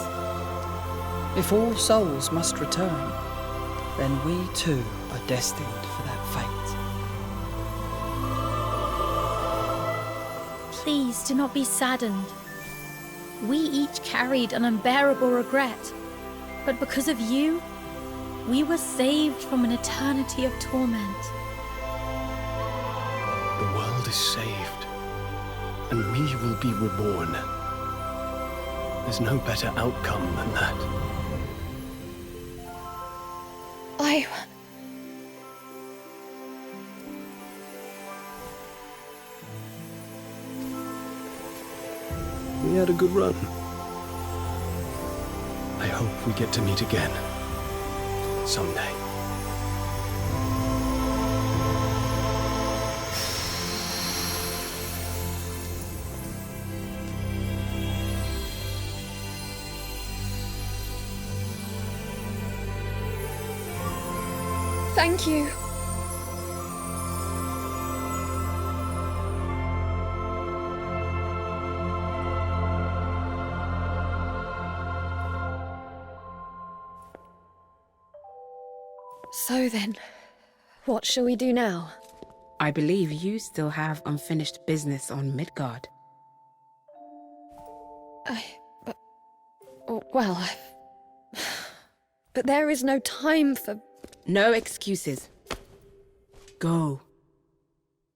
If all souls must return, then we too are destined for that fate. Please do not be saddened. We each carried an unbearable regret, but because of you, we were saved from an eternity of torment. The world is saved, and we will be reborn. There's no better outcome than that. We had a good run. I hope we get to meet again. Someday. Thank you. So then, what shall we do now? I believe you still have unfinished business on Midgard. Well, but there is no time for... No excuses. Go.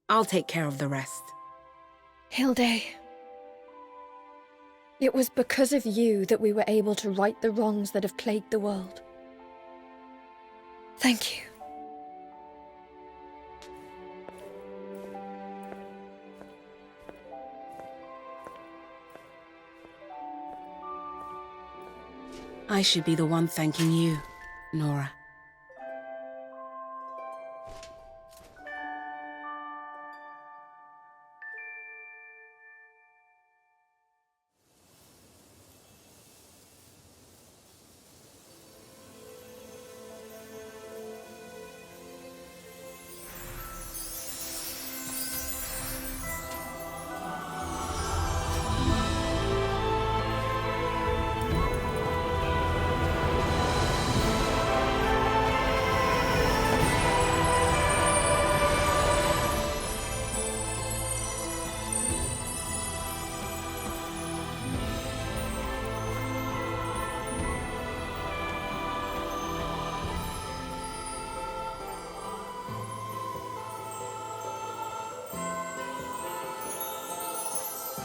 I'll take care of the rest. Hilde. It was because of you that we were able to right the wrongs that have plagued the world. Thank you. I should be the one thanking you, Nora.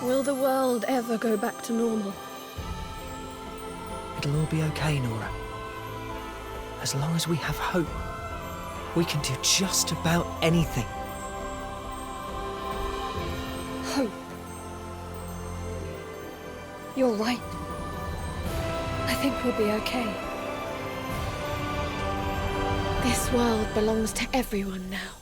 Will the world ever go back to normal? It'll all be okay, Nora. As long as we have hope, we can do just about anything. Hope. You're right. I think we'll be okay. This world belongs to everyone now.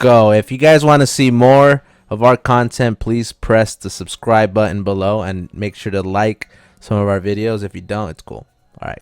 go. If you guys want to see more of our content, please press the subscribe button below and make sure to like some of our videos. If you don't, it's cool. All right, cool.